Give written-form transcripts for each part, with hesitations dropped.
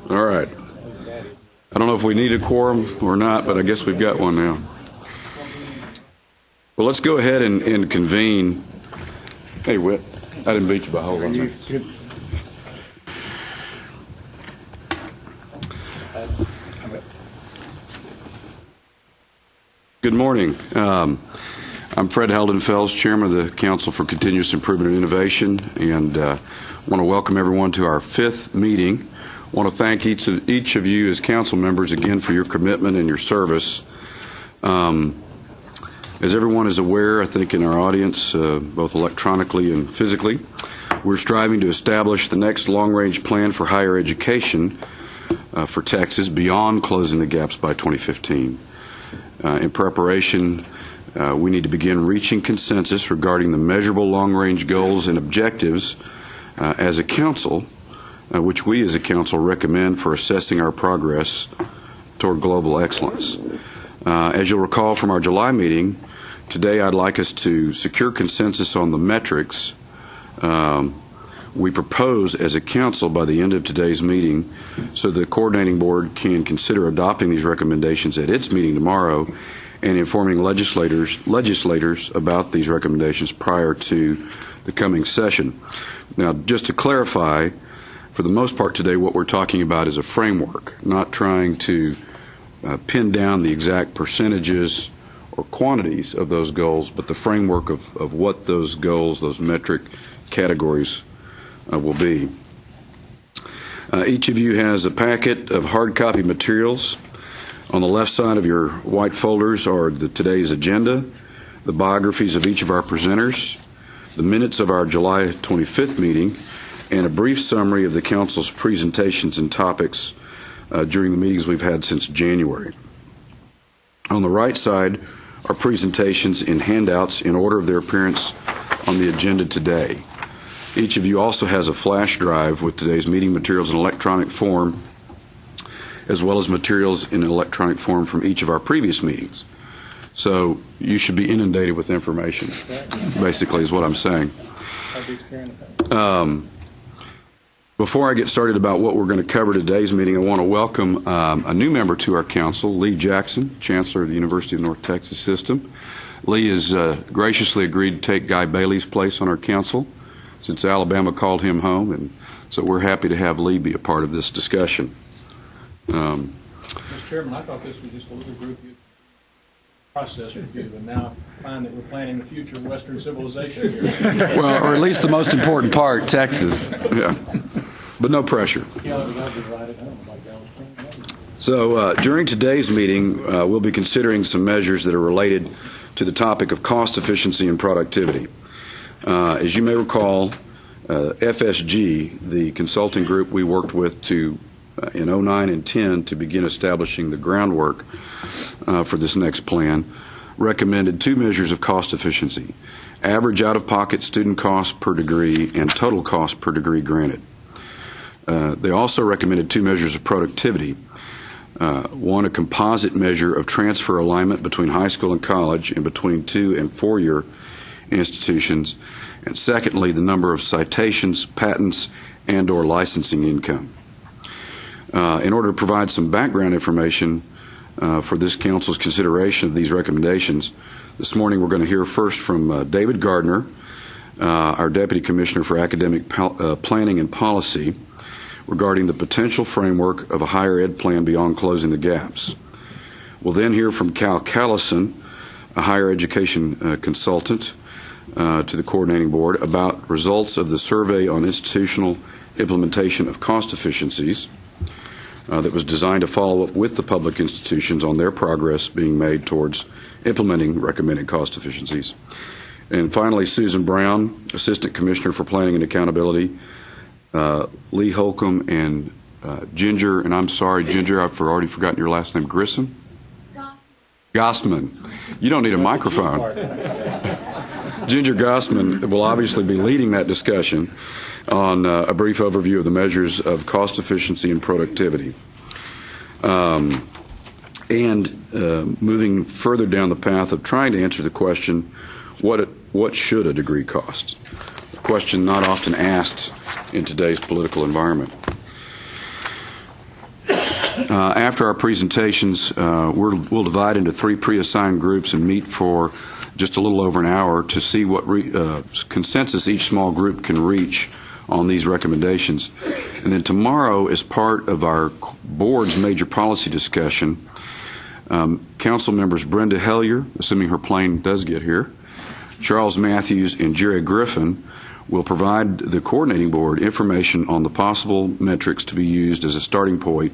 All right. I don't know if we need a quorum or not, but I guess we've got one now. Well, let's go ahead and convene. Hey, Whit, I didn't beat you by a whole lot. Good morning. I'm Fred Heldenfels, Chairman of the Council for Continuous Improvement and Innovation, and want to welcome everyone to our fifth meeting. I want to thank each of you as council members again for your commitment and your service. As everyone is aware, I think in our audience, both electronically and physically, we're striving to establish the next long-range plan for higher education for Texas beyond closing the gaps by 2015. In preparation, we need to begin reaching consensus regarding the measurable long-range goals and objectives as a council, which we as a council recommend for assessing our progress toward global excellence. As you'll recall from our July meeting, today I'd like us to secure consensus on the metrics we propose as a council by the end of today's meeting so the coordinating board can consider adopting these recommendations at its meeting tomorrow and informing legislators about these recommendations prior to the coming session. Now, just to clarify, for the most part today, what we're talking about is a framework, not trying to pin down the exact percentages or quantities of those goals, but the framework of what those goals, those metric categories will be. Each of you has a packet of hard copy materials. On the left side of your white folders are today's agenda, the biographies of each of our presenters, the minutes of our July 25th meeting, and a brief summary of the council's presentations and topics during the meetings we've had since January. On the right side are presentations in handouts in order of their appearance on the agenda today. Each of you also has a flash drive with today's meeting materials in electronic form, as well as materials in electronic form from each of our previous meetings. So you should be inundated with information, basically, is what I'm saying. Before I get started about what we're going to cover today's meeting, I want to welcome a new member to our council, Lee Jackson, Chancellor of the University of North Texas System. Lee has graciously agreed to take Guy Bailey's place on our council since Alabama called him home, and so we're happy to have Lee be a part of this discussion. Mr. Chairman, I thought this was just a little group process review, and now I find that we're planning the future of Western civilization here. Well, or at least the most important part, Texas. Yeah. But no pressure. So during today's meeting, we'll be considering some measures that are related to the topic of cost efficiency and productivity. As you may recall, FSG, the consulting group we worked with in 2009 and 10 to begin establishing the groundwork for this next plan, recommended two measures of cost efficiency: average out-of-pocket student cost per degree and total cost per degree granted. They also recommended two measures of productivity. One, a composite measure of transfer alignment between high school and college and between 2- and 4-year institutions, and secondly, the number of citations, patents, and/or licensing income. In order to provide some background information for this council's consideration of these recommendations, this morning we're going to hear first from David Gardner, our Deputy Commissioner for Academic Planning and Policy, regarding the potential framework of a higher ed plan beyond closing the gaps. We'll then hear from Cal Callison, a higher education consultant to the coordinating board, about results of the survey on institutional implementation of cost efficiencies that was designed to follow up with the public institutions on their progress being made towards implementing recommended cost efficiencies. And finally, Susan Brown, Assistant Commissioner for Planning and Accountability, Lee Holcomb, and Ginger, and I'm sorry, Ginger, I've already forgotten your last name, Grissom? Gossman. You don't need a microphone. Ginger Gossman will obviously be leading that discussion on a brief overview of the measures of cost efficiency and productivity. Moving further down the path of trying to answer the question, what should a degree cost? A question not often asked in today's political environment. After our presentations, we'll divide into 3 pre-assigned groups and meet for just a little over an hour to see what consensus each small group can reach on these recommendations. And then tomorrow, as part of our board's major policy discussion, Council members Brenda Hellier, assuming her plane does get here, Charles Matthews, and Jerry Griffin will provide the coordinating board information on the possible metrics to be used as a starting point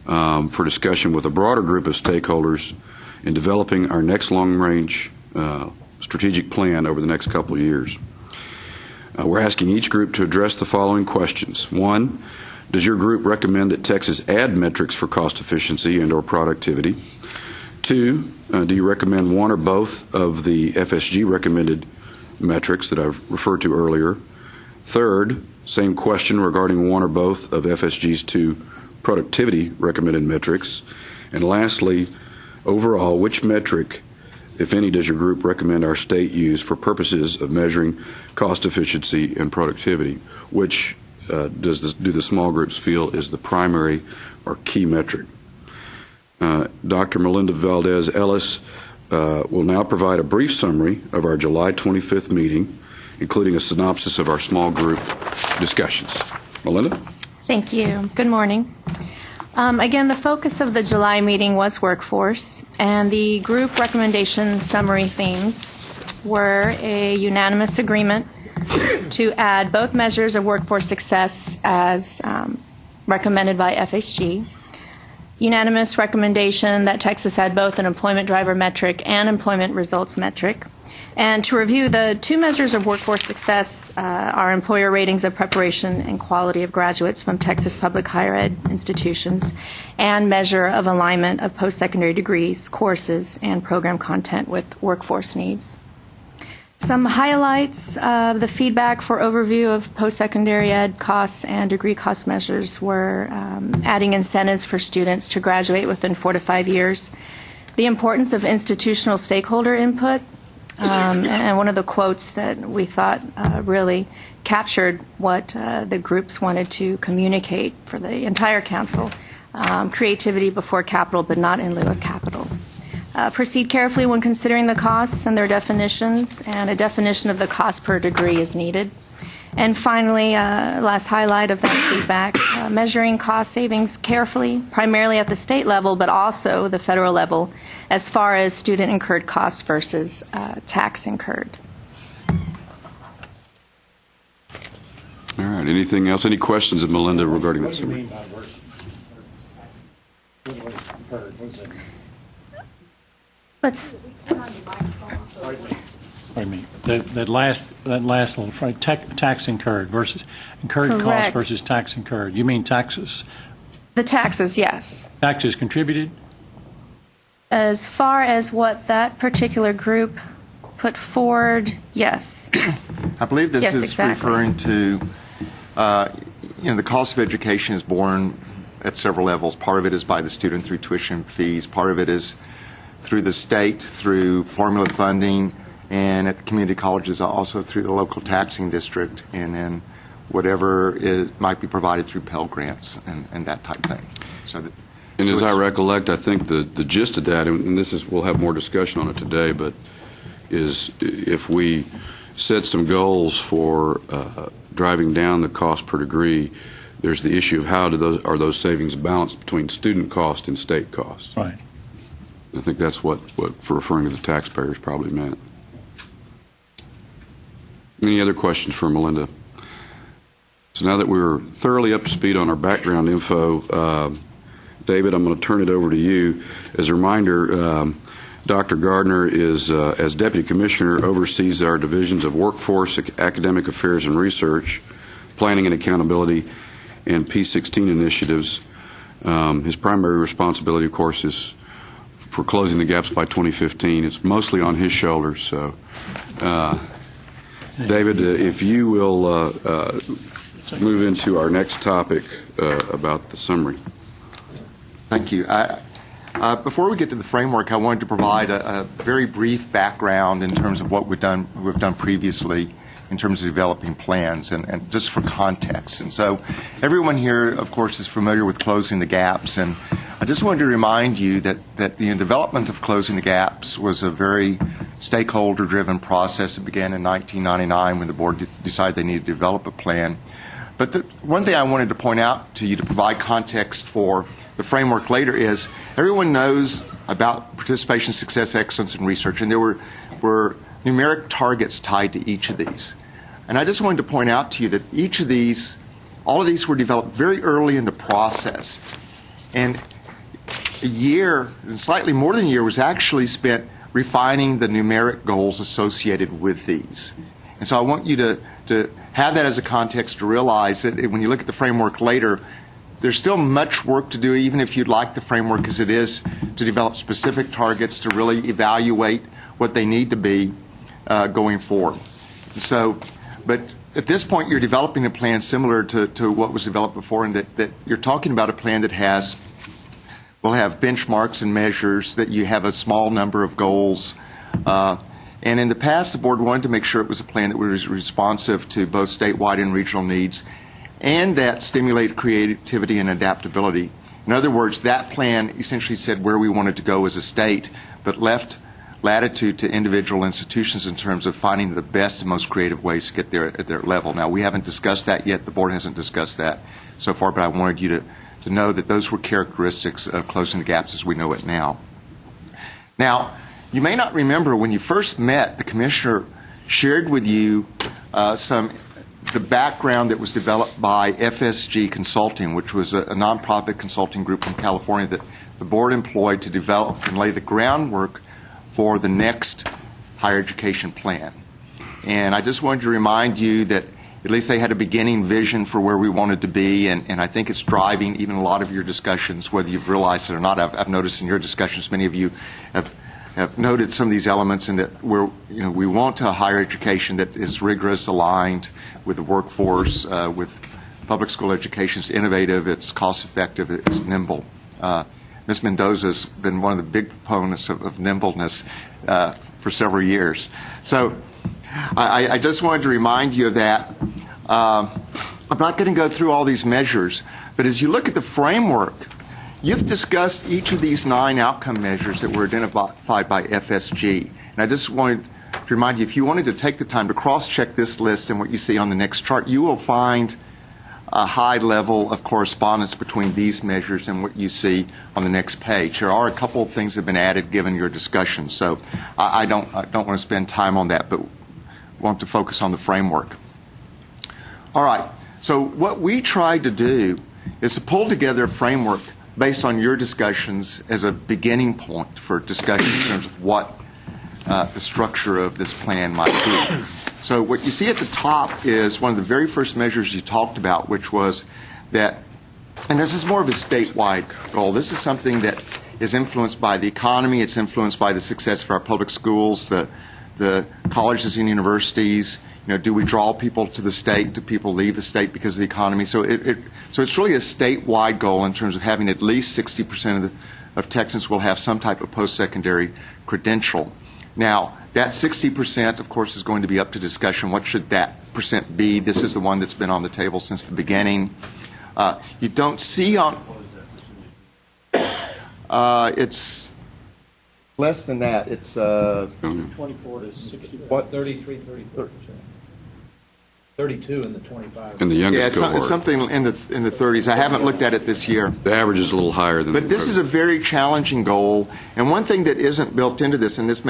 for discussion with a broader group of stakeholders in developing our next long-range strategic plan over the next couple of years. We're asking each group to address the following questions. 1, does your group recommend that Texas add metrics for cost efficiency and/or productivity? 2, do you recommend one or both of the FSG recommended metrics that I've referred to earlier? 3rd, same question regarding one or both of FSG's 2 productivity recommended metrics. And lastly, overall, which metric, if any, does your group recommend our state use for purposes of measuring cost efficiency and productivity? Which do the small groups feel is the primary or key metric? Dr. Melinda Valdez-Ellis will now provide a brief summary of our July 25th meeting, including a synopsis of our small group discussions. Melinda? Thank you. Good morning. Again, the focus of the July meeting was workforce, and the group recommendation summary themes were a unanimous agreement to add both measures of workforce success as recommended by FHG, unanimous recommendation that Texas add both an employment driver metric and employment results metric, and to review the 2 measures of workforce success are employer ratings of preparation and quality of graduates from Texas public higher ed institutions and measure of alignment of post-secondary degrees, courses, and program content with workforce needs. Some highlights of the feedback for overview of post-secondary ed costs and degree cost measures were adding incentives for students to graduate within 4 to 5 years, the importance of institutional stakeholder input, and one of the quotes that we thought really captured what the groups wanted to communicate for the entire council, creativity before capital but not in lieu of capital. Proceed carefully when considering the costs and their definitions, and a definition of the cost per degree is needed. And finally, last highlight of that feedback, measuring cost savings carefully, primarily at the state level, but also the federal level, as far as student incurred costs versus tax incurred. All right. Anything else? Any questions of Melinda regarding this? What do you mean by worse? Let's. Pardon me. That last little phrase, tax incurred versus incurred Correct. cost versus tax incurred. You mean taxes? The taxes, yes. Taxes contributed? As far as what that particular group put forward, yes. I believe this Yes, is exactly. referring to, the cost of education is borne at several levels. Part of it is by the student through tuition fees. Part of it is through the state, through formula funding, and at the community colleges also through the local taxing district, and then whatever might be provided through Pell Grants and that type of thing. And as I recollect, I think the gist of that, and this is, we'll have more discussion on it today, but is if we set some goals for driving down the cost per degree, there's the issue of how are those savings balanced between student cost and state cost. Right. I think that's what for referring to the taxpayers probably meant. Any other questions for Melinda? So now that we're thoroughly up to speed on our background info, David, I'm going to turn it over to you. As a reminder, Dr. Gardner is, as Deputy Commissioner, oversees our divisions of Workforce, Academic Affairs and Research, Planning and Accountability, and P16 initiatives. His primary responsibility, of course, is for closing the gaps by 2015. It's mostly on his shoulders. So, David, if you will move into our next topic about the summary. Thank you. Before we get to the framework, I wanted to provide a very brief background in terms of what we've done previously in terms of developing plans, and just for context. And so everyone here, of course, is familiar with closing the gaps, and I just wanted to remind you that the development of closing the gaps was a very stakeholder-driven process. It began in 1999 when the board decided they needed to develop a plan. But the one thing I wanted to point out to you to provide context for the framework later is everyone knows about participation, success, excellence, and research, and there were numeric targets tied to each of these. And I just wanted to point out to you that all of these were developed very early in the process. And a year, and slightly more than a year, was actually spent refining the numeric goals associated with these. And so I want you to have that as a context to realize that when you look at the framework later, there's still much work to do, even if you'd like the framework as it is, to develop specific targets, to really evaluate what they need to be going forward. So, but at this point, you're developing a plan similar to what was developed before, and that you're talking about a plan that will have benchmarks and measures, that you have a small number of goals. And in the past, the board wanted to make sure it was a plan that was responsive to both statewide and regional needs, and that stimulated creativity and adaptability. In other words, that plan essentially said where we wanted to go as a state, but left latitude to individual institutions in terms of finding the best and most creative ways to get there at their level. Now, we haven't discussed that yet. The board hasn't discussed that so far, but I wanted you to know that those were characteristics of closing the gaps as we know it now. Now, you may not remember when you first met, the commissioner shared with you the background that was developed by FSG Consulting, which was a nonprofit consulting group from California that the board employed to develop and lay the groundwork for the next higher education plan. And I just wanted to remind you that at least they had a beginning vision for where we wanted to be, and I think it's driving even a lot of your discussions, whether you've realized it or not. I've noticed in your discussions many of you have noted some of these elements, and that we want a higher education that is rigorous, aligned with the workforce, with public school education. It's innovative, it's cost-effective, it's nimble. Ms. Mendoza's been one of the big proponents of nimbleness for several years. So I just wanted to remind you of that. I'm not going to go through all these measures, but as you look at the framework, you've discussed each of these 9 outcome measures that were identified by FSG. And I just wanted to remind you, if you wanted to take the time to cross-check this list and what you see on the next chart, you will find a high level of correspondence between these measures and what you see on the next page. There are a couple of things that have been added given your discussion, so I don't want to spend time on that, but want to focus on the framework. All right, so what we tried to do is to pull together a framework based on your discussions as a beginning point for discussion in terms of what the structure of this plan might be. So what you see at the top is one of the very first measures you talked about, which was that, and this is more of a statewide goal, this is something that is influenced by the economy, it's influenced by the success of our public schools, the colleges and universities. Do we draw people to the state? Do people leave the state because of the economy? So it's really a statewide goal in terms of having at least 60% of Texans will have some type of post-secondary credential. Now, that 60%, of course, is going to be up to discussion. What should that percent be? This is the one that's been on the table since the beginning. You don't see on... it's less than that. It's 24 to 60. What? 33, 34%. 32 in the 25. And the youngest cohort. It's something in the 30s. I haven't looked at it this year. The average is a little higher than. But this is a very challenging goal, and one thing that isn't built into this, and this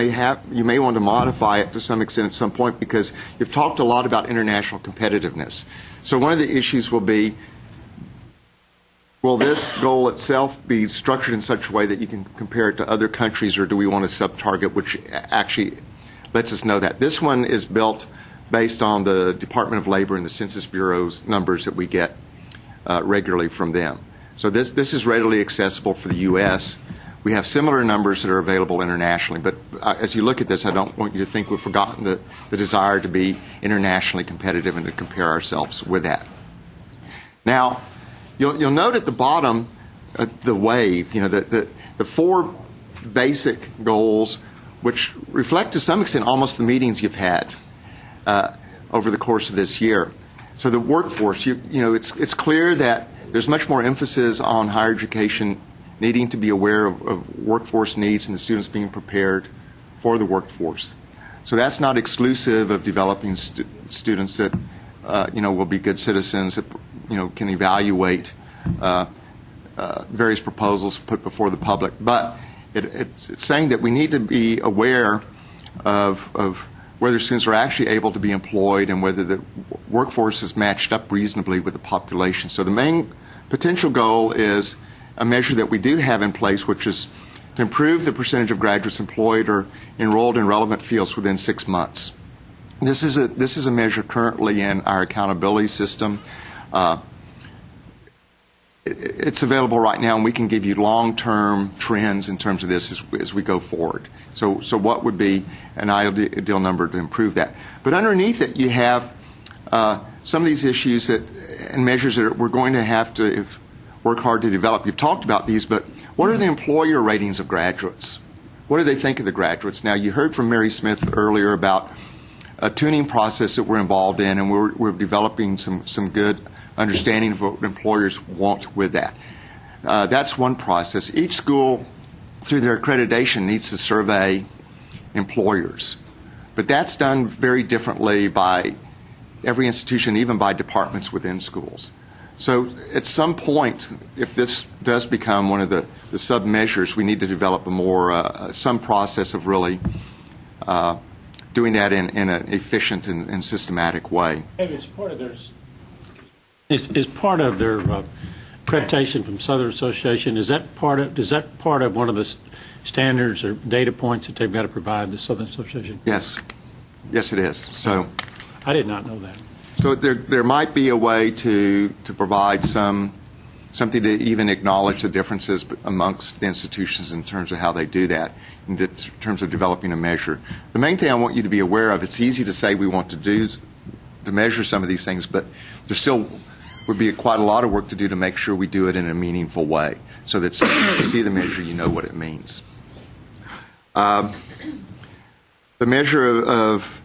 you may want to modify it to some extent at some point, because you've talked a lot about international competitiveness. So one of the issues will be, will this goal itself be structured in such a way that you can compare it to other countries, or do we want a sub-target which actually lets us know that? This one is built based on the Department of Labor and the Census Bureau's numbers that we get regularly from them. So this is readily accessible for the U.S. We have similar numbers that are available internationally, but as you look at this, I don't want you to think we've forgotten the desire to be internationally competitive and to compare ourselves with that. Now, you'll note at the bottom the wave, the 4 basic goals, which reflect to some extent almost the meetings you've had over the course of this year. So the workforce, it's clear that there's much more emphasis on higher education needing to be aware of workforce needs and the students being prepared for the workforce. So that's not exclusive of developing students that will be good citizens that can evaluate various proposals put before the public, but it's saying that we need to be aware of whether students are actually able to be employed and whether the workforce is matched up reasonably with the population. So the main potential goal is a measure that we do have in place, which is to improve the percentage of graduates employed or enrolled in relevant fields within 6 months. This is a measure currently in our accountability system. It's available right now, and we can give you long-term trends in terms of this as we go forward. So what would be an ideal number to improve that? But underneath it, you have some of these issues and measures that we're going to have to work hard to develop. You've talked about these, but what are the employer ratings of graduates? What do they think of the graduates? Now, you heard from Mary Smith earlier about a tuning process that we're involved in, and we're developing some good understanding of what employers want with that. That's one process. Each school, through their accreditation, needs to survey employers. But that's done very differently by every institution, even by departments within schools. So at some point, if this does become one of the sub-measures, we need to develop some process of really doing that in an efficient and systematic way. It's part of their accreditation from Southern Association. Is that part of one of the standards or data points that they've got to provide the Southern Association? Yes, it is. So I did not know that. So there might be a way to provide something to even acknowledge the differences amongst the institutions in terms of how they do that, in terms of developing a measure. The main thing I want you to be aware of, it's easy to say we want to measure some of these things, but there still would be quite a lot of work to do to make sure we do it in a meaningful way, so that when you see the measure, you know what it means. The measure of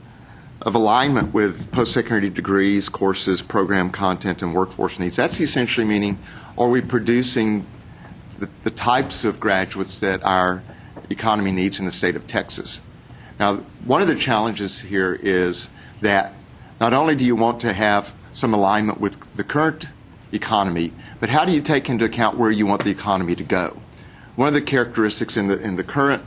alignment with post-secondary degrees, courses, program content, and workforce needs. That's essentially meaning, are we producing the types of graduates that our economy needs in the state of Texas? Now, one of the challenges here is that not only do you want to have some alignment with the current economy, but how do you take into account where you want the economy to go? One of the characteristics in the current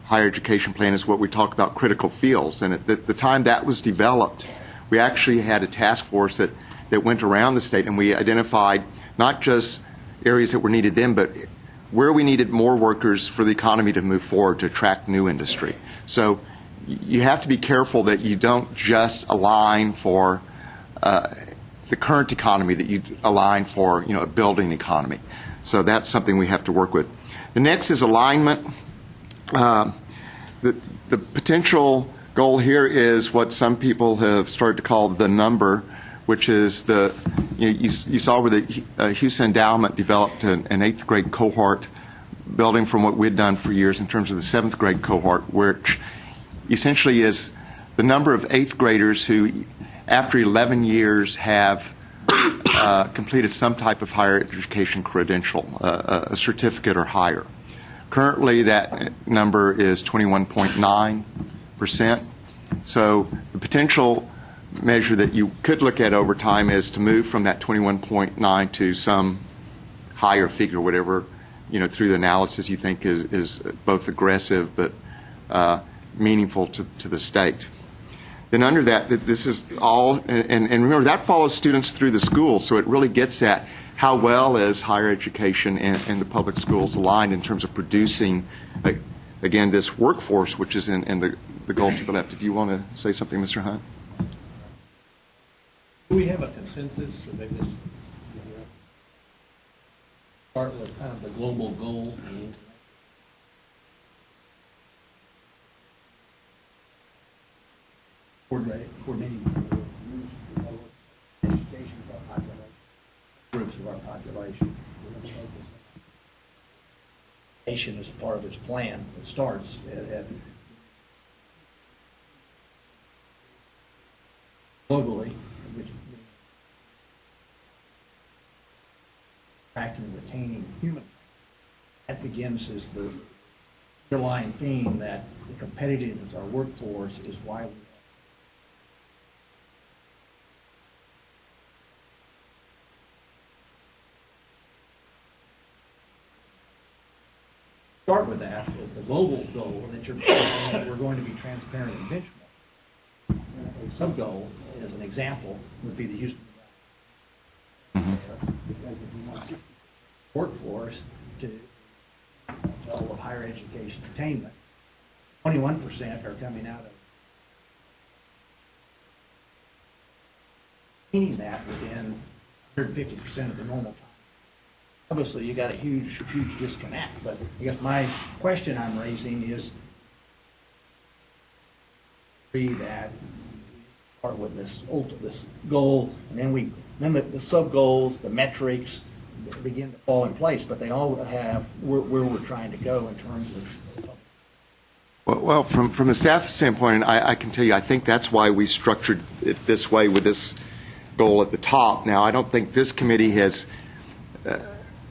higher education plan is what we talk about critical fields. And at the time that was developed, we actually had a task force that went around the state, and we identified not just areas that were needed then, but where we needed more workers for the economy to move forward to attract new industry. So you have to be careful that you don't just align for the current economy, that you align for a building economy. So that's something we have to work with. The next is alignment. The potential goal here is what some people have started to call the number, which is you saw where the Houston Endowment developed an 8th grade cohort, building from what we'd done for years in terms of the 7th grade cohort, which essentially is the number of 8th graders who, after 11 years, have completed some type of higher education credential, a certificate or higher. Currently, that number is 21.9%. So the potential measure that you could look at over time is to move from that 21.9 to some higher figure, whatever, through the analysis you think is both aggressive but meaningful to the state. Then under that, this is all, and remember, that follows students through the school, so it really gets at how well is higher education and the public schools aligned in terms of producing, again, this workforce, which is in the goal to the left. Do you want to say something, Mr. Hunt? Do we have a consensus? So they just start with kind of the global goal. Coordinating education of our population, groups of our population. Education is a part of this plan. It starts at globally, which attracting and retaining human. That begins as the underlying theme that the competitiveness of our workforce is why we start with that as the global goal that we're going to be transparent and benchmark. A sub-goal, as an example, would be the Houston workforce to level of higher education attainment. 21% are coming out of meaning that within 150% of the normal time. Obviously, you got a huge disconnect, but I guess my question I'm raising is that start with this goal, and then the sub goals, the metrics begin to fall in place, but they all have where we're trying to go in terms of. Well, from the staff standpoint, I can tell you, I think that's why we structured it this way with this goal at the top. Now, I don't think this committee has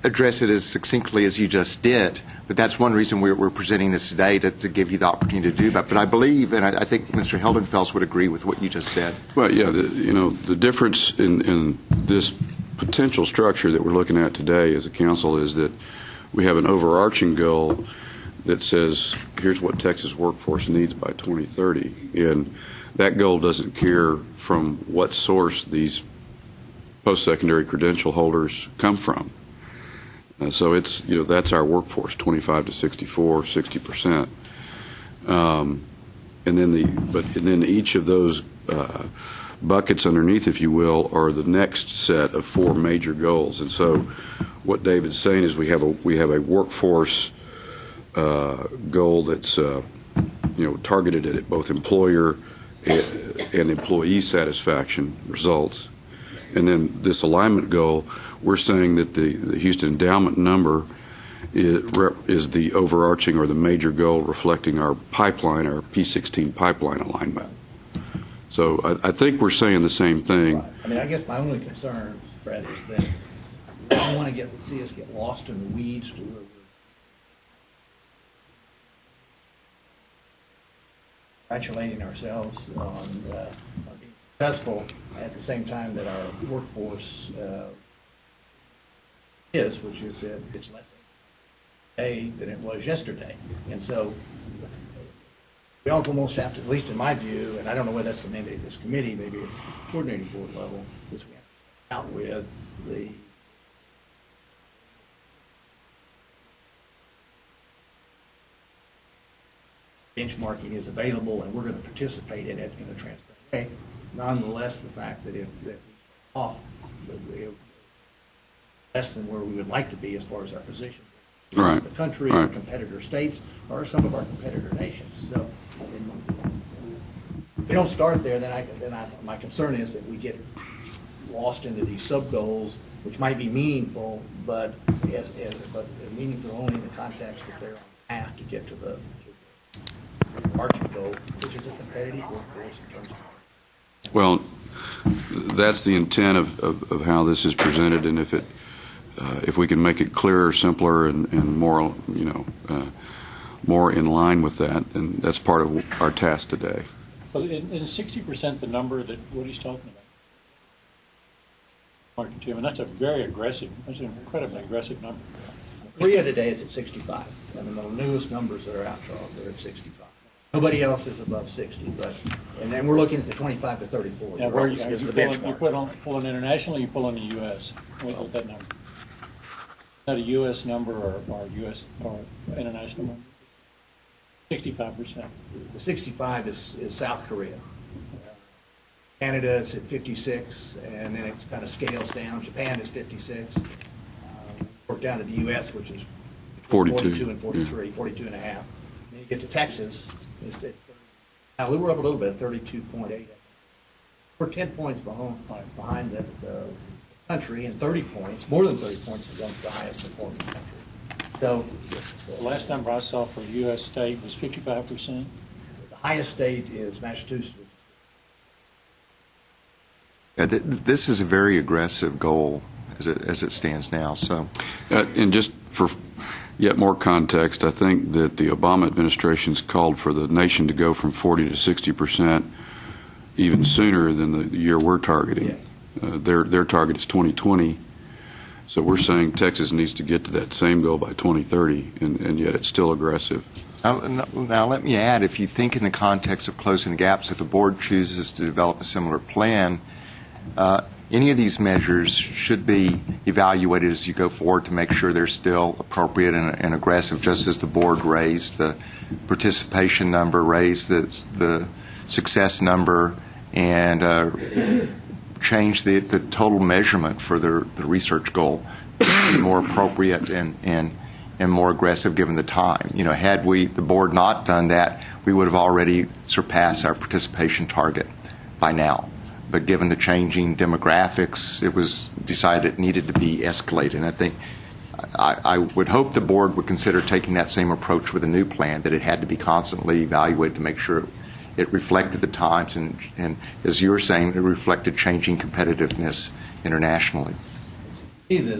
addressed it as succinctly as you just did, but that's one reason we're presenting this today, to give you the opportunity to do that. But I believe, and I think Mr. Heldenfels would agree with what you just said. Well, yeah, the difference in this potential structure that we're looking at today as a council is that we have an overarching goal that says, here's what Texas workforce needs by 2030. And that goal doesn't care from what source these post-secondary credential holders come from. So it's, that's our workforce, 25 to 64, 60%. And then each of those buckets underneath, if you will, are the next set of four major goals. And so what David's saying is we have a workforce goal that's targeted at both employer and employee satisfaction results. And then this alignment goal, we're saying that the Houston endowment number is the overarching or the major goal reflecting our pipeline, our P16 pipeline alignment. So I think we're saying the same thing. I mean, I guess my only concern, Fred, is that I don't want to see us get lost in the weeds to where we're congratulating ourselves on being successful at the same time that our workforce which is it's less today than it was yesterday. And so we almost have to, at least in my view, and I don't know whether that's the mandate of this committee, maybe it's the coordinating board level, is we have to out with the benchmarking is available and we're going to participate in it in a transparent way. Nonetheless, the fact that if we off less than where we would like to be as far as our position Right. the country, Right. our competitor states, or some of our competitor nations. So if we don't start there, my concern is that we get lost into these sub goals, which might be meaningful, but meaningful only in the context that they're on a path to get to the marching goal, which is a competitive workforce in terms of. Well, that's the intent of how this is presented, and if we can make it clearer, simpler, and more, more in line with that, then that's part of our task today. Well, in 60% the number that Woody's talking about, and that's a very aggressive, that's an incredibly aggressive number. Korea today is at 65. I mean, the newest numbers that are out, Charles, they're at 65. Nobody else is above 60, and then we're looking at the 25 to 34. Now, where you is the pulling internationally, you pull in the U.S. What that number? Is that a U.S. number or U.S. or international number? 65%. The 65 is South Korea. Canada is at 56, and then it kind of scales down. Japan is 56. Work down to the U.S., which is 42 and 43, 42 and a half. Then you get to Texas. It's now we're up a little bit, 32.8. We're 10 points behind the country, and 30 points, more than 30 points against the highest performing country. So the last number I saw for the U.S. state was 55%. The highest state is Massachusetts. This is a very aggressive goal as it stands now. So, And just for yet more context, I think that the Obama administration's called for the nation to go from 40 to 60% even sooner than the year we're targeting. Their target is 2020. So we're saying Texas needs to get to that same goal by 2030, and yet it's still aggressive. now let me add, if you think in the context of closing the gaps, if the board chooses to develop a similar plan, any of these measures should be evaluated as you go forward to make sure they're still appropriate and aggressive, just as the board raised the participation number, raised the success number, and change the total measurement for the research goal to be more appropriate and more aggressive given the time. You know, had the board not done that, we would have already surpassed our participation target by now. But given the changing demographics, it was decided it needed to be escalated. And I think I would hope the board would consider taking that same approach with a new plan, that it had to be constantly evaluated to make sure it reflected the times and as you were saying, it reflected changing competitiveness internationally. The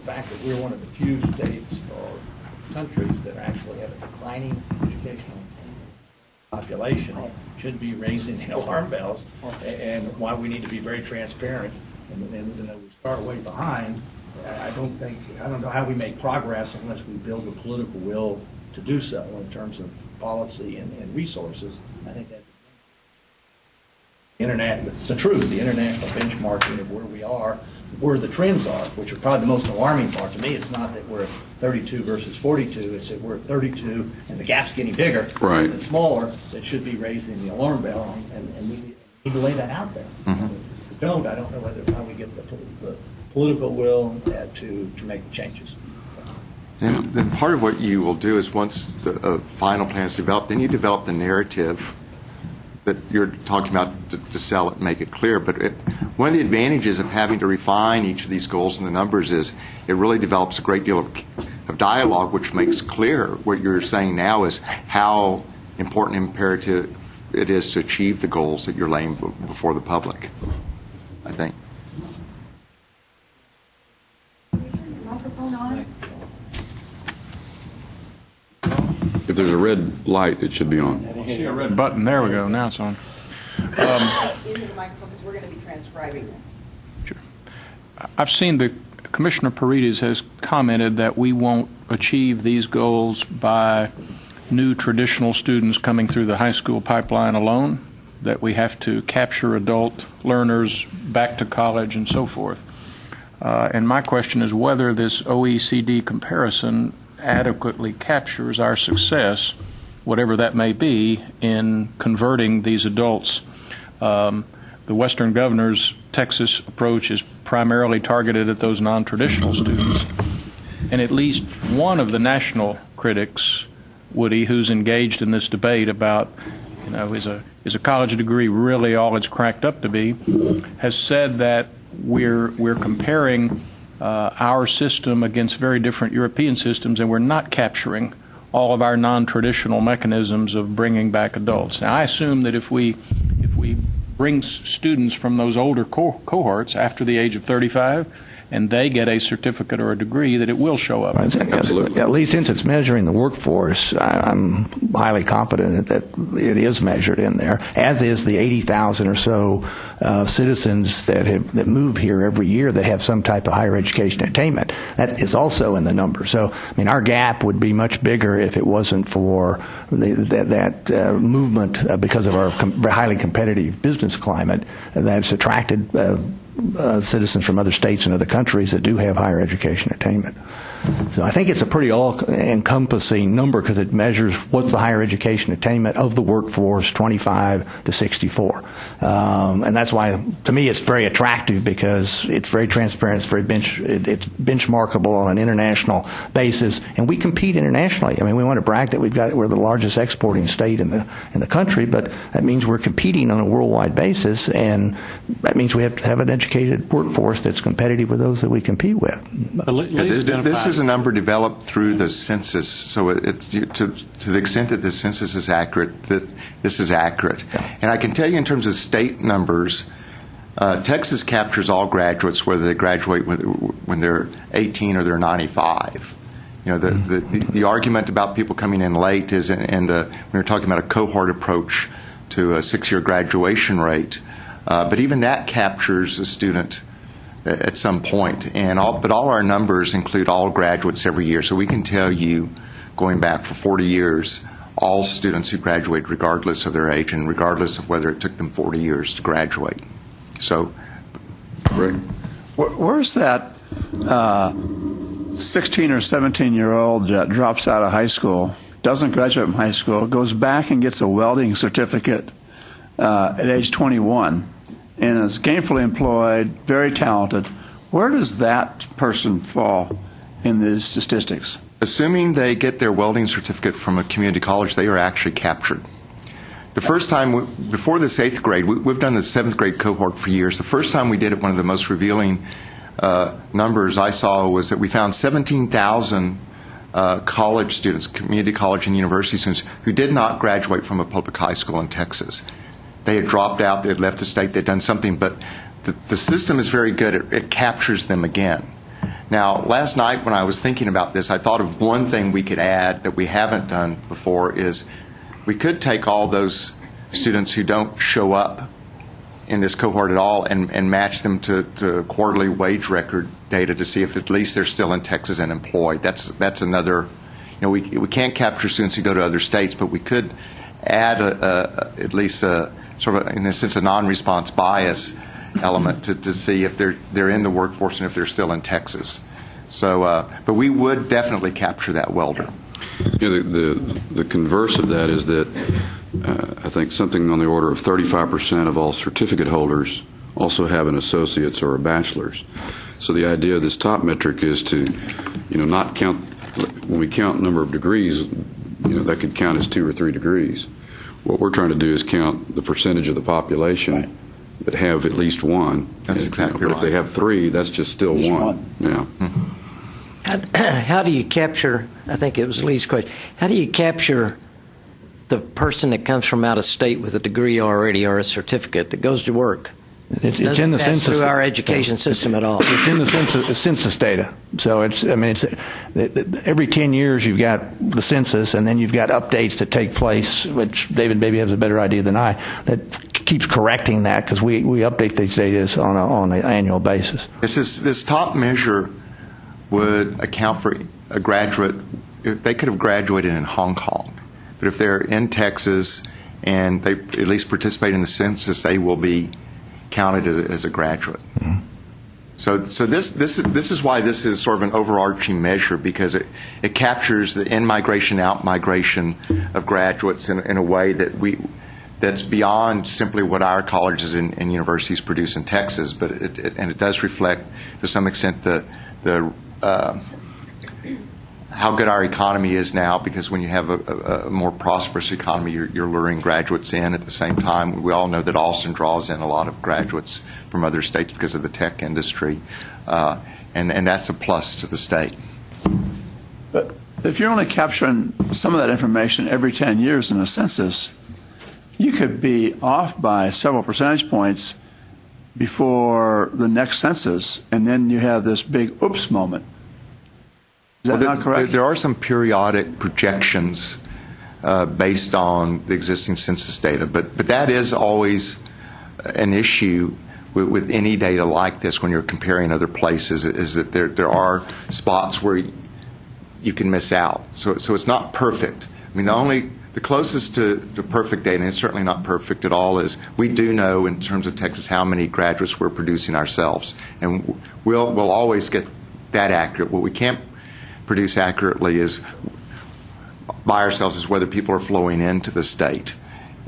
fact that we're one of the few states or countries that actually have a declining educational population should be raising the alarm bells, and why we need to be very transparent. And we start way behind. I don't know how we make progress unless we build the political will to do so in terms of policy and resources. I think that it's the truth, the international benchmarking of where we are, where the trends are, which are probably the most alarming part to me. It's not that we're 32 versus 42, it's that we're 32 and the gap's getting bigger and smaller, that should be raising the alarm bell, and we need to lay that out there. If we don't, I don't know how we get the political will to make the changes. And then part of what you will do is once the final plan is developed, then you develop the narrative that you're talking about to sell it and make it clear. But one of the advantages of having to refine each of these goals and the numbers is it really develops a great deal of dialogue, which makes clear what you're saying now is how important and imperative it is to achieve the goals that you're laying before the public, I think. Microphone on. If there's a red light, it should be on. I see a red button. There we go. Now it's on. Into the microphone, because we're going to be transcribing this. Sure. I've seen that Commissioner Paredes has commented that we won't achieve these goals by new traditional students coming through the high school pipeline alone, that we have to capture adult learners back to college and so forth. And my question is whether this OECD comparison adequately captures our success, whatever that may be, in converting these adults. The Western Governors Texas approach is primarily targeted at those non-traditional students. And at least one of the national critics, Woody, who's engaged in this debate about, you know, is a college degree really all it's cracked up to be, has said that we're comparing our system against very different European systems, and we're not capturing all of our non-traditional mechanisms of bringing back adults. Now, I assume that if we bring students from those older cohorts after the age of 35, and they get a certificate or a degree, that it will show up. Absolutely. At least since it's measuring the workforce, I'm highly confident that it is measured in there, as is the 80,000 or so citizens that move here every year that have some type of higher education attainment. That is also in the number. So, I mean, our gap would be much bigger if it wasn't for that movement because of our highly competitive business climate that's attracted citizens from other states and other countries that do have higher education attainment. So I think it's a pretty all-encompassing number because it measures what's the higher education attainment of the workforce 25 to 64. And that's why, to me, it's very attractive because it's very transparent, it's benchmarkable on an international basis, and we compete internationally. I mean, we want to brag that we're the largest exporting state in the country, but that means we're competing on a worldwide basis, and that means we have to have an educated workforce that's competitive with those that we compete with. This is a number developed through the census, so it's to the extent that the census is accurate, that this is accurate. And I can tell you in terms of state numbers, Texas captures all graduates, whether they graduate when they're 18 or they're 95. The argument about people coming in late is, when we're talking about a cohort approach to a 6-year graduation rate, but even that captures a student at some point. But all our numbers include all graduates every year, so we can tell you, going back for 40 years, all students who graduate regardless of their age and regardless of whether it took them 40 years to graduate. So, Rick? Where's that 16 or 17-year-old that drops out of high school, doesn't graduate from high school, goes back and gets a welding certificate at age 21, and is gainfully employed, very talented? Where does that person fall in these statistics? Assuming they get their welding certificate from a community college, they are actually captured. The first time, before this 8th grade, we've done the 7th grade cohort for years. The first time we did it, one of the most revealing numbers I saw was that we found 17,000 college students, community college and university students, who did not graduate from a public high school in Texas. They had dropped out, they had left the state, they'd done something, but the system is very good. It captures them again. Now, last night when I was thinking about this, I thought of one thing we could add that we haven't done before is we could take all those students who don't show up in this cohort at all and match them to quarterly wage record data to see if at least they're still in Texas and employed. That's another, we can't capture students who go to other states, but we could add at least sort of, in a sense, a non-response bias element to see if they're in the workforce and if they're still in Texas. So, but we would definitely capture that welder. The converse of that is that I think something on the order of 35% of all certificate holders also have an associate's or a bachelor's. So the idea of this top metric is to, not count, when we count number of degrees, that could count as 2 or 3 degrees. What we're trying to do is count the percentage of the population that have at least one. That's exactly But right. if they have 3, that's just still Just one. Yeah. How do you capture, I think it was Lee's question, how do you capture the person that comes from out of state with a degree already or a certificate that goes to work? It's in the pass census through our education system at all. It's in the census data. So it's every 10 years you've got the census, and then you've got updates that take place, which David maybe has a better idea than I, that keeps correcting that because we update these data on an annual basis. This top measure would account for a graduate. They could have graduated in Hong Kong, but if they're in Texas and they at least participate in the census, they will be counted as a graduate. Mm-hmm. So this is why this is sort of an overarching measure, because it captures the in-migration, out-migration of graduates in a way that's beyond simply what our colleges and universities produce in Texas, but it does reflect to some extent the how good our economy is now, because when you have a more prosperous economy, you're luring graduates in. At the same time, we all know that Austin draws in a lot of graduates from other states because of the tech industry, and that's a plus to the state. But if you're only capturing some of that information every 10 years in a census, you could be off by several percentage points before the next census, and then you have this big oops moment. Is that not correct? There are some periodic projections based on the existing census data, but that is always an issue with any data like this when you're comparing other places, is that there are spots where you can miss out. So it's not perfect. I mean, the closest to perfect data, and it's certainly not perfect at all, is we do know in terms of Texas how many graduates we're producing ourselves, and we'll always get that accurate. What we can't produce accurately is by ourselves is whether people are flowing into the state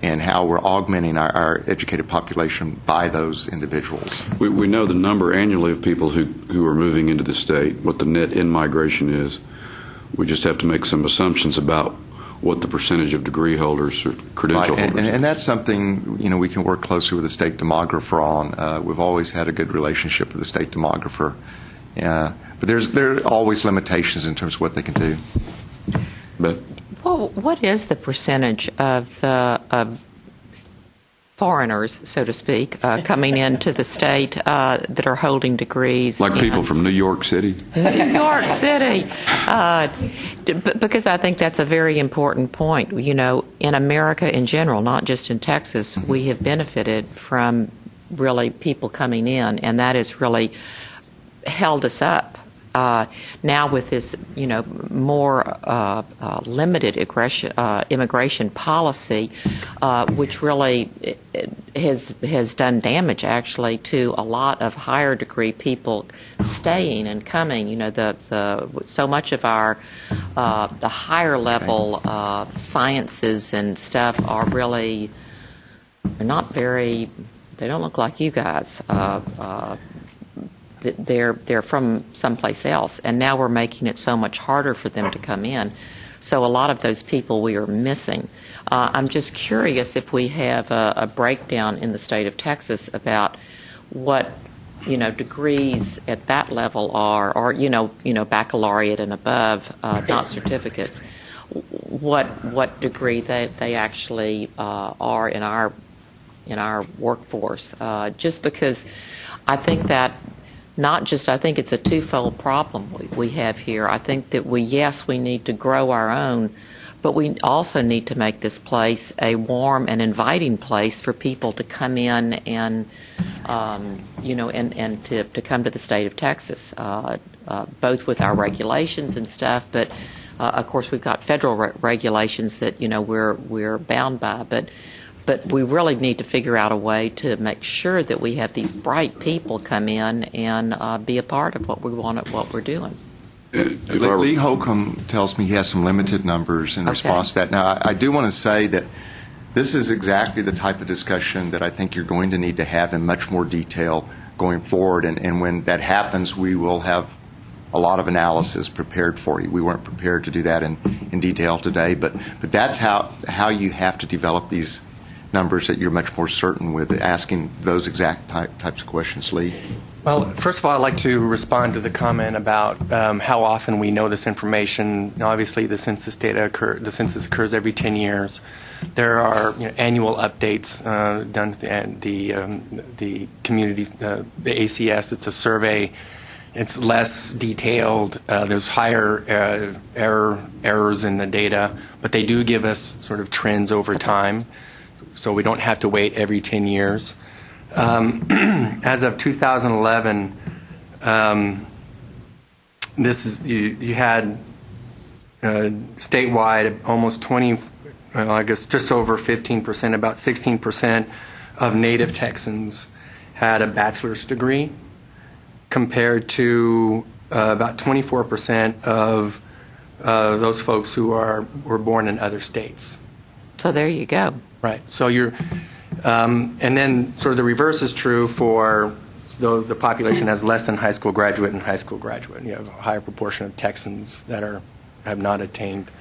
and how we're augmenting our educated population by those individuals. We know the number annually of people who are moving into the state, what the net in-migration is. We just have to make some assumptions about what the percentage of degree holders or credential holders. And that's something we can work closely with the state demographer on. We've always had a good relationship with the state demographer. But there are always limitations in terms of what they can do. Beth? Well, what is the percentage of foreigners, so to speak, coming into the state that are holding degrees. Like people from New York City? New York City. Because I think that's a very important point. You know, in America in general, not just in Texas, we have benefited from really people coming in, and that has really held us up. Now with this, you know, more limited immigration policy, which really has done damage actually to a lot of higher degree people staying and coming. You know, so much of our the higher level sciences and stuff are really not very. They don't look like you guys. They're from someplace else, and now we're making it so much harder for them to come in. So a lot of those people we are missing. I'm just curious if we have a breakdown in the state of Texas about what, you know, degrees at that level are, or you know, baccalaureate and above, not certificates. What degree they actually are in our workforce? Just because I think that. I think it's a twofold problem we have here. I think that we need to grow our own, but we also need to make this place a warm and inviting place for people to come in and, you know, and to come to the state of Texas, both with our regulations and stuff, but of course we've got federal regulations that, you know, we're bound by, but we really need to figure out a way to make sure that we have these bright people come in and be a part of what we're doing. Lee Holcomb tells me he has some limited numbers in response to that. Now, I do want to say that this is exactly the type of discussion that I think you're going to need to have in much more detail going forward. And when that happens, we will have a lot of analysis prepared for you. We weren't prepared to do that in detail today, but that's how you have to develop these numbers that you're much more certain with, asking those exact types of questions. Lee? Well, first of all, I'd like to respond to the comment about how often we know this information. Now, obviously, the census occurs every 10 years. There are annual updates done at the community, the ACS. It's a survey. It's less detailed. There's higher errors in the data, but they do give us sort of trends over time. So we don't have to wait every 10 years. As of 2011, you had statewide almost 20, I guess just over 15%, about 16% of native Texans had a bachelor's degree, compared to about 24% of those folks who were born in other states. So there you go. Right. So and then sort of the reverse is true for the population has less than high school graduate and high school graduate. You have a higher proportion of Texans that have not attained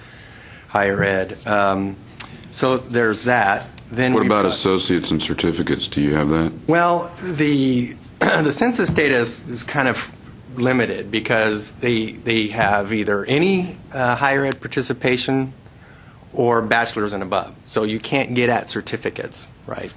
higher ed. So there's that. Then what about associates and certificates? Do you have that? Well, the census data is kind of limited because they have either any higher ed participation or bachelor's and above. So you can't get at certificates, right?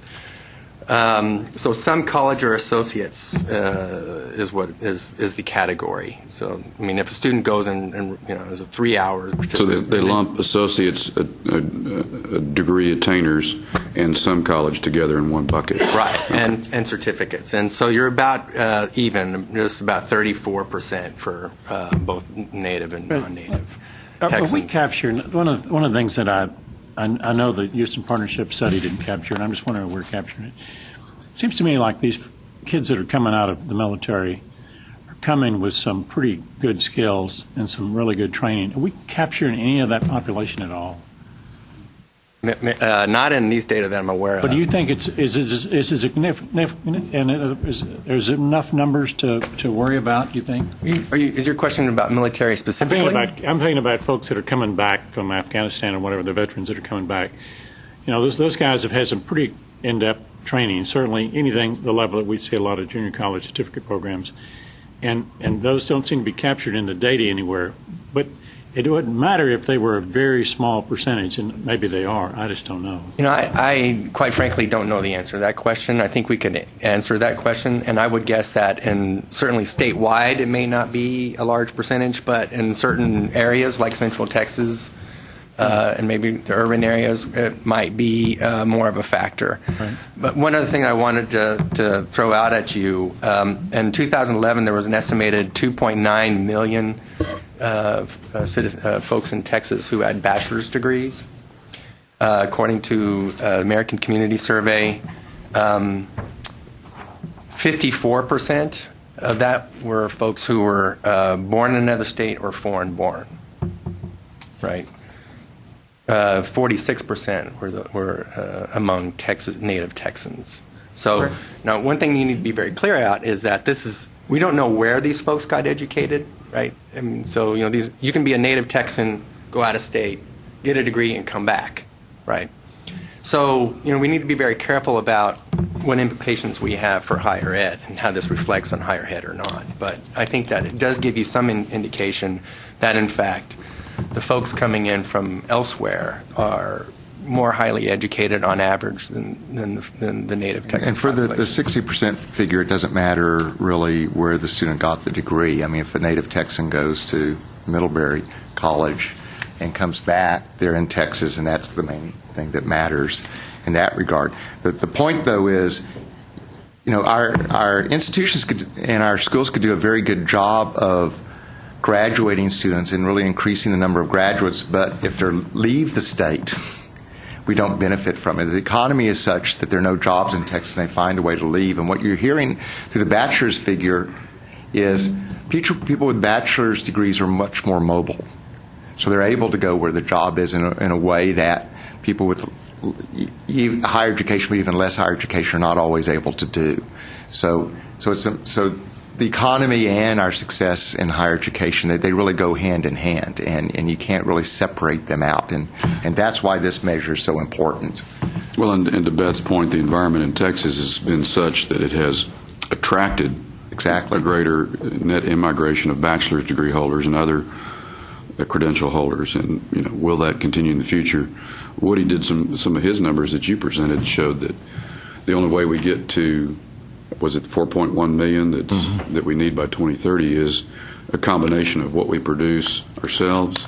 So some college or associates is what is the category. So I mean, if a student goes and there's a 3 hours. So they lump associates, degree attainers, and some college together in one bucket. Right, okay. and certificates, and so you're about even, just about 34% for both native and non-native. Are we capturing one of the things that I know the Houston Partnership study didn't capture, and I'm just wondering if we're capturing it. It seems to me like these kids that are coming out of the military are coming with some pretty good skills and some really good training. Are we capturing any of that population at all? Not in these data that I'm aware of. But do you think is it significant, and is there enough numbers to worry about, do you think? Is your question about military specifically? I'm thinking about folks that are coming back from Afghanistan or whatever, the veterans that are coming back. Those guys have had some pretty in-depth training, certainly anything the level that we see a lot of junior college certificate programs, and those don't seem to be captured in the data anywhere. But it wouldn't matter if they were a very small percentage, and maybe they are. I just don't know. I quite frankly don't know the answer to that question. I think we could answer that question, and I would guess that certainly statewide it may not be a large percentage, but in certain areas like Central Texas and maybe the urban areas, it might be more of a factor. Right. But one other thing I wanted to throw out at you, in 2011 there was an estimated 2.9 million folks in Texas who had bachelor's degrees. According to American Community Survey, 54% of that were folks who were born in another state or foreign born. Right. 46% were among native Texans. So now, one thing you need to be very clear about is that we don't know where these folks got educated, right? I mean, so you can be a native Texan, go out of state, get a degree, and come back, right? So we need to be very careful about what implications we have for higher ed and how this reflects on higher ed or not. But I think that it does give you some indication that, in fact, the folks coming in from elsewhere are more highly educated on average than the native Texas And for the population. 60% figure, it doesn't matter really where the student got the degree. I mean, if a native Texan goes to Middlebury College and comes back, they're in Texas, and that's the main thing that matters in that regard. The point, though, is our institutions and our schools could do a very good job of graduating students and really increasing the number of graduates, but if they leave the state, we don't benefit from it. The economy is such that there are no jobs in Texas, and they find a way to leave. And what you're hearing through the bachelor's figure is people with bachelor's degrees are much more mobile. So they're able to go where the job is in a way that people with higher education, but even less higher education, are not always able to do. So the economy and our success in higher education, they really go hand in hand, and you can't really separate them out. And that's why this measure is so important. Well, and to Beth's point, the environment in Texas has been such that it has attracted exactly a greater net immigration of bachelor's degree holders and other credential holders. And will that continue in the future? Woody did some of his numbers that you presented showed that the only way we get to, was it 4.1 million that we need by 2030, is a combination of what we produce ourselves,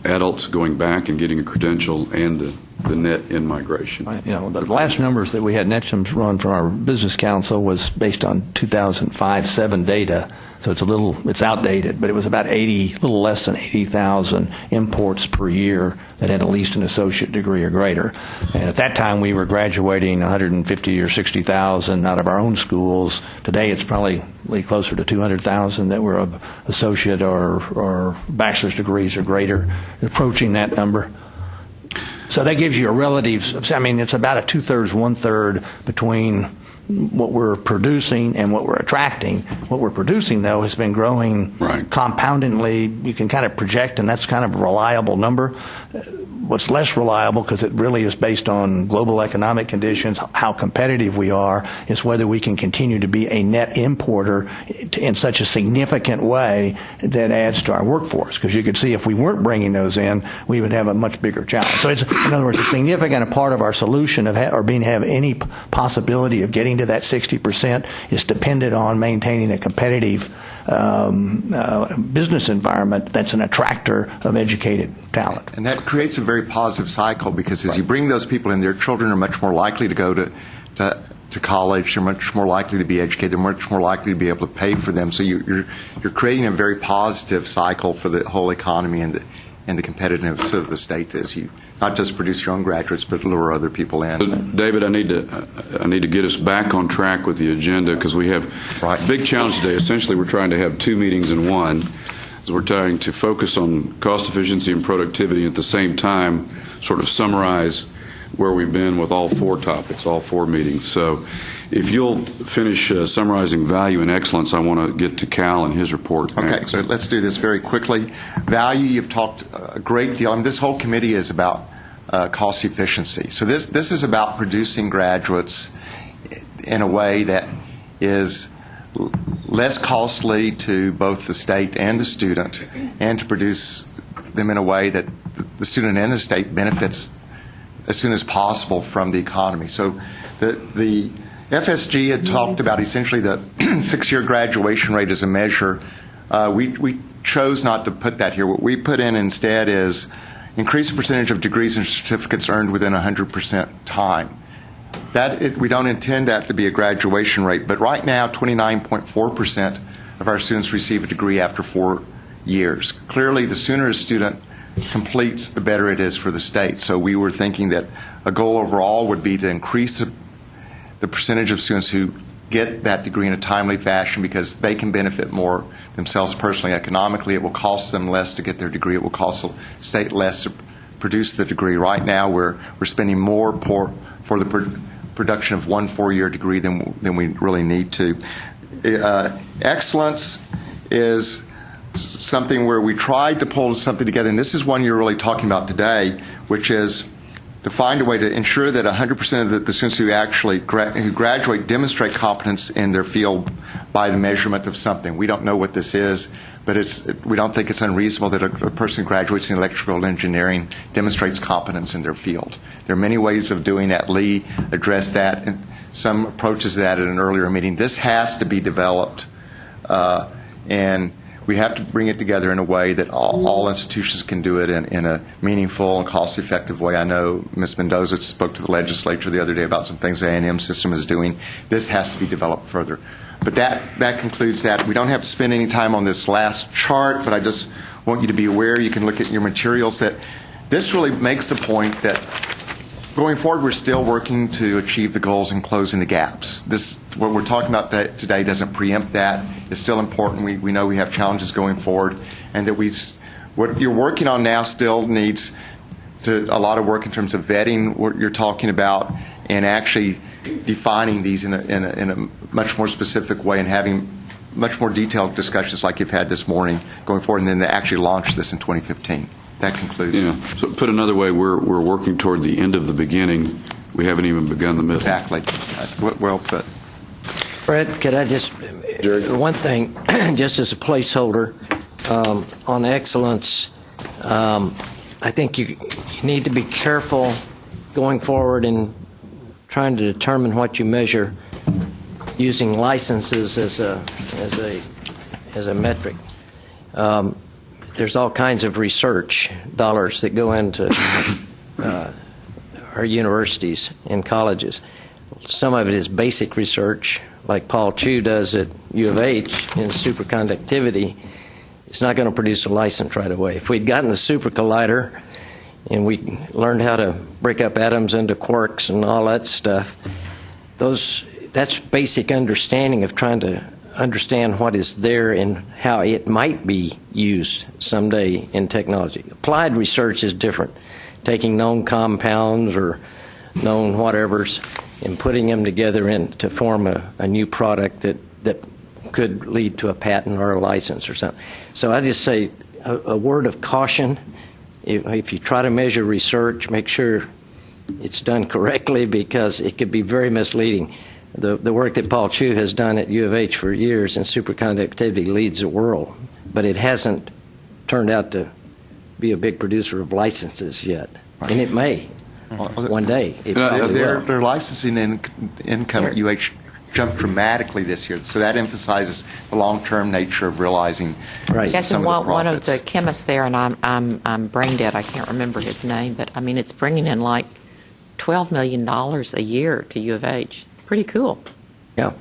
adults going back and getting a credential, and the net in-migration. The last numbers that we had Netchum's run from our business council was based on 2005-7 data, so it's outdated, but it was about little less than 80,000 imports per year that had at least an associate degree or greater. And at that time, we were graduating 150 or 60,000 out of our own schools. Today, it's probably closer to 200,000 that were of associate or bachelor's degrees or greater, approaching that number. So that gives you a relative, it's about a 2/3, 1/3 between what we're producing and what we're attracting. What we're producing, though, has been growing compoundingly. You can kind of project, and that's kind of a reliable number. What's less reliable, because it really is based on global economic conditions, how competitive we are, is whether we can continue to be a net importer in such a significant way that adds to our workforce. Because you could see if we weren't bringing those in, we would have a much bigger challenge. So it's, in other words, a significant part of our solution of have any possibility of getting to that 60% is dependent on maintaining a competitive business environment that's an attractor of educated talent. And that creates a very positive cycle, because as you bring those people in, their children are much more likely to go to college. They're much more likely to be educated. They're much more likely to be able to pay for them. So you're creating a very positive cycle for the whole economy and the competitiveness of the state as you not just produce your own graduates, but lure other people in. So, David, I need to get us back on track with the agenda, because we have a big challenge today. Essentially, we're trying to have two meetings in one. So we're trying to focus on cost efficiency and productivity, and at the same time sort of summarize where we've been with all four topics, all four meetings. So if you'll finish summarizing value and excellence, I want to get to Cal and his report next. Okay, so let's do this very quickly. Value, you've talked a great deal. This whole committee is about cost efficiency. So this is about producing graduates in a way that is less costly to both the state and the student, and to produce them in a way that the student and the state benefits as soon as possible from the economy. So the FSG had talked about essentially the 6-year graduation rate as a measure. We chose not to put that here. What we put in instead is increase the percentage of degrees and certificates earned within 100% time. We don't intend that to be a graduation rate, but right now 29.4% of our students receive a degree after 4 years. Clearly, the sooner a student completes, the better it is for the state. So we were thinking that a goal overall would be to increase the percentage of students who get that degree in a timely fashion, because they can benefit more themselves personally, economically. It will cost them less to get their degree. It will cost the state less to produce the degree. Right now, we're spending more for the production of one 4-year degree than we really need to. Excellence is something where we tried to pull something together, and this is one you're really talking about today, which is to find a way to ensure that 100% of the students who actually who graduate demonstrate competence in their field by the measurement of something. We don't know what this is, but we don't think it's unreasonable that a person who graduates in electrical engineering demonstrates competence in their field. There are many ways of doing that. Lee addressed that, and some approaches to that at an earlier meeting. This has to be developed, and we have to bring it together in a way that all institutions can do it in a meaningful and cost-effective way. I know Ms. Mendoza spoke to the legislature the other day about some things the A&M system is doing. This has to be developed further. But that concludes that. We don't have to spend any time on this last chart, but I just want you to be aware, you can look at your materials, that this really makes the point that going forward, we're still working to achieve the goals and closing the gaps. What we're talking about today doesn't preempt that. It's still important. We know we have challenges going forward, and that what you're working on now still needs a lot of work in terms of vetting what you're talking about and actually defining these in a much more specific way and having much more detailed discussions like you've had this morning going forward, and then to actually launch this in 2015. That concludes. Yeah. So put another way, we're working toward the end of the beginning. We haven't even begun the middle. Exactly. Well put. Fred, could I just, one thing, just as a placeholder, on excellence, I think you need to be careful going forward in trying to determine what you measure using licenses as a metric. There's all kinds of research dollars that go into our universities and colleges. Some of it is basic research, like Paul Chu does at U of H in superconductivity. It's not going to produce a license right away. If we'd gotten the super collider and we learned how to break up atoms into quarks and all that stuff, that's basic understanding of trying to understand what is there and how it might be used someday in technology. Applied research is different, taking known compounds or known whatevers and putting them together to form a new product that could lead to a patent or a license or something. So I just say a word of caution. If you try to measure research, make sure it's done correctly, because it could be very misleading. The work that Paul Chu has done at U of H for years in superconductivity leads the world, but it hasn't turned out to be a big producer of licenses yet. Right. And it may one day. Their licensing income at UH jumped dramatically this year, so that emphasizes the long-term nature of realizing right. Yes, some and of the one of profits. the chemists there, and I'm brain dead, I can't remember his name, but I mean, it's bringing in like $12 million a year to U of H. Pretty cool. Yeah.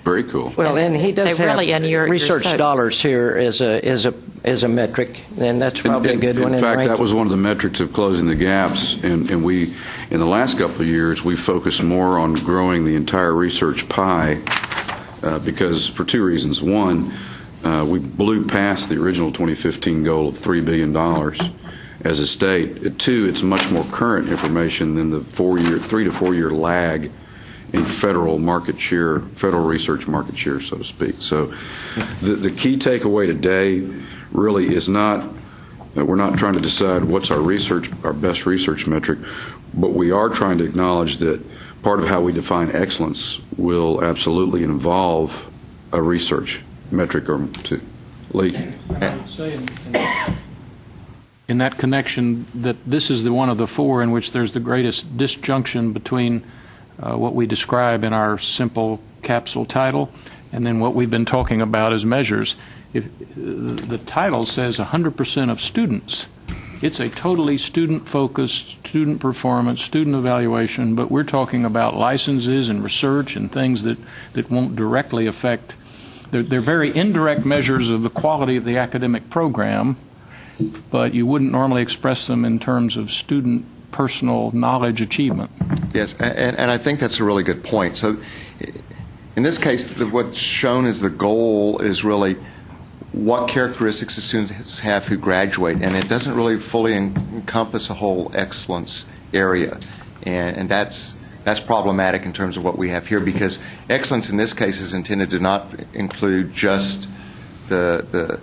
Very cool. Well, and he does They have really, and you're research so- dollars here as a metric, and that's probably a good one. In fact, ranking. that was one of the metrics of closing the gaps, and we, in the last couple of years, we focused more on growing the entire research pie because for two reasons. One, we blew past the original 2015 goal of $3 billion as a state. Two, it's much more current information than the 3 to 4 year lag in federal market share, federal research market share, so to speak. So the key takeaway today really is not, we're not trying to decide what's our best research metric, but we are trying to acknowledge that part of how we define excellence will absolutely involve a research metric or two. Lee? I would say in that connection that this is the one of the four in which there's the greatest disjunction between what we describe in our simple capsule title and then what we've been talking about as measures. If the title says 100% of students, it's a totally student-focused, student performance, student evaluation, but we're talking about licenses and research and things that won't directly affect. They're very indirect measures of the quality of the academic program, but you wouldn't normally express them in terms of student personal knowledge achievement. Yes, and I think that's a really good point. So in this case, what's shown as the goal is really what characteristics the students have who graduate, and it doesn't really fully encompass a whole excellence area, and that's problematic in terms of what we have here, because excellence in this case is intended to not include just the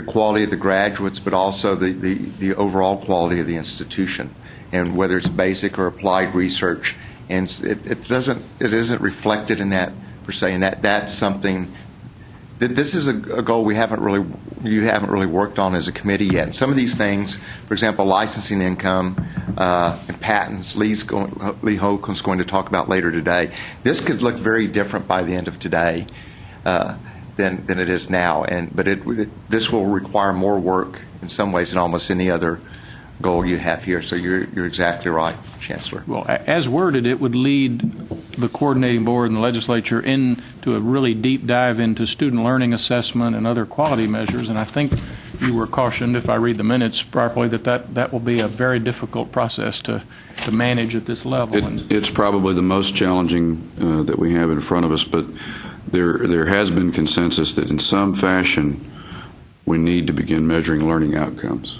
quality of the graduates, but also the overall quality of the institution, and whether it's basic or applied research, and it isn't reflected in that per se, and that's something. This is a goal you haven't really worked on as a committee yet. And some of these things, for example, licensing income and patents, Lee Holcomb's going to talk about later today. This could look very different by the end of today than it is now. But this will require more work in some ways than almost any other goal you have here. So you're exactly right, Chancellor. Well, as worded, it would lead the coordinating board and the legislature into a really deep dive into student learning assessment and other quality measures, and I think you were cautioned, if I read the minutes properly, that will be a very difficult process to manage at this level. It's probably the most challenging that we have in front of us, but there has been consensus that in some fashion we need to begin measuring learning outcomes.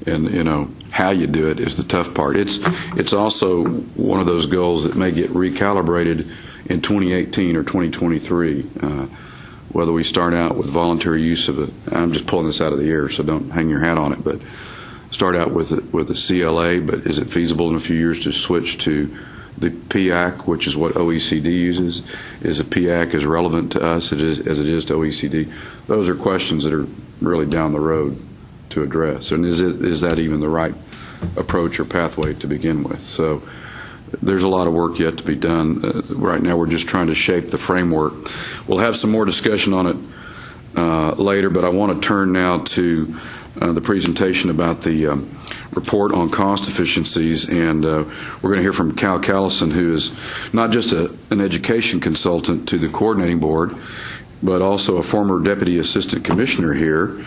And how you do it is the tough part. It's also one of those goals that may get recalibrated in 2018 or 2023. Whether we start out with voluntary use of I'm just pulling this out of the air, so don't hang your hat on it. But start out with a CLA. But is it feasible in a few years to switch to the PAC, which is what OECD uses? Is a PAC as relevant to us as it is to OECD? Those are questions that are really down the road to address, and is that even the right approach or pathway to begin with? So there's a lot of work yet to be done. Right now we're just trying to shape the framework. We'll have some more discussion on it later, but I want to turn now to the presentation about the report on cost efficiencies, and we're going to hear from Cal Callison, who is not just an education consultant to the coordinating board, but also a former deputy assistant commissioner here,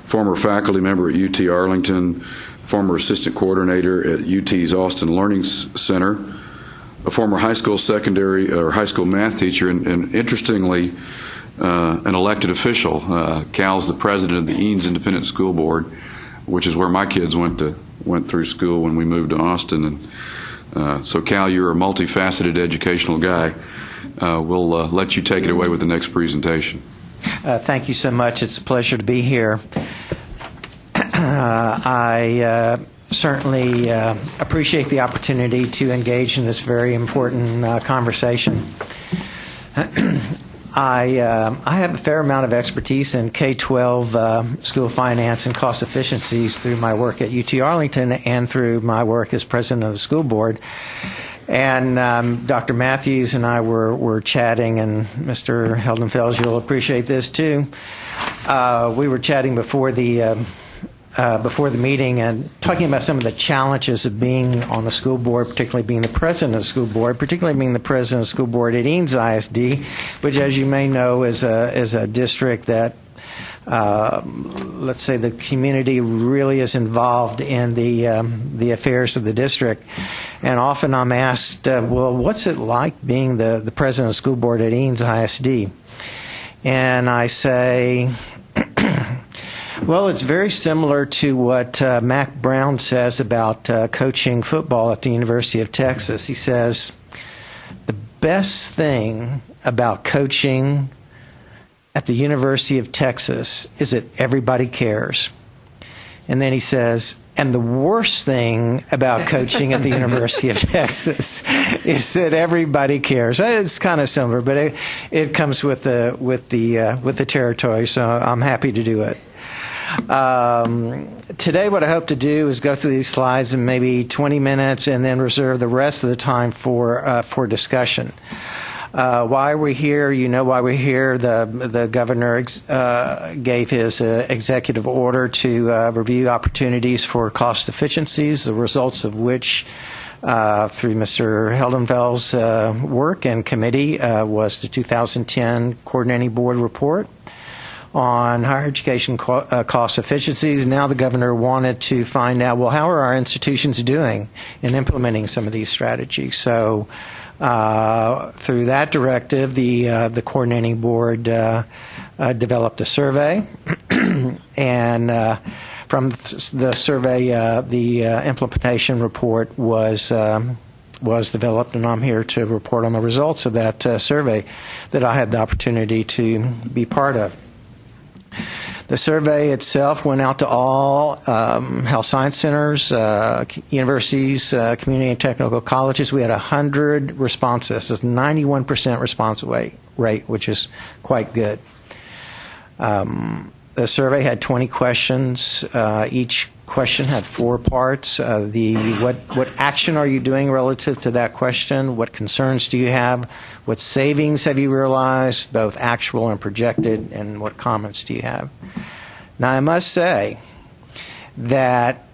former faculty member at UT Arlington, former assistant coordinator at UT's Austin Learning Center, a former high school math teacher, and interestingly, an elected official. Cal's the president of the Eanes Independent School Board, which is where my kids went through school when we moved to Austin. And so, Cal, you're a multifaceted educational guy. We'll let you take it away with the next presentation. Thank you so much. It's a pleasure to be here. I certainly appreciate the opportunity to engage in this very important conversation. I have a fair amount of expertise in K-12 school finance and cost efficiencies through my work at UT Arlington and through my work as president of the school board. And Dr. Matthews and I were chatting, and Mr. Heldenfels, you'll appreciate this too. We were chatting before the meeting and talking about some of the challenges of being on the school board, particularly being the president of the school board, particularly being the president of the school board at Eanes ISD, which, as you may know, is a district that let's say the community really is involved in the affairs of the district. And often I'm asked, well, what's it like being the president of the school board at Eanes ISD? And I say, well, it's very similar to what Mac Brown says about coaching football at the University of Texas. He says, the best thing about coaching at the University of Texas is that everybody cares. And then he says, and the worst thing about coaching at the University of Texas is that everybody cares. It's kind of similar, but it comes with the territory, so I'm happy to do it. Today, what I hope to do is go through these slides in maybe 20 minutes and then reserve the rest of the time for discussion. Why we're here, you know why we're here. The governor gave his executive order to review opportunities for cost efficiencies, the results of which, through Mr. Heldenfeld's work and committee, was the 2010 Coordinating Board report on higher education cost efficiencies. Now the governor wanted to find out, well, how are our institutions doing in implementing some of these strategies? So through that directive, the Coordinating Board developed a survey, and from the survey, the implementation report was developed, and I'm here to report on the results of that survey that I had the opportunity to be part of. The survey itself went out to all health science centers, universities, community and technical colleges. We had 100 responses. It's a 91% response rate, which is quite good. The survey had 20 questions. Each question had 4 parts. What action are you doing relative to that question? What concerns do you have? What savings have you realized, both actual and projected? And what comments do you have? Now, I must say that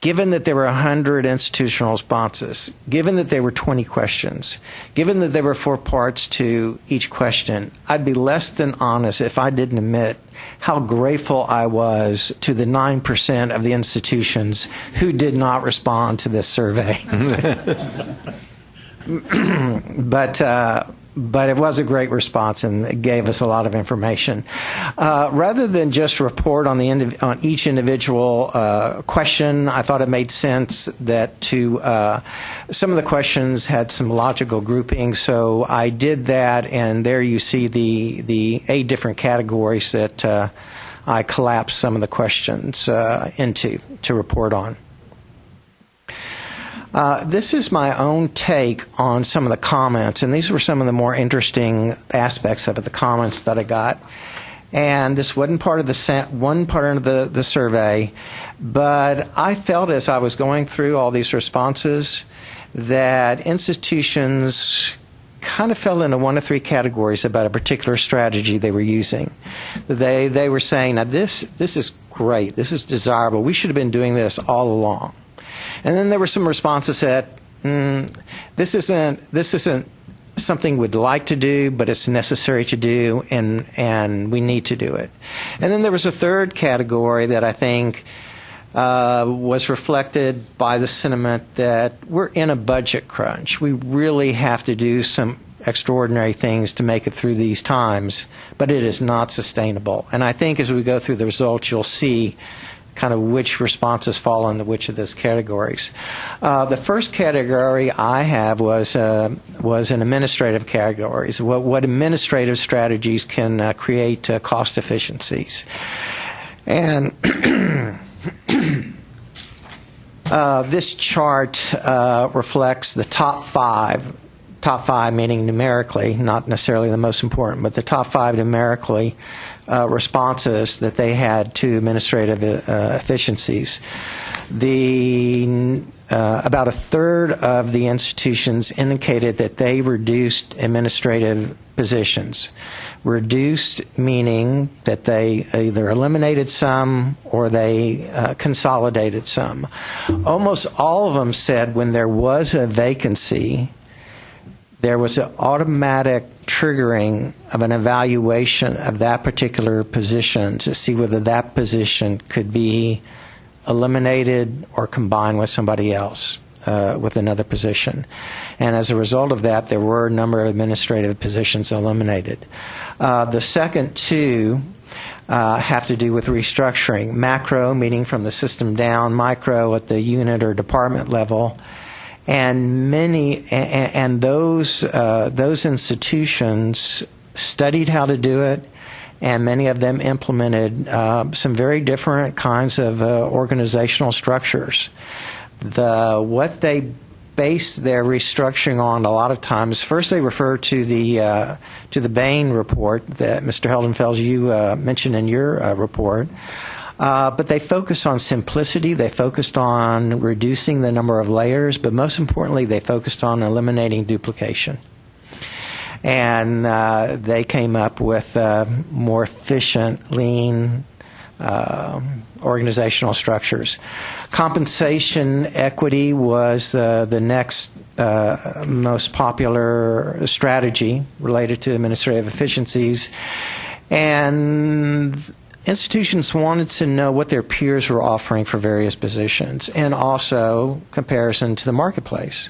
given that there were 100 institutional responses, given that there were 20 questions, given that there were 4 parts to each question, I'd be less than honest if I didn't admit how grateful I was to the 9% of the institutions who did not respond to this survey. But it was a great response, and it gave us a lot of information. Rather than just report on each individual question, I thought it made sense that some of the questions had some logical grouping, so I did that, and there you see the 8 different categories that I collapsed some of the questions into to report on. This is my own take on some of the comments, and these were some of the more interesting aspects of it, the comments that I got. And this wasn't part of the survey, but I felt as I was going through all these responses that institutions kind of fell into 1 of 3 categories about a particular strategy they were using. They were saying, now this is great, this is desirable, we should have been doing this all along. And then there were some responses that this isn't something we'd like to do, but it's necessary to do, and we need to do it. And then there was a third category that I think was reflected by the sentiment that we're in a budget crunch. We really have to do some extraordinary things to make it through these times, but it is not sustainable. And I think as we go through the results, you'll see kind of which responses fall into which of those categories. The first category I have was an administrative category. So what administrative strategies can create cost efficiencies. And this chart reflects the top 5 meaning numerically, not necessarily the most important, but the top 5 numerically responses that they had to administrative efficiencies. About a third of the institutions indicated that they reduced administrative positions. Reduced meaning that they either eliminated some or they consolidated some. Almost all of them said when there was a vacancy, there was an automatic triggering of an evaluation of that particular position to see whether that position could be eliminated or combined with somebody else, with another position. And as a result of that, there were a number of administrative positions eliminated. The second 2 have to do with restructuring. Macro, meaning from the system down, micro at the unit or department level. And those institutions studied how to do it, and many of them implemented some very different kinds of organizational structures. What they base their restructuring on a lot of times. First, they refer to the Bain report that Mr. Heldenfels, you mentioned in your report. But they focused on simplicity. They focused on reducing the number of layers. But most importantly, they focused on eliminating duplication. And they came up with more efficient, lean organizational structures. Compensation equity was the next most popular strategy related to administrative efficiencies. And institutions wanted to know what their peers were offering for various positions and also comparison to the marketplace.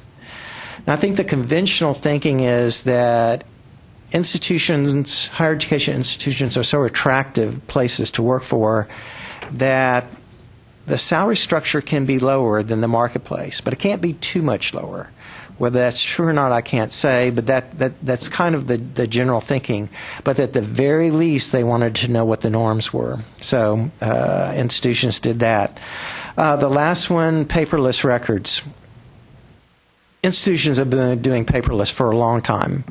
And I think the conventional thinking is that institutions, higher education institutions, are so attractive places to work for that the salary structure can be lower than the marketplace, but it can't be too much lower. Whether that's true or not, I can't say, but that's kind of the general thinking. But at the very least, they wanted to know what the norms were. So institutions did that. The last one, paperless records. Institutions have been doing paperless for a long time.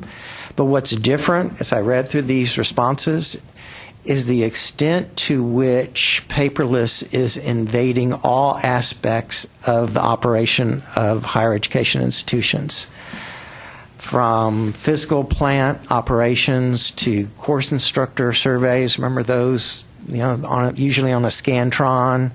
But what's different, as I read through these responses, is the extent to which paperless is invading all aspects of the operation of higher education institutions, from physical plant operations to course instructor surveys. Remember those, usually on a Scantron.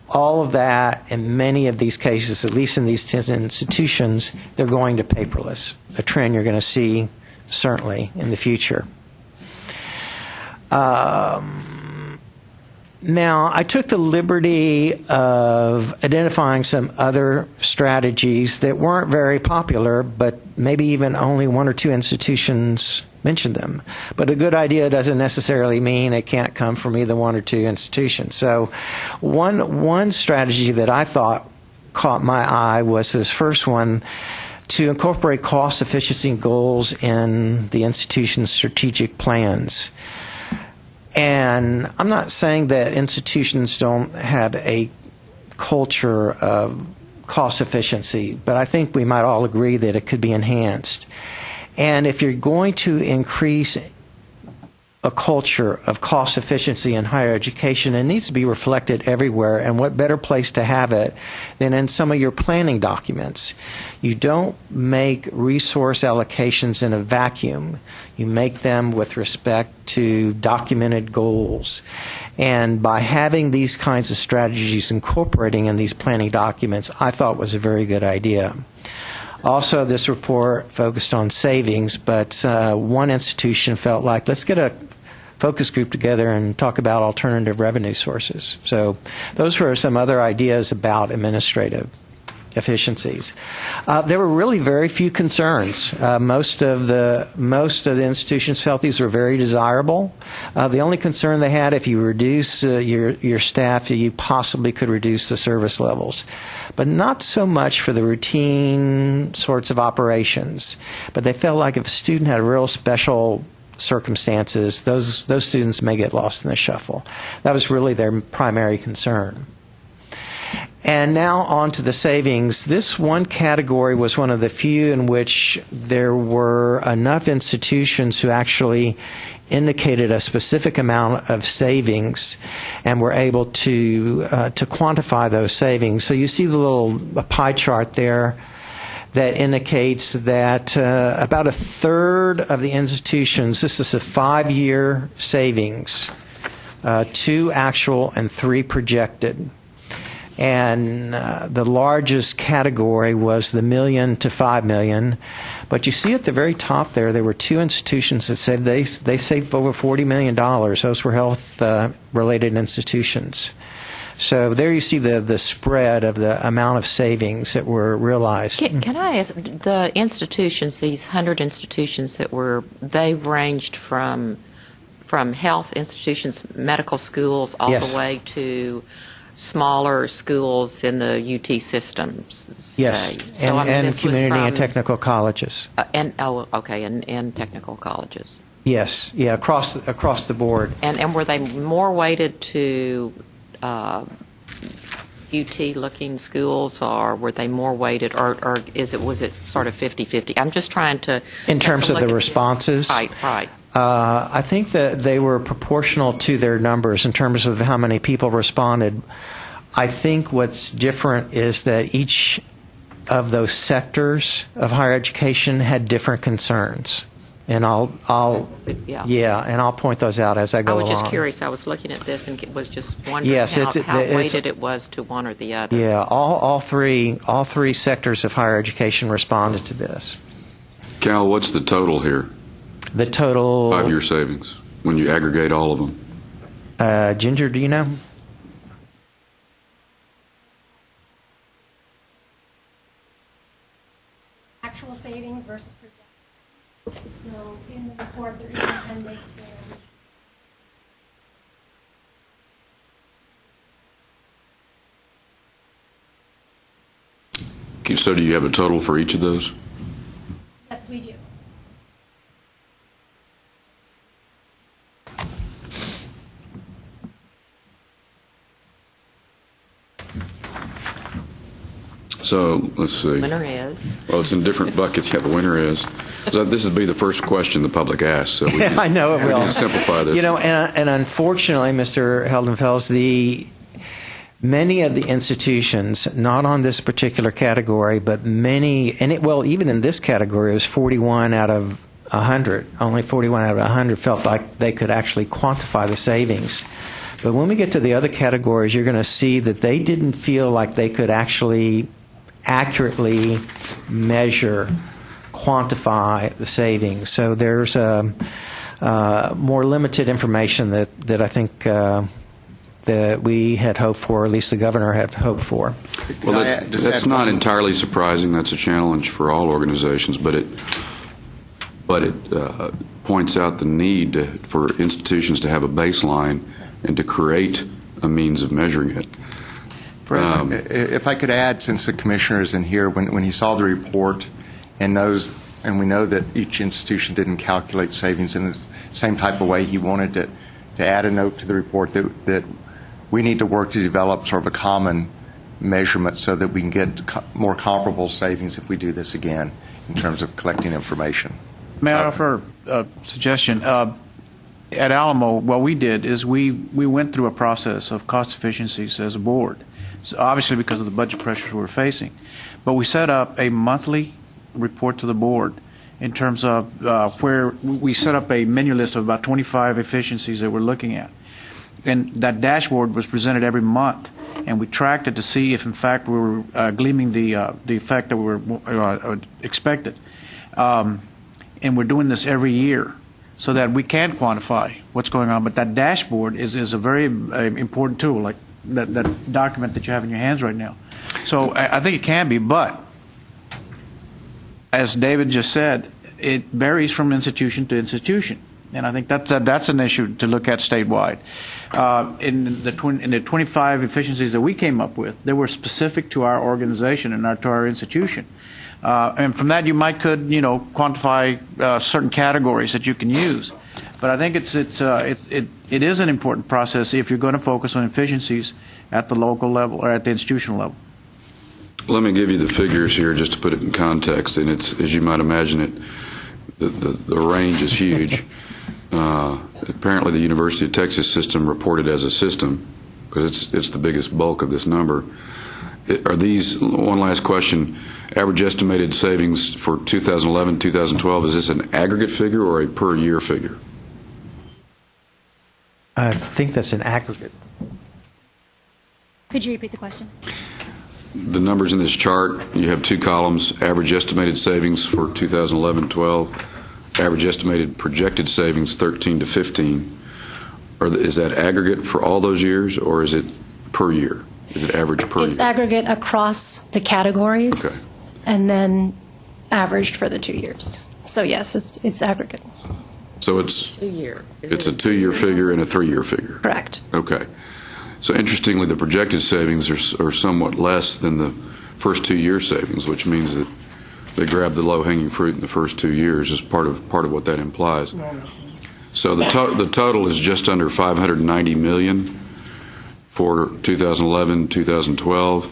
All of that, in many of these cases, at least in these 10 institutions, they're going to paperless, a trend you're going to see certainly in the future. Now, I took the liberty of identifying some other strategies that weren't very popular, but maybe even only one or two institutions mentioned them. But a good idea doesn't necessarily mean it can't come from either one or two institutions. So one strategy that I thought caught my eye was this first one, to incorporate cost efficiency goals in the institution's strategic plans. And I'm not saying that institutions don't have a culture of cost efficiency, but I think we might all agree that it could be enhanced. And if you're going to increase a culture of cost efficiency in higher education, it needs to be reflected everywhere. And what better place to have it than in some of your planning documents? You don't make resource allocations in a vacuum. You make them with respect to documented goals. And by having these kinds of strategies incorporating in these planning documents, I thought was a very good idea. Also, this report focused on savings, but one institution felt like, let's get a focus group together and talk about alternative revenue sources. So those were some other ideas about administrative efficiencies. There were really very few concerns. Most of the institutions felt these were very desirable. The only concern they had, if you reduce your staff, you possibly could reduce the service levels, but not so much for the routine sorts of operations. But they felt like if a student had real special circumstances, those students may get lost in the shuffle. That was really their primary concern. And now on to the savings. This one category was one of the few in which there were enough institutions who actually indicated a specific amount of savings and were able to quantify those savings. So you see the little pie chart there that indicates that about a third of the institutions, this is a 5-year savings, 2 actual and 3 projected. And the largest category was the $1 million to $5 million. But you see at the very top there were 2 institutions that said they saved over $40 million. Those were health-related institutions. So there you see the spread of the amount of savings that were realized. Can I ask, the institutions, these 100 institutions they ranged from health institutions, medical schools, all Yes. the way to smaller schools in the UT systems. Yes, So, and community and technical colleges. And technical colleges. Yes, yeah, across the board. And were they more weighted to UT-looking schools, or were they more weighted, or was it sort of 50-50? I'm just trying to... In terms of look the at responses? Right. I think that they were proportional to their numbers in terms of how many people responded. I think what's different is that each of those sectors of higher education had different concerns. And I'll point those out as I go along. I was just curious. I was looking at this and was just wondering how weighted it was to one or the other. Yeah, all three sectors of higher education responded to this. Cal, what's the total here? The total 5-year savings when you aggregate all of them. Ginger, do you know? Actual savings versus projected. So in the report, there is an appendix where So do you have a total for each of those? yes, we do. So let's see. Winner is. Well, it's in different buckets. Yeah, the winner is. So this would be the first question the public asks. So we I know it will. We can simplify this. You know, and unfortunately, Mr. Heldenfels, many of the institutions, not on this particular category, but many, even in this category, it was 41 out of 100. Only 41 out of 100 felt like they could actually quantify the savings. But when we get to the other categories, you're going to see that they didn't feel like they could actually accurately measure, quantify the savings. So there's more limited information that I think that we had hoped for, or at least the governor had hoped for. Well, that's not entirely surprising. That's a challenge for all organizations, but it points out the need for institutions to have a baseline and to create a means of measuring it. If I could add, since the commissioner is in here, when he saw the report and we know that each institution didn't calculate savings in the same type of way, he wanted to add a note to the report that we need to work to develop sort of a common measurement so that we can get more comparable savings if we do this again in terms of collecting information. May I offer a suggestion? At Alamo, what we did is we went through a process of cost efficiencies as a board, so obviously because of the budget pressures we were facing. But we set up a monthly report to the board in terms of where we set up a menu list of about 25 efficiencies that we're looking at. And that dashboard was presented every month, and we tracked it to see if, in fact, we were gleaming the effect that we were expected. And we're doing this every year, so that we can quantify what's going on. But that dashboard is a very important tool, like that document that you have in your hands right now. So I think it can be, but as David just said, it varies from institution to institution. And I think that's an issue to look at statewide. In the 25 efficiencies that we came up with, they were specific to our organization and to our institution. And from that, you could quantify certain categories that you can use. But I think it is an important process if you're going to focus on efficiencies at the local level or at the institutional level. Let me give you the figures here just to put it in context. And it's, as you might imagine it, the range is huge. Apparently, the University of Texas system reported as a system because it's the biggest bulk of this number. Are these, one last question, average estimated savings for 2011, 2012, is this an aggregate figure or a per year figure? I think that's an aggregate. Could you repeat the question? The numbers in this chart, you have two columns, average estimated savings for 2011-12, average estimated projected savings 13 to 15. Is that aggregate for all those years, or is it per year? Is it average per year? It's aggregate across the categories, okay, and then averaged for the 2 years. So yes, it's aggregate. So it's 2 year. It's a 2 year figure and a 3 year figure. Correct. Okay. So interestingly, the projected savings are somewhat less than the first 2 year savings, which means that they grab the low hanging fruit in the first 2 years as part of what that implies. So the total is just under $590 million for 2011, 2012,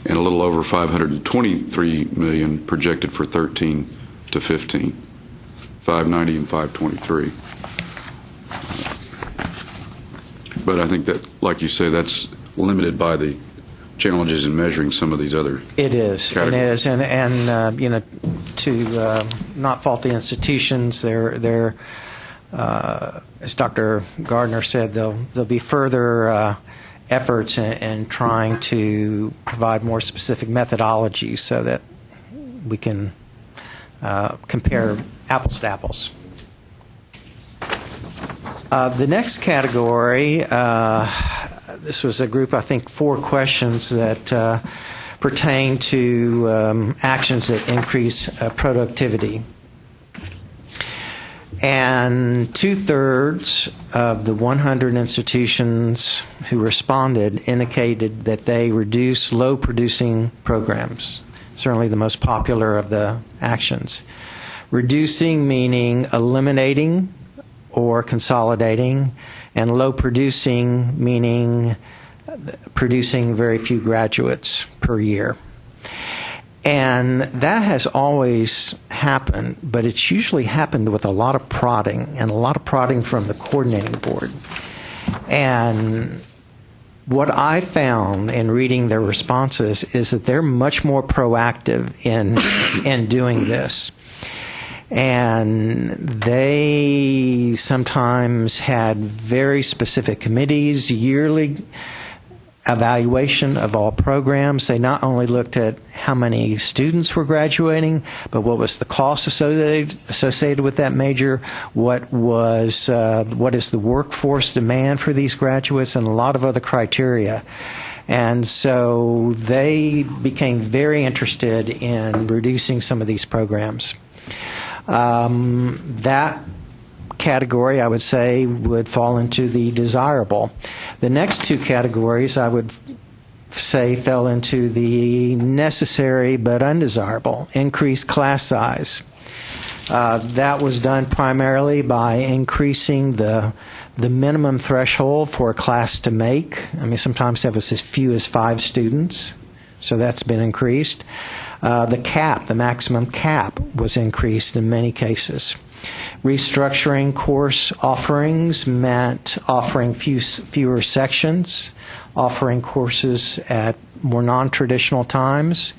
and a little over $523 million projected for 13 to 15, 590 and 523. But I think that, like you say, that's limited by the challenges in measuring some of these other It is, categories. and you know, to not fault the institutions, they're as Dr. Gardner said, there'll be further efforts in trying to provide more specific methodologies so that we can compare apples to apples. The next category, this was a group, I think, 4 questions that pertain to actions that increase productivity. And 2/3 of the 100 institutions who responded indicated that they reduce low-producing programs, certainly the most popular of the actions. Reducing meaning eliminating or consolidating, and low-producing meaning producing very few graduates per year. And that has always happened, but it's usually happened with a lot of prodding, and a lot of prodding from the coordinating board. And what I found in reading their responses is that they're much more proactive in doing this. And they sometimes had very specific committees, yearly evaluation of all programs. They not only looked at how many students were graduating, but what was the cost associated with that major, what is the workforce demand for these graduates, and a lot of other criteria. And so they became very interested in reducing some of these programs. That category, I would say, would fall into the desirable. The next 2 categories, I would say, fell into the necessary but undesirable. Increased class size. That was done primarily by increasing the minimum threshold for a class to make. I mean, sometimes that was as few as 5 students, so that's been increased. The maximum cap, was increased in many cases. Restructuring course offerings meant offering fewer sections, offering courses at more non-traditional times.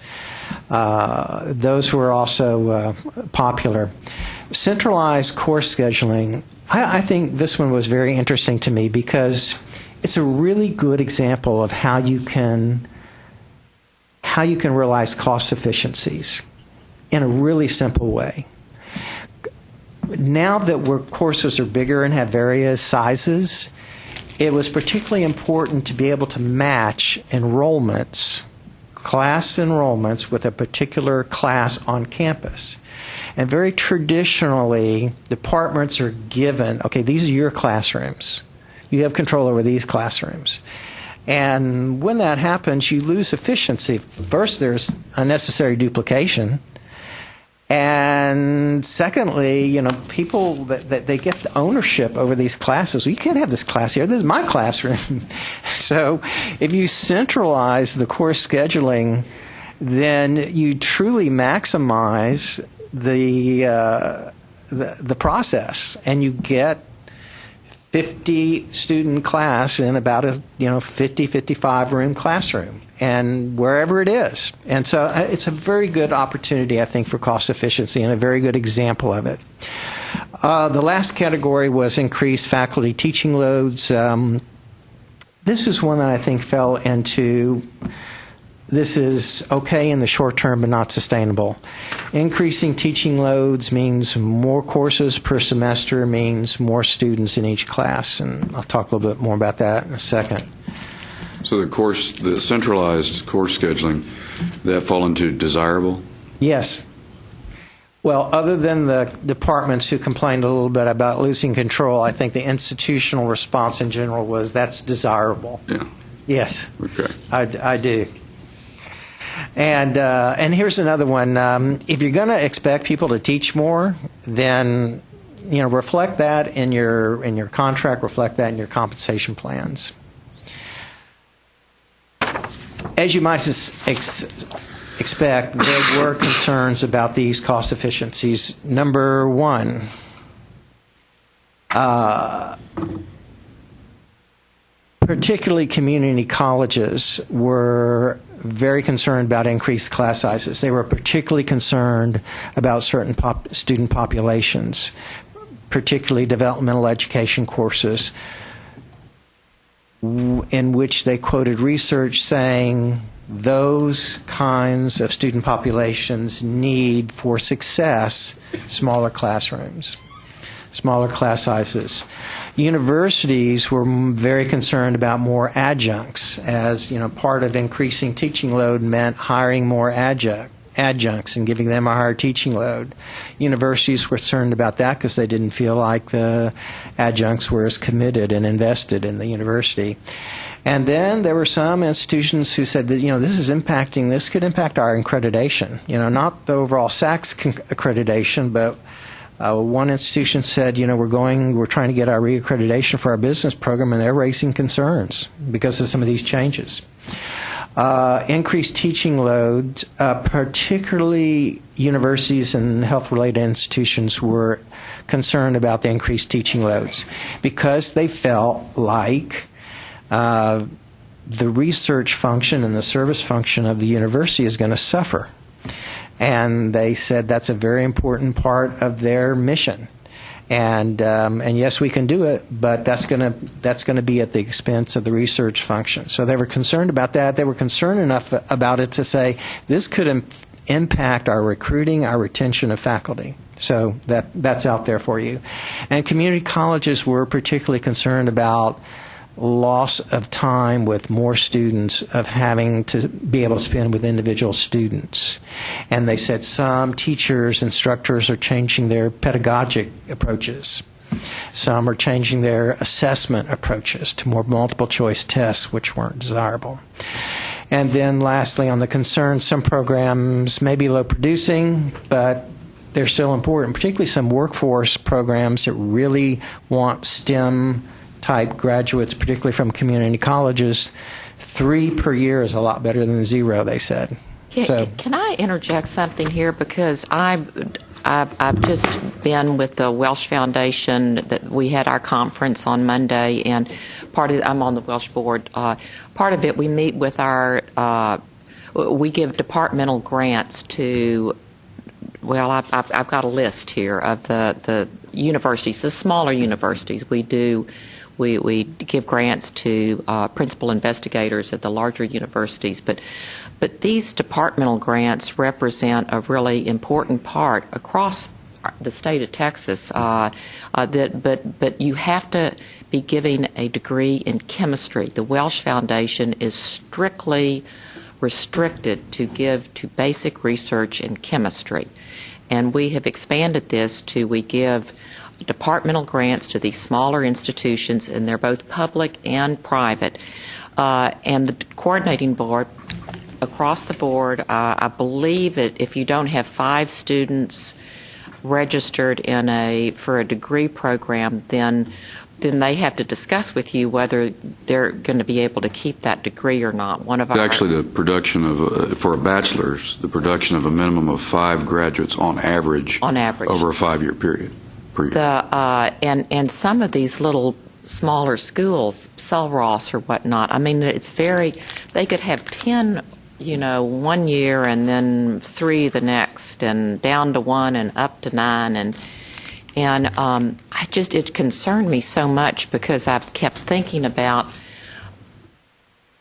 Those were also popular. Centralized course scheduling, I think this one was very interesting to me because it's a really good example of how you can realize cost efficiencies in a really simple way. Now that courses are bigger and have various sizes, it was particularly important to be able to match class enrollments with a particular class on campus. And very traditionally, departments are given, okay, these are your classrooms. You have control over these classrooms. And when that happens, you lose efficiency. First, there's unnecessary duplication. And secondly, people that they get the ownership over these classes. Well, you can't have this class here. This is my classroom. So if you centralize the course scheduling, then you truly maximize the process, and you get 50 student class in about a 50-55 room classroom, and wherever it is. And so it's a very good opportunity, I think, for cost efficiency, and a very good example of it. The last category was increased faculty teaching loads. This is one that I think fell into, this is okay in the short term but not sustainable. Increasing teaching loads means more courses per semester, means more students in each class, and I'll talk a little bit more about that in a second. So the centralized course scheduling, that fall into desirable? Yes. Well, other than the departments who complained a little bit about losing control, I think the institutional response in general was that's desirable. Yeah. Yes. Okay. I do. And here's another one. If you're going to expect people to teach more, then reflect that in your contract, reflect that in your compensation plans. as you might expect, there were concerns about these cost efficiencies. Number one, particularly community colleges were very concerned about increased class sizes. They were particularly concerned about certain student populations, particularly developmental education courses, in which they quoted research saying those kinds of student populations need, for success, smaller classrooms, smaller class sizes. Universities were very concerned about more adjuncts, as part of increasing teaching load meant hiring more adjuncts and giving them a higher teaching load. Universities were concerned about that because they didn't feel like the adjuncts were as committed and invested in the university. And then there were some institutions who said that, this could impact our accreditation. Not the overall SACS accreditation, but one institution said, we're trying to get our reaccreditation for our business program, and they're raising concerns because of some of these changes. Increased teaching loads, particularly universities and health-related institutions were concerned about the increased teaching loads because they felt like the research function and the service function of the university is going to suffer. And they said that's a very important part of their mission. And yes, we can do it, but that's going to be at the expense of the research function. So they were concerned about that. They were concerned enough about it to say this could impact our recruiting, our retention of faculty. So that's out there for you. And community colleges were particularly concerned about loss of time with more students, of having to be able to spend with individual students. And they said some teachers, instructors are changing their pedagogic approaches. Some are changing their assessment approaches to more multiple choice tests, which weren't desirable. And then lastly, on the concerns, some programs may be low producing, but they're still important, particularly some workforce programs that really want STEM type graduates, particularly from community colleges. 3 per year is a lot better than 0, they said. Can I interject something here? Because I've just been with the Welsh Foundation. That we had our conference on Monday, and I'm on the Welsh board. Part of it, we meet with we give departmental grants to. Well, I've got a list here of the universities, the smaller universities. We give grants to principal investigators at the larger universities, but these departmental grants represent a really important part across the state of Texas. But you have to be giving a degree in chemistry. The Welsh Foundation is strictly restricted to give to basic research in chemistry, and we have expanded this to we give departmental grants to these smaller institutions, and they're both public and private. And the coordinating board, across the board, I believe that if you don't have 5 students registered for a degree program, then they have to discuss with you whether they're going to be able to keep that degree or not. Actually, the production of for a bachelor's, the production of a minimum of 5 graduates on average over a 5-year period. And some of these little smaller schools, Sulross or whatnot, I mean, they could have 10, 1 year and then 3 the next, and down to 1 and up to 9, and it concerned me so much because I kept thinking about,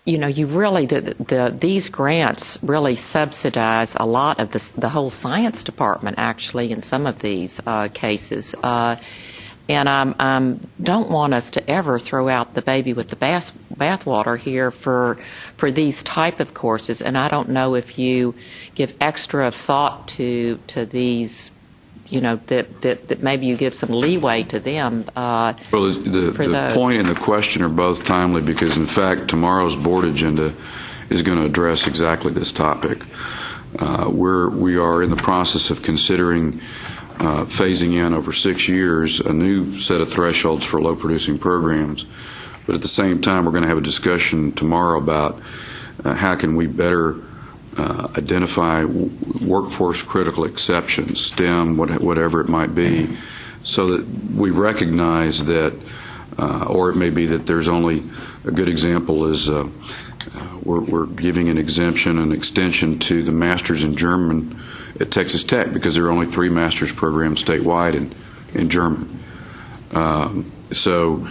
you really these grants really subsidize a lot of the whole science department, actually, in some of these cases. And I don't want us to ever throw out the baby with the bathwater here for these type of courses. And I don't know if you give extra thought to these, that maybe you give some leeway to them. Well, the point and the question are both timely because, in fact, tomorrow's board agenda is going to address exactly this topic. We are in the process of considering phasing in over 6 years a new set of thresholds for low-producing programs. But at the same time, we're going to have a discussion tomorrow about how can we better identify workforce critical exceptions, STEM, whatever it might be, so that we recognize that, or it may be that there's only, a good example is we're giving an exemption, an extension to the Masters in German at Texas Tech because there are only 3 master's programs statewide in German. So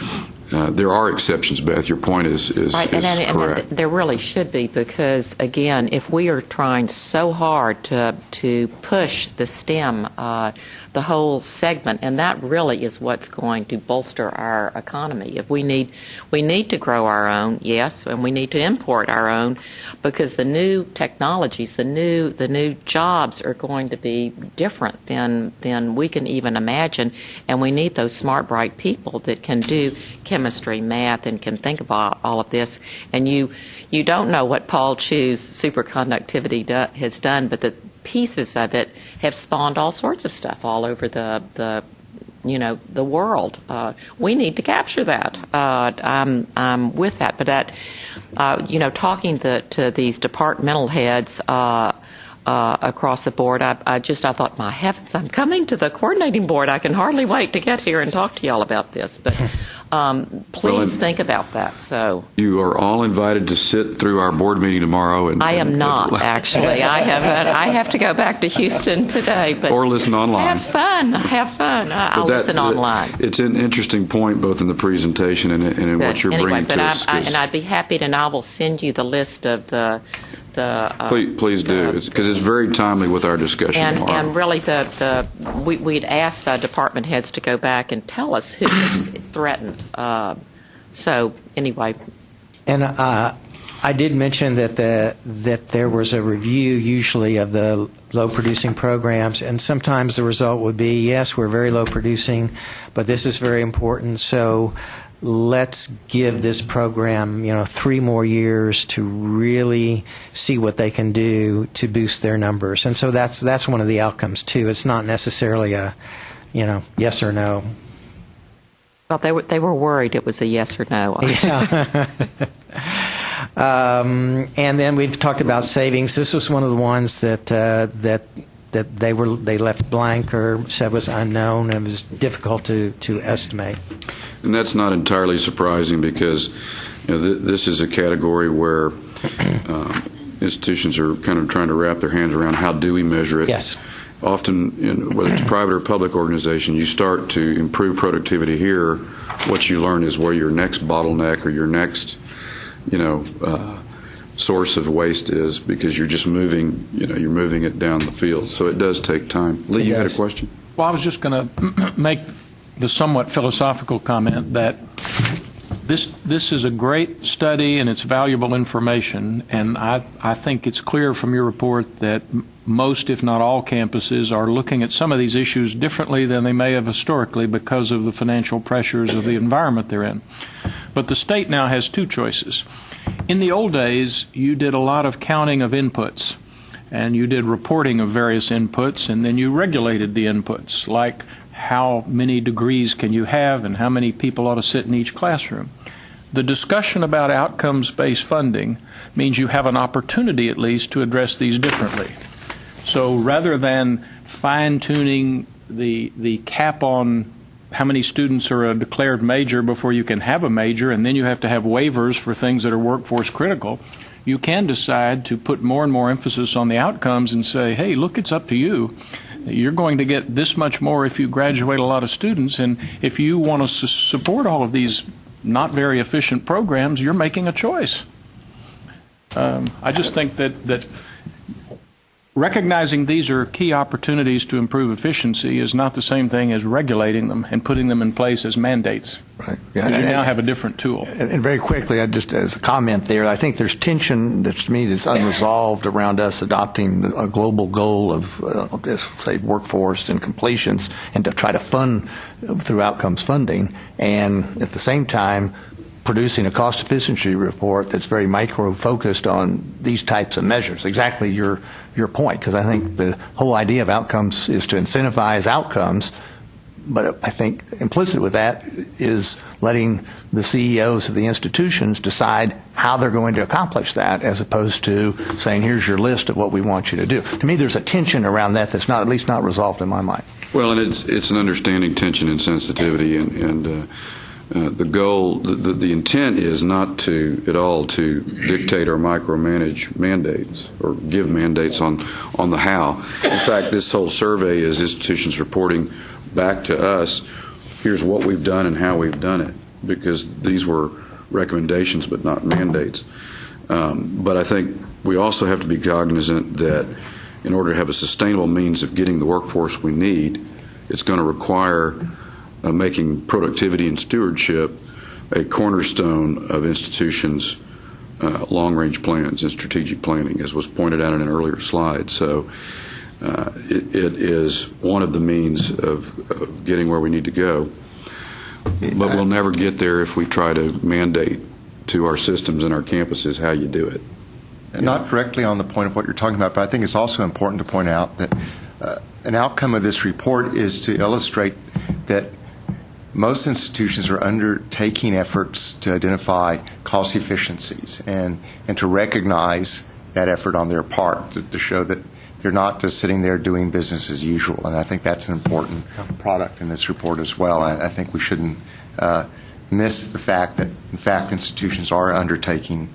there are exceptions, Beth. Your point is right, correct. And there really should be, because, again, if we are trying so hard to push the STEM, the whole segment, and that really is what's going to bolster our economy. If we need to grow our own, yes, and we need to import our own, because the new technologies, the new jobs are going to be different than we can even imagine, and we need those smart, bright people that can do chemistry, math, and can think about all of this. And you don't know what Paul Chu's superconductivity has done, but the pieces of it have spawned all sorts of stuff all over the world. We need to capture that. I'm with that, but talking to these departmental heads across the board, I thought, my heavens, I'm coming to the coordinating board. I can hardly wait to get here and talk to y'all about this. But please think about that. So you are all invited to sit through our board meeting tomorrow. I am not, actually. I have to go back to Houston today. But or listen online. Have fun. I'll listen online. It's an interesting point, both in the presentation and in what you're bringing to us. And I'd be happy to, and I will send you the list of the please do, because it's very timely with our discussion tomorrow. And really, we'd asked the department heads to go back and tell us who is threatened. So anyway, and I did mention that there was a review usually of the low producing programs, and sometimes the result would be, yes, we're very low producing, but this is very important. So let's give this program, 3 more years to really see what they can do to boost their numbers. And so that's one of the outcomes too. It's not necessarily a, yes or no. Well, they were worried it was a yes or no. Yeah. And then we've talked about savings. This was one of the ones that they left blank or said was unknown and was difficult to estimate. And that's not entirely surprising, because this is a category where institutions are kind of trying to wrap their hands around how do we measure it. Yes. Often, whether it's a private or public organization, you start to improve productivity here. What you learn is where your next bottleneck or your next, source of waste is, because you're just moving, you're moving it down the field. So it does take time. Lee, you had a question? Well, I was just going to make the somewhat philosophical comment that this is a great study and it's valuable information, and I think it's clear from your report that most, if not all, campuses are looking at some of these issues differently than they may have historically because of the financial pressures of the environment they're in. But the state now has 2 choices. In the old days, you did a lot of counting of inputs, and you did reporting of various inputs, and then you regulated the inputs, like how many degrees can you have and how many people ought to sit in each classroom. The discussion about outcomes-based funding means you have an opportunity, at least, to address these differently. So rather than fine-tuning the cap on how many students are a declared major before you can have a major, and then you have to have waivers for things that are workforce critical, you can decide to put more and more emphasis on the outcomes and say, hey, look, it's up to you. You're going to get this much more if you graduate a lot of students, and if you want to support all of these not very efficient programs, you're making a choice. I just think that recognizing these are key opportunities to improve efficiency is not the same thing as regulating them and putting them in place as mandates. Right. Because you now have a different tool. And very quickly, just as a comment there, I think there's tension that's, to me, that's unresolved around us adopting a global goal of, say, workforce and completions, and to try to fund through outcomes funding, and at the same time producing a cost efficiency report that's very micro-focused on these types of measures. Exactly your point, because I think the whole idea of outcomes is to incentivize outcomes, But I think implicit with that is letting the CEOs of the institutions decide how they're going to accomplish that, as opposed to saying, here's your list of what we want you to do. To me, there's a tension around that that's not, at least not resolved in my mind. Well, and it's an understanding tension and sensitivity, and the goal, the intent is not to at all to dictate or micromanage mandates or give mandates on the how. In fact, this whole survey is institutions reporting back to us, here's what we've done and how we've done it, because these were recommendations but not mandates. But I think we also have to be cognizant that in order to have a sustainable means of getting the workforce we need, it's going to require making productivity and stewardship a cornerstone of institutions' long-range plans and strategic planning, as was pointed out in an earlier slide. So it is one of the means of getting where we need to go. But we'll never get there if we try to mandate to our systems and our campuses how you do it. Not directly on the point of what you're talking about, but I think it's also important to point out that an outcome of this report is to illustrate that most institutions are undertaking efforts to identify cost efficiencies and to recognize that effort on their part to show that they're not just sitting there doing business as usual. And I think that's an important product in this report as well. I think we shouldn't miss the fact that, in fact, institutions are undertaking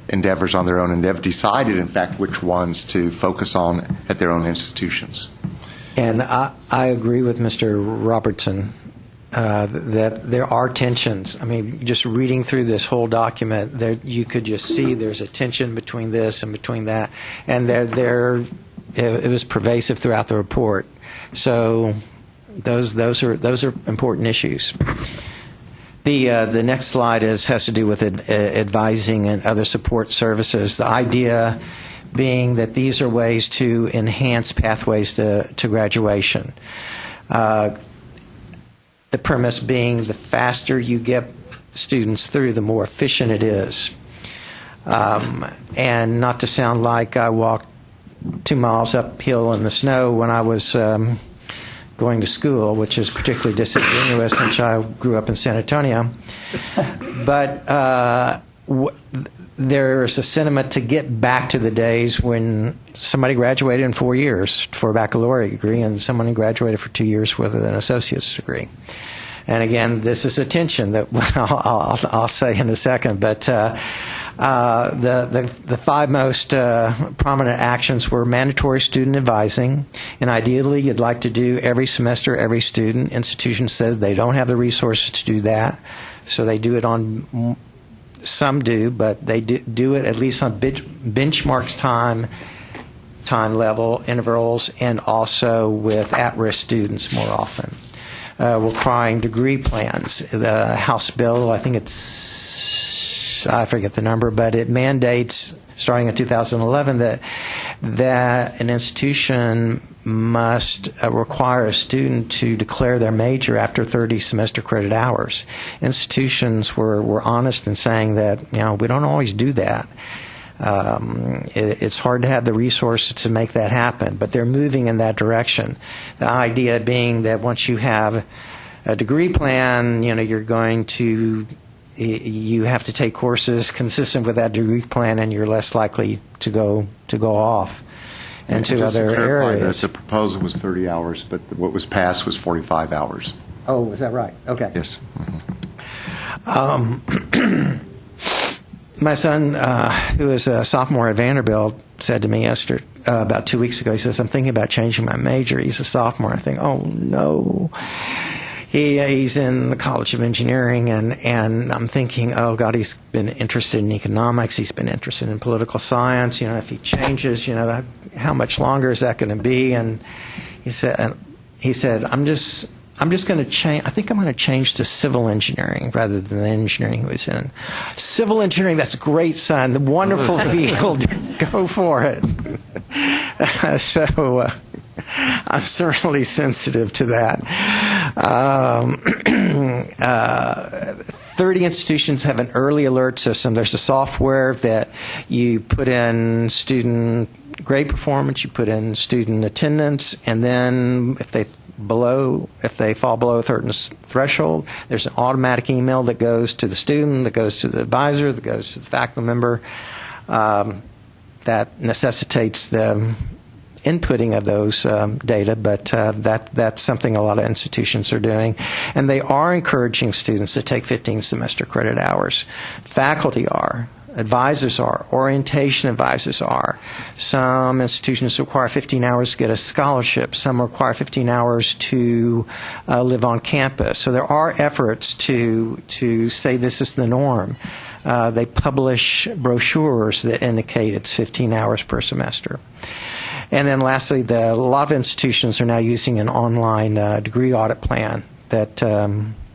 endeavors on their own, and they've decided, in fact, which ones to focus on at their own institutions. And I agree with Mr. Robertson that there are tensions. I mean, just reading through this whole document, there you could just see there's a tension between this and between that, and it was pervasive throughout the report. So those are important issues. The next slide has to do with advising and other support services. The idea being that these are ways to enhance pathways to graduation. The premise being the faster you get students through, the more efficient it is. And not to sound like I walked 2 miles uphill in the snow when I was going to school, which is particularly disingenuous since I grew up in San Antonio. But there's a sentiment to get back to the days when somebody graduated in 4 years for a baccalaureate degree and someone graduated for 2 years with an associate's degree. And again, this is a tension that I'll say in a second. But the 5 most prominent actions were mandatory student advising, and ideally you'd like to do every semester, every student. Institution says they don't have the resources to do that, so they do it on. Some do, but they do it at least on benchmarks time level intervals, and also with at-risk students more often. Requiring degree plans. The House bill, I think I forget the number, but it mandates, starting in 2011, that an institution must require a student to declare their major after 30 semester credit hours. Institutions were honest in saying that, we don't always do that. It's hard to have the resources to make that happen, but they're moving in that direction. The idea being that once you have a degree plan, you have to take courses consistent with that degree plan, and you're less likely to go off into other areas. The proposal was 30 hours, but what was passed was 45 hours. Oh, is that right? Okay. Yes. My son, who is a sophomore at Vanderbilt, said to me about 2 weeks ago, he says, I'm thinking about changing my major. He's a sophomore. I think, oh, no. He's in the College of Engineering, and I'm thinking, oh, God, he's been interested in economics. He's been interested in political science. If he changes, how much longer is that going to be? And he said, I'm just going to change. I think I'm going to change to civil engineering rather than the engineering he was in. Civil engineering, that's great, son. The wonderful field. Go for it. So I'm certainly sensitive to that. 30 institutions have an early alert system. There's a software that you put in student grade performance, you put in student attendance, and then if if they fall below a certain threshold, there's an automatic email that goes to the student, that goes to the advisor, that goes to the faculty member, that necessitates the inputting of those data, but that's something a lot of institutions are doing. And they are encouraging students to take 15 semester credit hours. Faculty are. Advisors are. Orientation advisors are. Some institutions require 15 hours to get a scholarship. Some require 15 hours to live on campus. So there are efforts to say this is the norm. They publish brochures that indicate it's 15 hours per semester. And then lastly, a lot of institutions are now using an online degree audit plan, that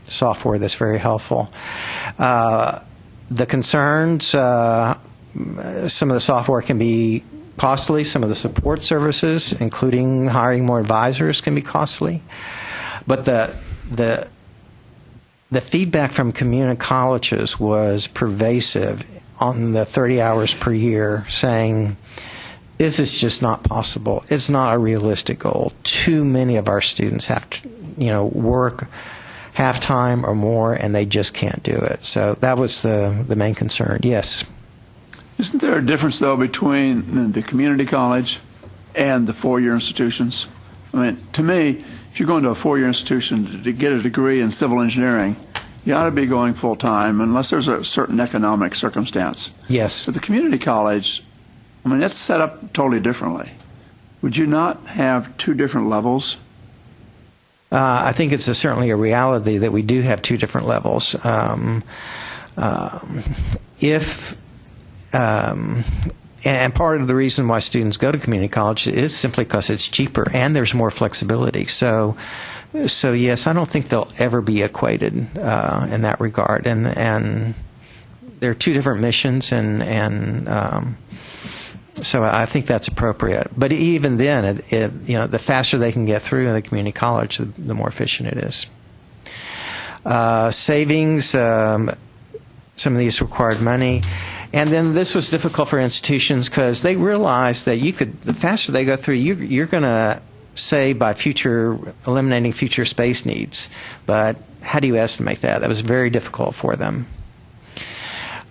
software that's very helpful. The concerns, some of the software can be costly. Some of the support services, including hiring more advisors, can be costly. But the feedback from community colleges was pervasive on the 30 hours per year, saying, this is just not possible. It's not a realistic goal. Too many of our students have to, work half-time or more, and they just can't do it. So that was the main concern. Yes. Isn't there a difference, though, between the community college and the four-year institutions? I mean, to me, if you're going to a four-year institution to get a degree in civil engineering, you ought to be going full-time unless there's a certain economic circumstance. Yes. But the community college, I mean, it's set up totally differently. Would you not have two different levels? I think it's certainly a reality that we do have two different levels. And part of the reason why students go to community college is simply because it's cheaper and there's more flexibility. So yes, I don't think they'll ever be equated in that regard. And there are two different missions, and so I think that's appropriate. But even then, the faster they can get through in the community college, the more efficient it is. Savings, some of these required money. And then this was difficult for institutions because they realized that the faster they go through, you're going to save by eliminating future space needs. But how do you estimate that? That was very difficult for them.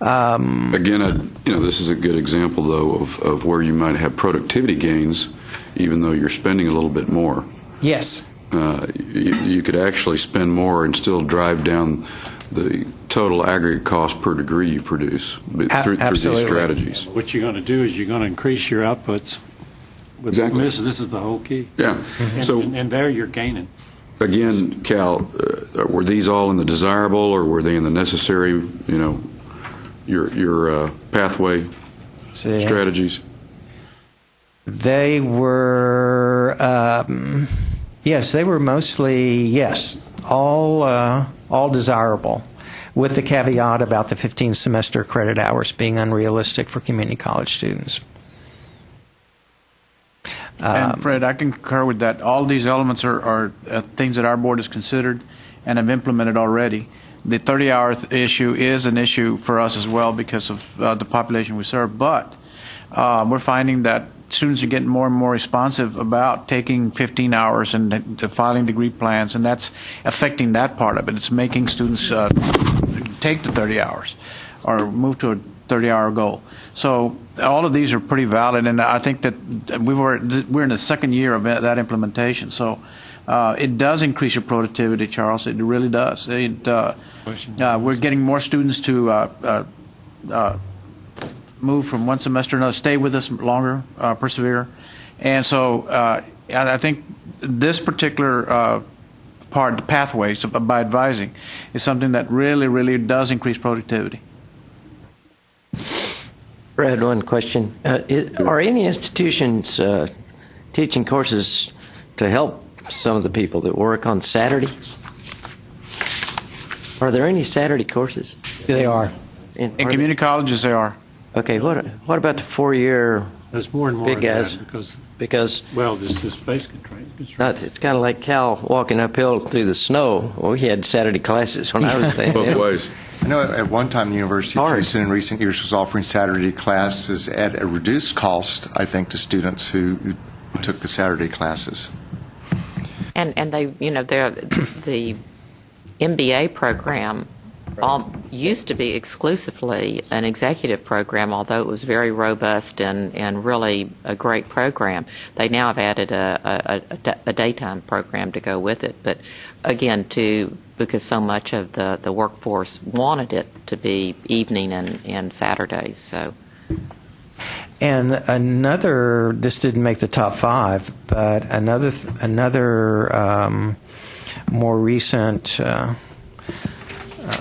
Again, this is a good example, though, of where you might have productivity gains, even though you're spending a little bit more. Yes. You could actually spend more and still drive down the total aggregate cost per degree you produce through these strategies. What you're going to do is you're going to increase your outputs. Exactly. This is the whole key. Yeah. Mm-hmm. And there you're gaining. Again, Cal, were these all in the desirable, or were they in the necessary, your pathway strategies? They were, yes, they were mostly, all desirable, with the caveat about the 15 semester credit hours being unrealistic for community college students. And Fred, I concur with that. All these elements are things that our board has considered and have implemented already. The 30-hour issue is an issue for us as well because of the population we serve, but we're finding that students are getting more and more responsive about taking 15 hours and filing degree plans, and that's affecting that part of it. It's making students take the 30 hours or move to a 30-hour goal. So all of these are pretty valid, and I think that we're in the second year of that implementation. So it does increase your productivity, Charles. It really does. We're getting more students to move from one semester to another, stay with us longer, persevere. And so I think this particular part, the pathways by advising, is something that really, really does increase productivity. Brad, one question. Are any institutions teaching courses to help some of the people that work on Saturday? Are there any Saturday courses? They are. In community colleges, they are. Okay, what about the 4-year There's more and more big of guys? that Because this is space constraint. it's kind of like Cal walking uphill through the snow. Well, we had Saturday classes when I was there. Both ways. I know at one time the University of Houston in recent years was offering Saturday classes at a reduced cost, I think, to students who took the Saturday classes. And they, the MBA program used to be exclusively an executive program, although it was very robust and really a great program. They now have added a daytime program to go with it. But again, because so much of the workforce wanted it to be evening and Saturdays. So. And this didn't make the top 5, but another more recent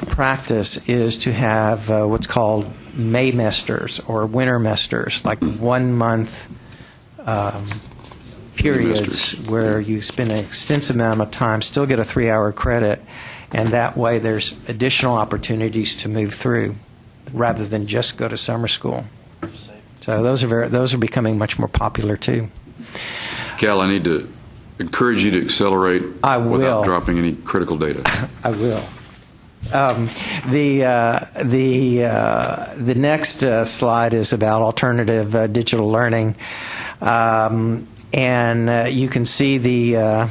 practice is to have what's called Maymesters or wintermesters, like 1 month periods where you spend an extensive amount of time, still get a 3-hour credit, and that way there's additional opportunities to move through rather than just go to summer school. So those are becoming much more popular too. Cal, I need to encourage you to accelerate without dropping any critical data. I will. The next slide is about alternative digital learning, and you can see the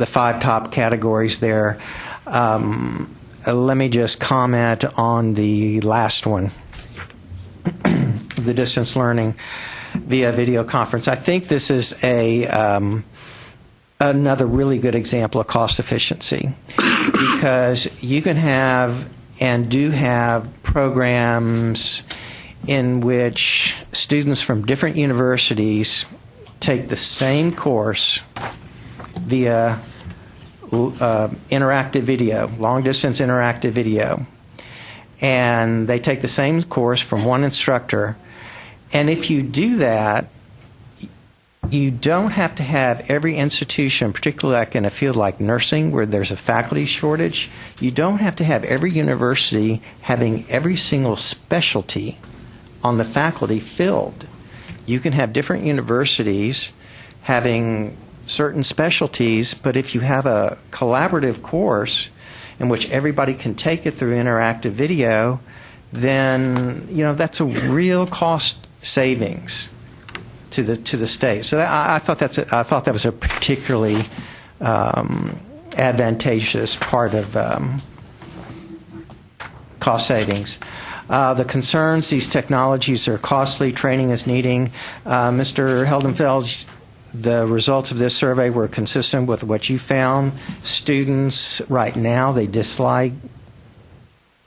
5 top categories there. Let me just comment on the last one, the distance learning via video conference. I think this is another really good example of cost efficiency, because you can have and do have programs in which students from different universities take the same course via interactive video, long-distance interactive video, and they take the same course from one instructor. And if you do that, you don't have to have every institution, particularly like in a field like nursing where there's a faculty shortage, you don't have to have every university having every single specialty on the faculty filled. You can have different universities having certain specialties, but if you have a collaborative course in which everybody can take it through interactive video, then that's a real cost savings to the state. So I thought that was a particularly advantageous part of cost savings. The concerns: these technologies are costly, training is needing. Mr. Heldenfeld, the results of this survey were consistent with what you found. Students right now, they dislike,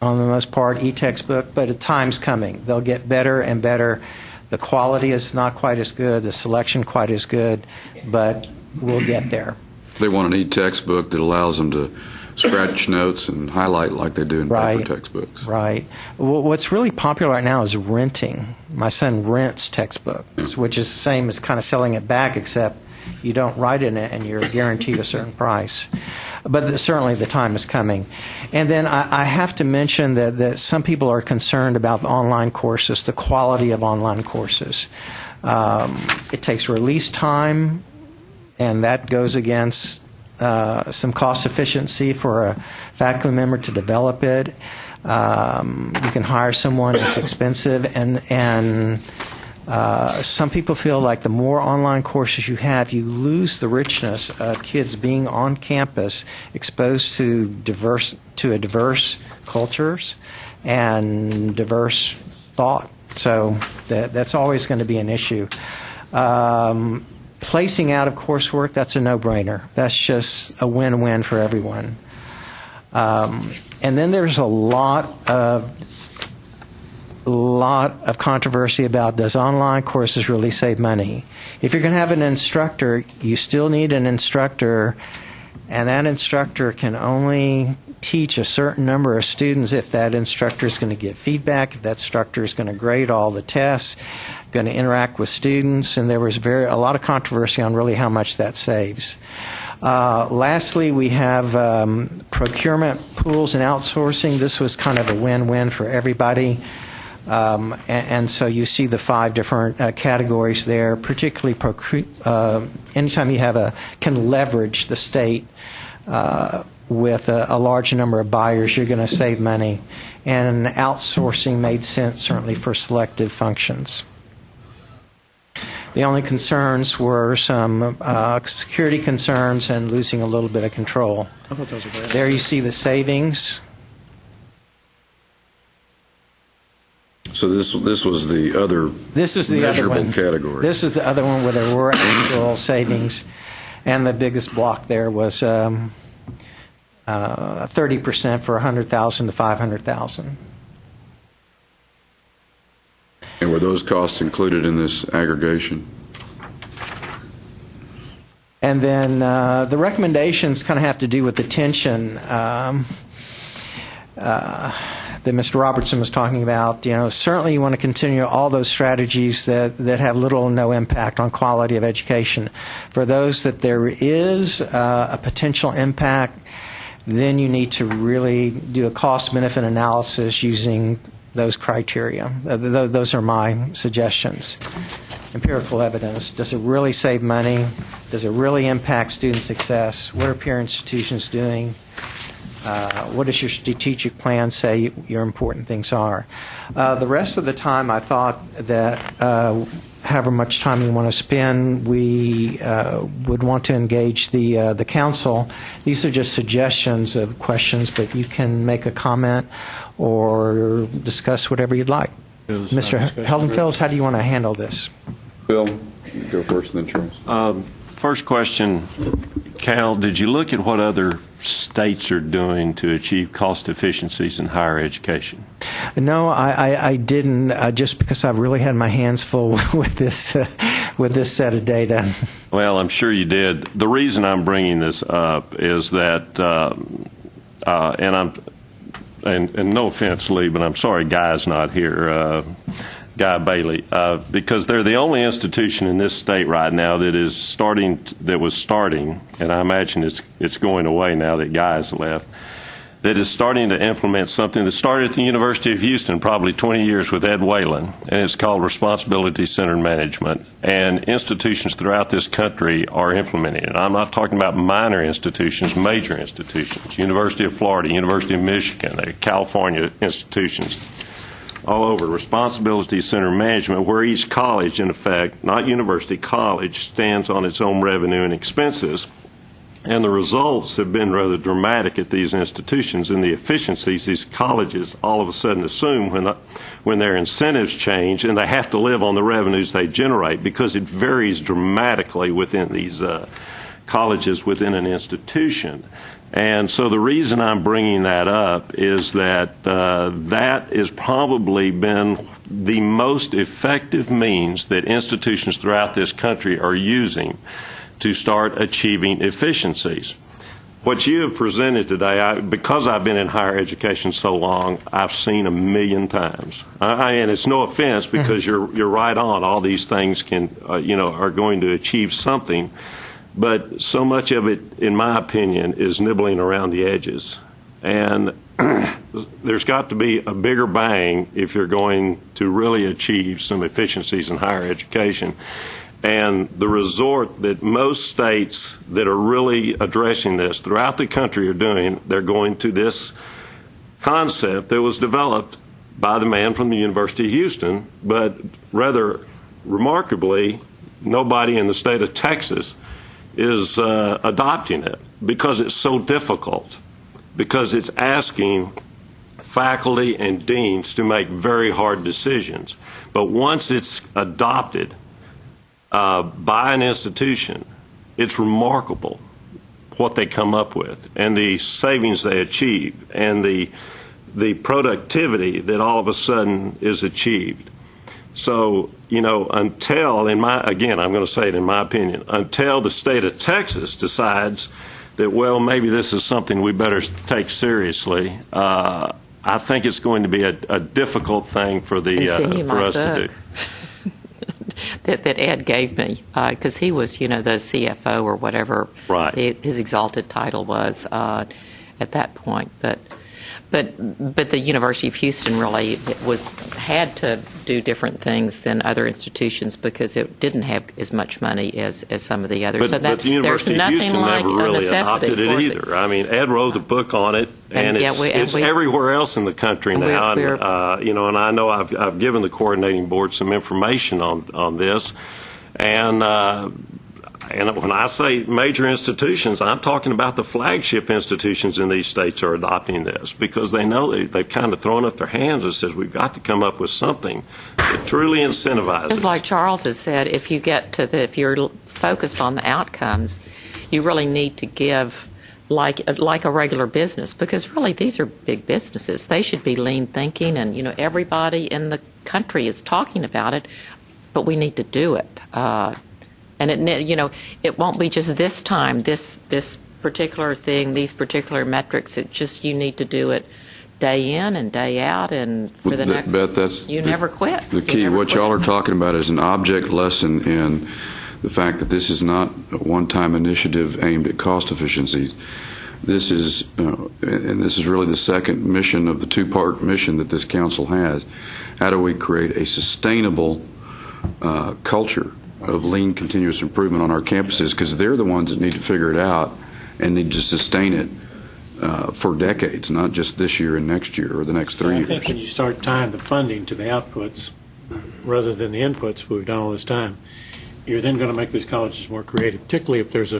on the most part, e-textbook, but a time's coming. They'll get better and better. The quality is not quite as good, the selection quite as good, but we'll get there. They want an e-textbook that allows them to scratch notes and highlight like they do in paper textbooks. Right. Well, what's really popular right now is renting. My son rents textbooks, which is the same as kind of selling it back, except you don't write in it and you're guaranteed a certain price. But certainly the time is coming. And then I have to mention that some people are concerned about the online courses, the quality of online courses. It takes release time, and that goes against some cost efficiency for a faculty member to develop it. You can hire someone, it's expensive, and some people feel like the more online courses you have, you lose the richness of kids being on campus, exposed to diverse cultures and diverse thought. So that's always going to be an issue. Placing out of coursework, that's a no-brainer. That's just a win-win for everyone. And then there's a lot of controversy about, does online courses really save money? If you're going to have an instructor, you still need an instructor, and that instructor can only teach a certain number of students if that instructor is going to give feedback, if that instructor is going to grade all the tests, going to interact with students, and there was a lot of controversy on really how much that saves. Lastly, we have procurement pools and outsourcing. This was kind of a win-win for everybody. And so you see the 5 different categories there, particularly anytime you can leverage the state with a large number of buyers, you're going to save money. And outsourcing made sense, certainly, for selective functions. The only concerns were some security concerns and losing a little bit of control. There you see the savings. So this was the other This is the measurable other one. category. This is the other one where there were actual savings, and the biggest block there was 30% for 100,000 to 500,000. And were those costs included in this aggregation? And then the recommendations kind of have to do with the tension that Mr. Robertson was talking about. Certainly you want to continue all those strategies that have little or no impact on quality of education. For those that there is a potential impact, then you need to really do a cost-benefit analysis using those criteria. Those are my suggestions. Empirical evidence. Does it really save money? Does it really impact student success? What are peer institutions doing? What does your strategic plan say your important things are? The rest of the time, I thought that however much time you want to spend, we would want to engage the council. These are just suggestions of questions, but you can make a comment or discuss whatever you'd like. Mr. Heldenfels, how do you want to handle this? Bill, you go first and then Charles. First question, Cal, did you look at what other states are doing to achieve cost efficiencies in higher education? No, I didn't, just because I've really had my hands full with this set of data. Well, I'm sure you did. The reason I'm bringing this up is that, and no offense, Lee, but I'm sorry Guy's not here, Guy Bailey, because they're the only institution in this state right now that was starting, and I imagine it's going away now that Guy's left, that is starting to implement something that started at the University of Houston probably 20 years with Ed Whalen, and it's called Responsibility-Centered Management, and institutions throughout this country are implementing it. I'm not talking about minor institutions, major institutions, University of Florida, University of Michigan, California institutions, all over. Responsibility-centered management, where each college, in effect, not university, college, stands on its own revenue and expenses. And the results have been rather dramatic at these institutions, and the efficiencies these colleges all of a sudden assume when their incentives change, and they have to live on the revenues they generate, because it varies dramatically within these colleges within an institution. And so the reason I'm bringing that up is that that has probably been the most effective means that institutions throughout this country are using to start achieving efficiencies. What you have presented today, because I've been in higher education so long, I've seen a million times. And it's no offense, because you're right on. All these things are going to achieve something. But so much of it, in my opinion, is nibbling around the edges. And there's got to be a bigger bang if you're going to really achieve some efficiencies in higher education. And the resort that most states that are really addressing this throughout the country are doing, they're going to this concept that was developed by the man from the University of Houston, but rather remarkably, nobody in the state of Texas is adopting it, because it's so difficult, because it's asking faculty and deans to make very hard decisions. But once it's adopted by an institution, it's remarkable what they come up with, and the savings they achieve, and the productivity that all of a sudden is achieved. So, until, I'm going to say it in my opinion, until the state of Texas decides that, well, maybe this is something we better take seriously, I think it's going to be a difficult thing for us to do. that Ed gave me, because he was, the CFO or whatever his exalted title was at that point. But the University of Houston really had to do different things than other institutions, because it didn't have as much money as some of the others. But the University of Houston never really adopted it either. I mean, Ed wrote a book on it, and it's everywhere else in the country now. And I know I've given the coordinating board some information on this, And when I say major institutions, I'm talking about the flagship institutions in these states are adopting this because they know they've kind of thrown up their hands and says we've got to come up with something that truly incentivizes. Just like Charles has said, if you're focused on the outcomes, you really need to give like a regular business, because really these are big businesses. They should be lean thinking, and everybody in the country is talking about it, but we need to do it. And it won't be just this time, this particular thing, these particular metrics. It just, you need to do it day in and day out, and for the next. Beth, that's never quit. The key. What y'all are talking about is an object lesson in the fact that this is not a one-time initiative aimed at cost efficiencies. This is, and this is really the second mission of the two-part mission that this council has. How do we create a sustainable culture of lean continuous improvement on our campuses, because they're the ones that need to figure it out and need to sustain it for decades, not just this year and next year or the next 3 years. I think when you start tying the funding to the outputs rather than the inputs we've done all this time, you're then going to make these colleges more creative, particularly if there's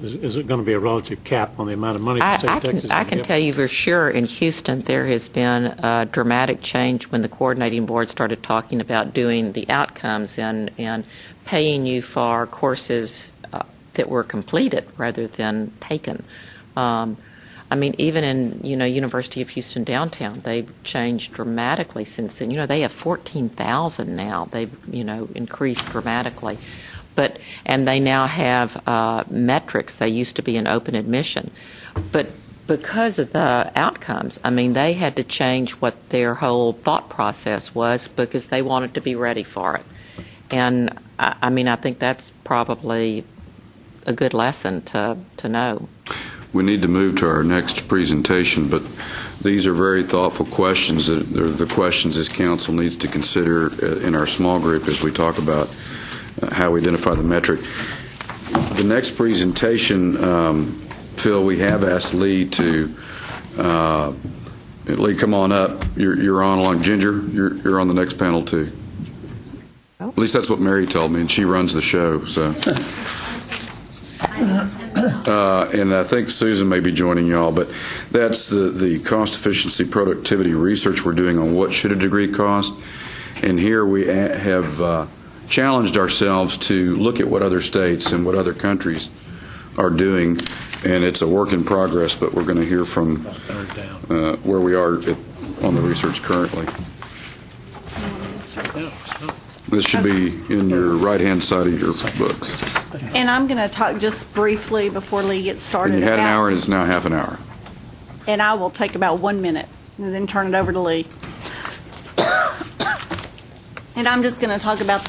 is it going to be a relative cap on the amount of money the state of Texas is I going to can give? tell you for sure in Houston there has been a dramatic change when the coordinating board started talking about doing the outcomes and paying you for courses that were completed rather than taken. I mean, even in University of Houston downtown, they've changed dramatically since then. They have 14,000 now. They've increased dramatically. And they now have metrics. They used to be an open admission. But because of the outcomes, I mean, they had to change what their whole thought process was because they wanted to be ready for it. And, I mean, I think that's probably a good lesson to know. We need to move to our next presentation, but these are very thoughtful questions. They're the questions this council needs to consider in our small group as we talk about how we identify the metric. The next presentation, Phil, we have asked Lee to Lee, come on up. You're on along. Ginger, you're on the next panel too. Oh. At least that's what Mary told me, and she runs the show. So, and I think Susan may be joining y'all, but that's the cost efficiency productivity research we're doing on what should a degree cost. And here we have challenged ourselves to look at what other states and what other countries are doing, and it's a work in progress, but we're going to hear from where we are on the research currently. This should be in your right-hand side of your books. And I'm going to talk just briefly before Lee gets started. And you had an hour, and it's now half an hour. And I will take about 1 minute and then turn it over to Lee. And I'm just going to talk about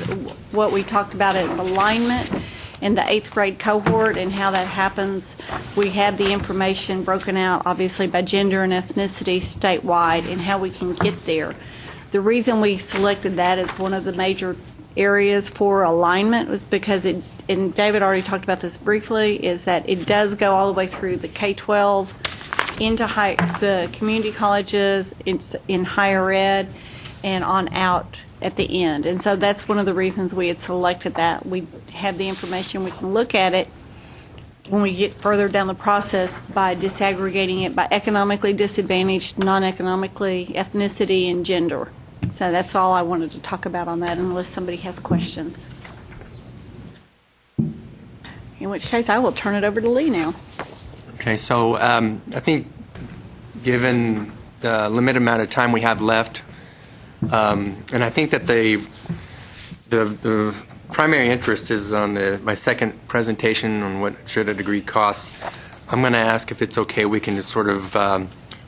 what we talked about as alignment in the 8th grade cohort and how that happens. We have the information broken out, obviously, by gender and ethnicity statewide and how we can get there. The reason we selected that as one of the major areas for alignment was because it, and David already talked about this briefly, is that it does go all the way through the K-12 into the community colleges, in higher ed, and on out at the end. And so that's one of the reasons we had selected that. We have the information, we can look at it when we get further down the process by disaggregating it by economically disadvantaged, non-economically, ethnicity, and gender. So that's all I wanted to talk about on that, unless somebody has questions. In which case, I will turn it over to Lee now. Okay, so I think given the limited amount of time we have left, and I think that the primary interest is on my second presentation on what should a degree cost. I'm going to ask if it's okay, we can just sort of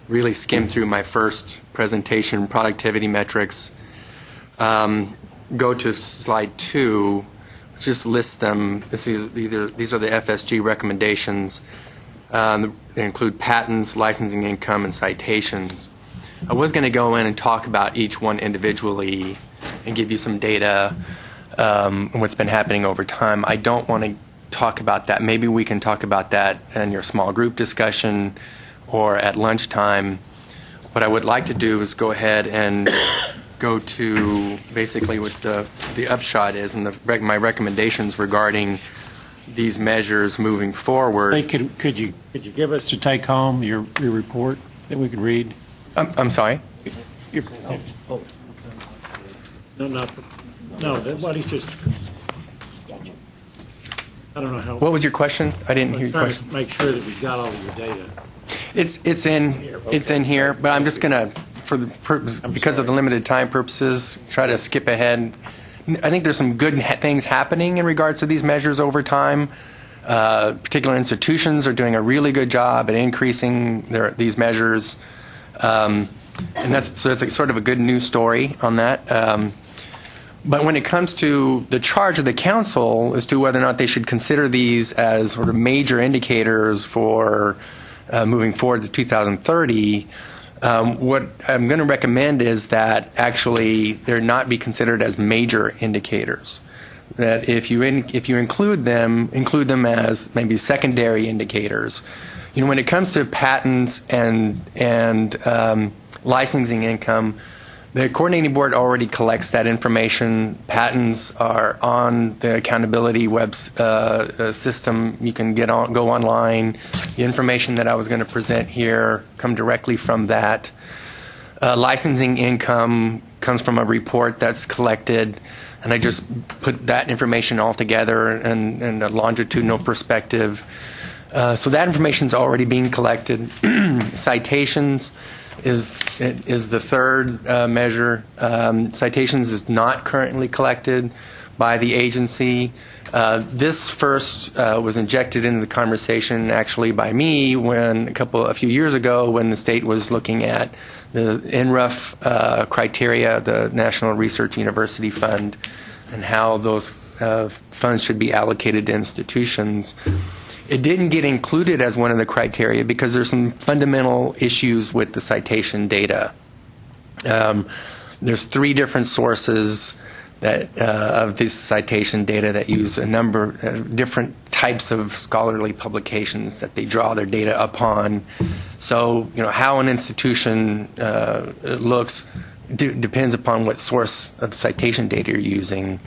really skim through my first presentation, productivity metrics, go to slide 2, just list them. These are the FSG recommendations. They include patents, licensing income, and citations. I was going to go in and talk about each one individually and give you some data on what's been happening over time. I don't want to talk about that. Maybe we can talk about that in your small group discussion or at lunchtime. What I would like to do is go ahead and go to basically what the upshot is and my recommendations regarding these measures moving forward. Hey, could you give us to take home your report that we could read? I'm sorry? No, what he's just, I don't know how. What was your question? I didn't hear your question. To make sure that we've got all of your data. It's in here, but I'm just going to, because of the limited time purposes, try to skip ahead. I think there's some good things happening in regards to these measures over time. Particular institutions are doing a really good job at increasing these measures, and that's sort of a good news story on that. But when it comes to the charge of the council as to whether or not they should consider these as sort of major indicators for moving forward to 2030, what I'm going to recommend is that actually they're not be considered as major indicators. That if you include them as maybe secondary indicators. You know, when it comes to patents and licensing income, the coordinating board already collects that information. Patents are on the accountability web system. You can go online. The information that I was going to present here come directly from that. Licensing income comes from a report that's collected, and I just put that information all together in a longitudinal perspective. So that information is already being collected. Citations is the third measure. Citations is not currently collected by the agency. This first was injected into the conversation actually by me a few years ago when the state was looking at the NRUF criteria, the National Research University Fund, and how those funds should be allocated to institutions. It didn't get included as one of the criteria because there's some fundamental issues with the citation data. There's 3 different sources of this citation data that use a number of different types of scholarly publications that they draw their data upon. So, how an institution looks depends upon what source of citation data you're using.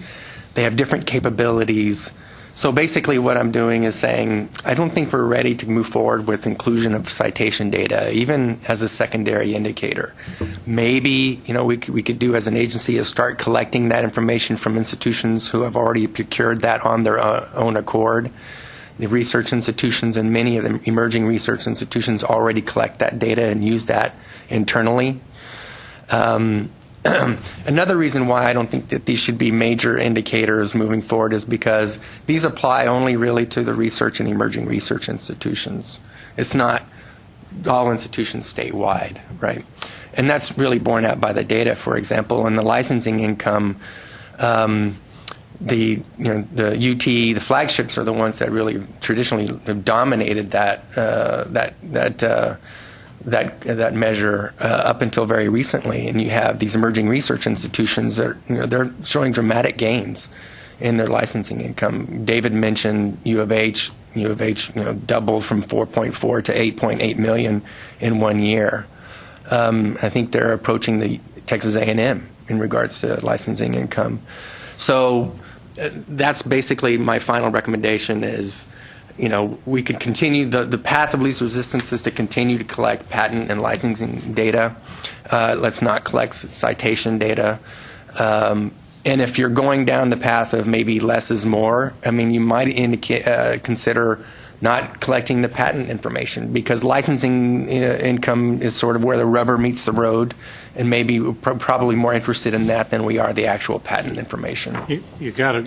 They have different capabilities. So basically what I'm doing is saying I don't think we're ready to move forward with inclusion of citation data, even as a secondary indicator. Maybe, we could do as an agency is start collecting that information from institutions who have already procured that on their own accord. The research institutions and many of the emerging research institutions already collect that data and use that internally. Another reason why I don't think that these should be major indicators moving forward is because these apply only really to the research and emerging research institutions. It's not all institutions statewide, right? And that's really borne out by the data. For example, in the licensing income, the UT, the flagships are the ones that really traditionally have dominated that measure up until very recently, and you have these emerging research institutions that they're showing dramatic gains in their licensing income. David mentioned U of H. U of H doubled from 4.4 to 8.8 million in 1 year. I think they're approaching the Texas A&M in regards to licensing income. So that's basically my final recommendation is. We could continue, the path of least resistance is to continue to collect patent and licensing data. Let's not collect citation data. And if you're going down the path of maybe less is more, you might consider not collecting the patent information because licensing income is sort of where the rubber meets the road, and maybe we're probably more interested in that than we are the actual patent information. You got a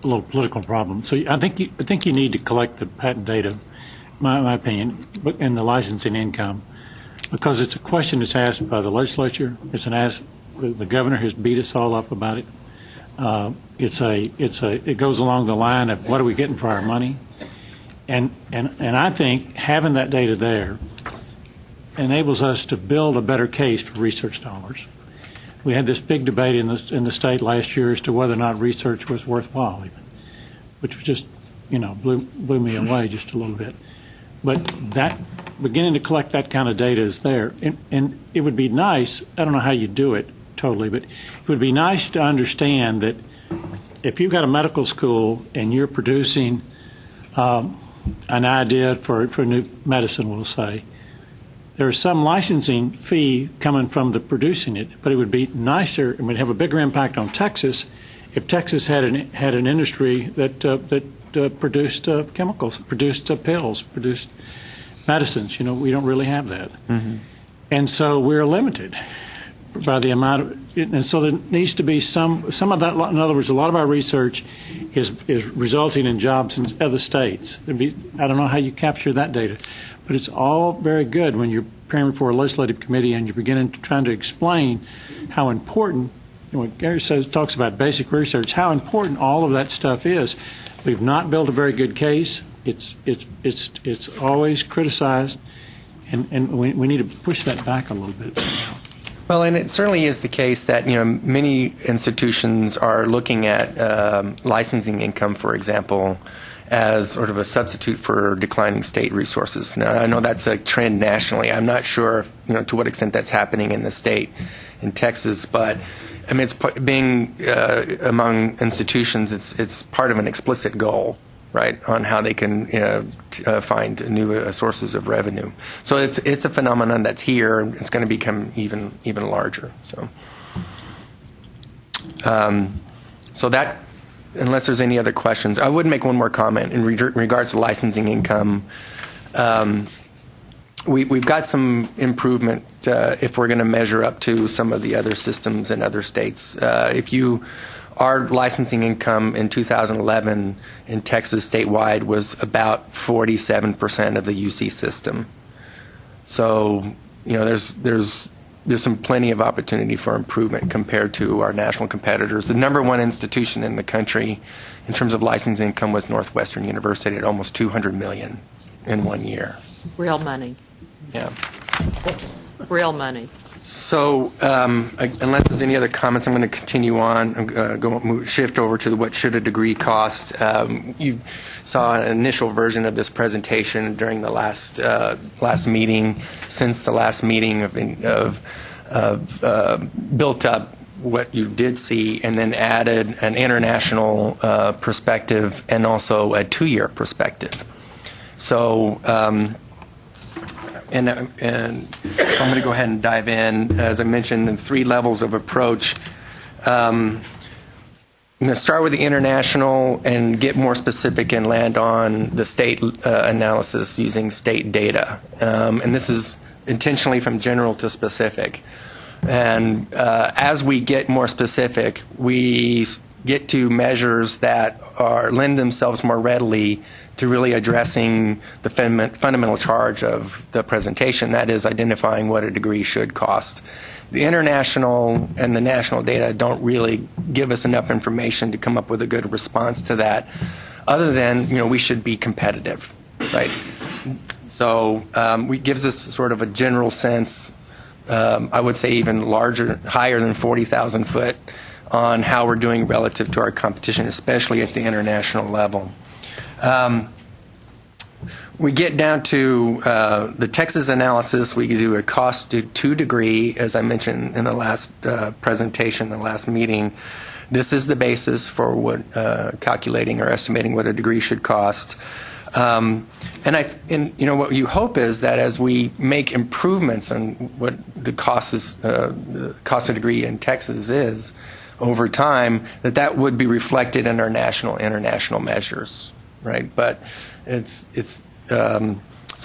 little political problem. So I think you need to collect the patent data, my opinion, and the licensing income, because it's a question that's asked by the legislature. The governor has beat us all up about it. It goes along the line of what are we getting for our money, and I think having that data there enables us to build a better case for research dollars. We had this big debate in the state last year as to whether or not research was worthwhile, even, which was just, blew me away just a little bit. But that beginning to collect that kind of data is there, and it would be nice. I don't know how you do it totally, but it would be nice to understand that if you've got a medical school and you're producing an idea for new medicine, we'll say, there's some licensing fee coming from the producing it, but it would be nicer and would have a bigger impact on Texas if Texas had an industry that produced chemicals, produced pills, produced medicines. We don't really have that. Mm-hmm. And so we're limited by the amount of, and so there needs to be some of that. In other words, a lot of our research is resulting in jobs in other states. I don't know how you capture that data, but it's all very good when you're preparing for a legislative committee and you're trying to explain how important, when Gary talks about basic research, how important all of that stuff is. We've not built a very good case. It's always criticized, and we need to push that back a little bit. Well, and it certainly is the case that many institutions are looking at licensing income, for example, as sort of a substitute for declining state resources. Now, I know that's a trend nationally. I'm not sure, to what extent that's happening in the state, in Texas, but I mean, it's being among institutions. It's part of an explicit goal, right, on how they can find new sources of revenue. So it's a phenomenon that's here. It's going to become even larger. So that, unless there's any other questions, I would make one more comment in regards to licensing income. We've got some improvement if we're going to measure up to some of the other systems in other states. Our licensing income in 2011 in Texas statewide was about 47% of the UC system. So, there's some plenty of opportunity for improvement compared to our national competitors. The number one institution in the country in terms of licensing income was Northwestern University at almost $200 million in 1 year. Real money. Yeah. Real money. So, unless there's any other comments, I'm going to continue on. I'm going to shift over to what should a degree cost. You saw an initial version of this presentation during the last meeting. Since the last meeting of built up what you did see, and then added an international perspective and also a 2-year perspective. So. And so I'm going to go ahead and dive in. As I mentioned, in 3 levels of approach. I'm going to start with the international and get more specific and land on the state analysis using state data. And this is intentionally from general to specific. And as we get more specific, we get to measures that lend themselves more readily to really addressing the fundamental charge of the presentation, that is identifying what a degree should cost. The international and the national data don't really give us enough information to come up with a good response to that, other than, we should be competitive, right? So it gives us sort of a general sense, I would say even higher than 40,000 foot, on how we're doing relative to our competition, especially at the international level. We get down to the Texas analysis. We do a cost to degree, as I mentioned in the last presentation, the last meeting. This is the basis for what calculating or estimating what a degree should cost. And what you hope is that as we make improvements on what the cost of degree in Texas is over time, that would be reflected in our national, international measures, right? But so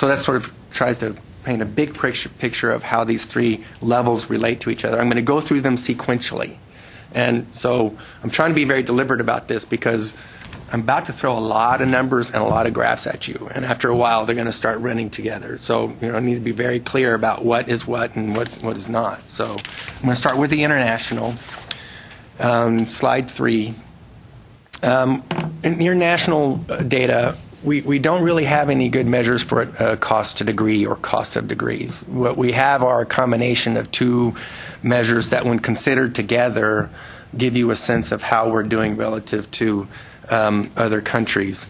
that sort of tries to paint a big picture of how these 3 levels relate to each other. I'm going to go through them sequentially. And so I'm trying to be very deliberate about this because I'm about to throw a lot of numbers and a lot of graphs at you. And after a while, they're going to start running together. So I need to be very clear about what is what and what is not. So I'm going to start with the international. Slide 3. In international data, we don't really have any good measures for cost to degree or cost of degrees. What we have are a combination of 2 measures that, when considered together, give you a sense of how we're doing relative to other countries.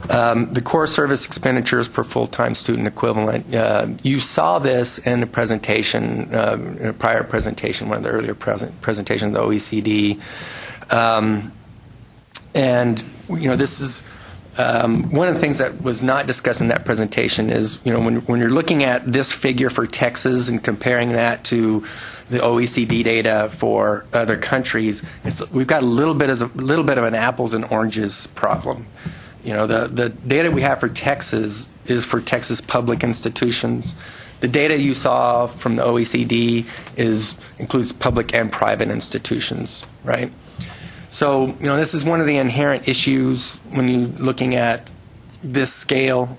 The core service expenditures per full-time student equivalent, you saw this in the presentation, in a prior presentation, one of the earlier presentations of the OECD. And, this is one of the things that was not discussed in that presentation is, when you're looking at this figure for Texas and comparing that to the OECD data for other countries, we've got a little bit of an apples and oranges problem. The data we have for Texas is for Texas public institutions. The data you saw from the OECD includes public and private institutions, right? So, this is one of the inherent issues when you're looking at this scale.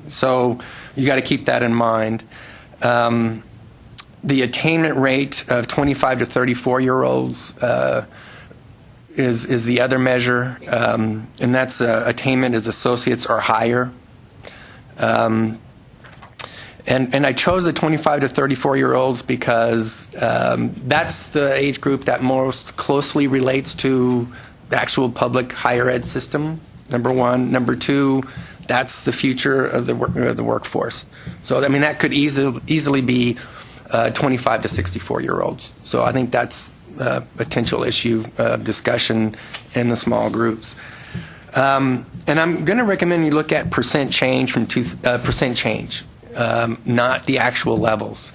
So you got to keep that in mind. The attainment rate of 25 to 34-year-olds is the other measure, and that's attainment as associates or higher. And I chose the 25 to 34-year-olds because that's the age group that most closely relates to the actual public higher ed system, number one. Number two, that's the future of the workforce. So, that could easily be 25 to 64-year-olds. So I think that's a potential issue of discussion in the small groups. And I'm going to recommend you look at percent change from percent change. Not the actual levels.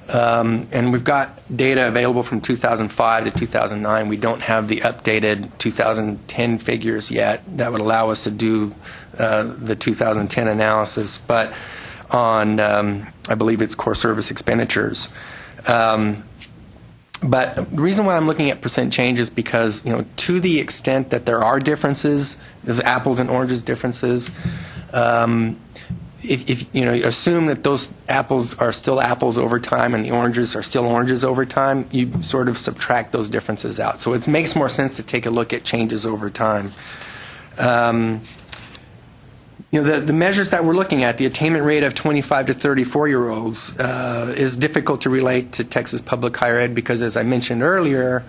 And we've got data available from 2005 to 2009. We don't have the updated 2010 figures yet that would allow us to do the 2010 analysis, but on, I believe it's core service expenditures. But the reason why I'm looking at percent change is because, to the extent that there are differences, there's apples and oranges differences, if assume that those apples are still apples over time and the oranges are still oranges over time, you sort of subtract those differences out. So it makes more sense to take a look at changes over time. The measures that we're looking at, the attainment rate of 25 to 34-year-olds, is difficult to relate to Texas public higher ed because, as I mentioned earlier,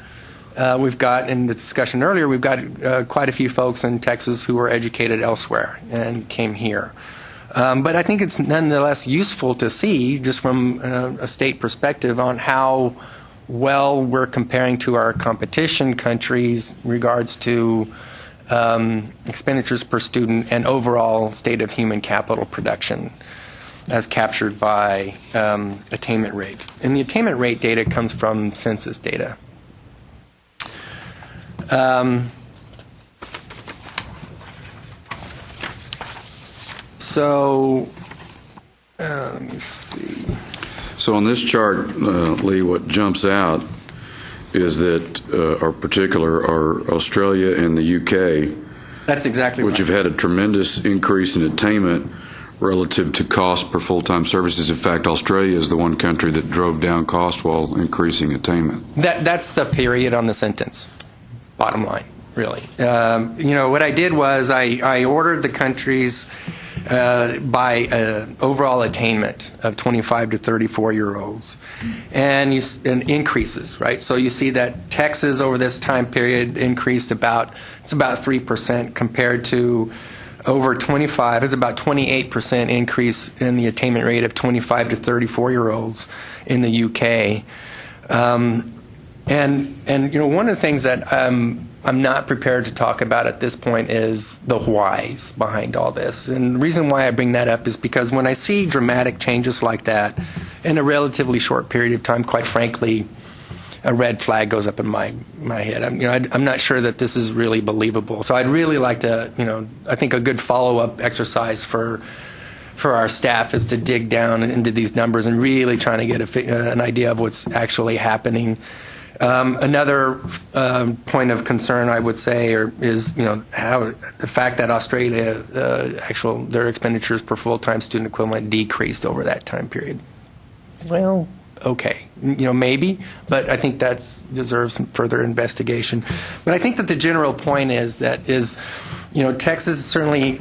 we've got, in the discussion earlier, we've got quite a few folks in Texas who were educated elsewhere and came here. But I think it's nonetheless useful to see, just from a state perspective, on how well we're comparing to our competition countries in regards to expenditures per student and overall state of human capital production as captured by attainment rate. And the attainment rate data comes from census data. Let me see. So on this chart, Lee, what jumps out is that are Australia and the UK. That's exactly which right. have had a tremendous increase in attainment relative to cost per full-time services. In fact, Australia is the one country that drove down cost while increasing attainment. That's the period on the sentence, bottom line, really. What I did was I ordered the countries by overall attainment of 25 to 34-year-olds, and increases, right? So you see that Texas over this time period increased about 3% compared to over 25. It's about 28% increase in the attainment rate of 25 to 34-year-olds in the UK. And one of the things that I'm not prepared to talk about at this point is the whys behind all this. And the reason why I bring that up is because when I see dramatic changes like that in a relatively short period of time, quite frankly, a red flag goes up in my head. I'm not sure that this is really believable. So I'd really like to, I think a good follow-up exercise for our staff is to dig down into these numbers and really trying to get an idea of what's actually happening. Another point of concern, I would say, is how the fact that Australia, their expenditures per full-time student equivalent decreased over that time period. Well, okay, maybe, but I think that deserves some further investigation. But I think that the general point is Texas is certainly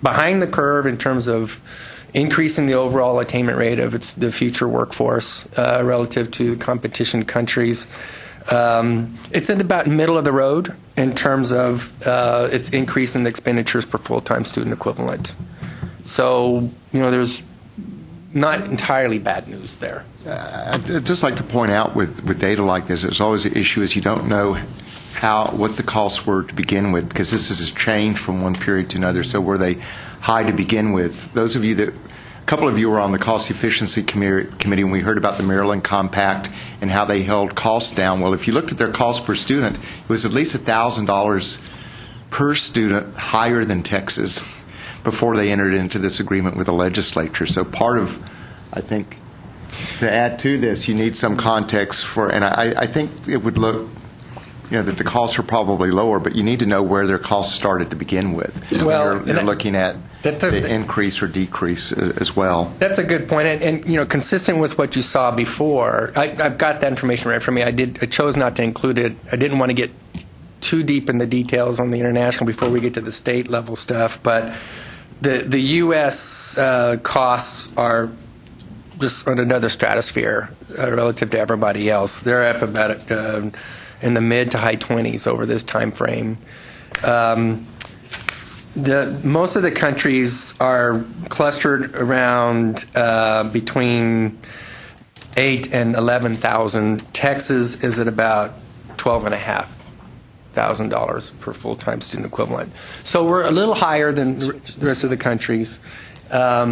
behind the curve in terms of increasing the overall attainment rate of the future workforce relative to competition countries. It's at about middle of the road in terms of its increase in the expenditures per full-time student equivalent. So, there's not entirely bad news there. I'd just like to point out with data like this, there's always the issue is you don't know what the costs were to begin with, because this is a change from one period to another. So were they high to begin with? A couple of you were on the Cost Efficiency Committee when we heard about the Maryland Compact and how they held costs down. Well, if you looked at their cost per student, it was at least $1,000 per student higher than Texas before they entered into this agreement with the legislature. So part of, I think, to add to this, you need some context for, and I think it would look, that the costs are probably lower, but you need to know where their costs started to begin with. Yeah. Well, you're looking at the increase or decrease as well. That's a good point, and consistent with what you saw before. I've got that information right from me. I chose not to include it. I didn't want to get too deep in the details on the international before we get to the state level stuff, but the U.S. costs are just on another stratosphere relative to everybody else. They're up about in the mid to high 20s over this time frame. Most of the countries are clustered around between 8,000 and 11,000. Texas is at about $12,500 per full-time student equivalent. So we're a little higher than the rest of the countries, but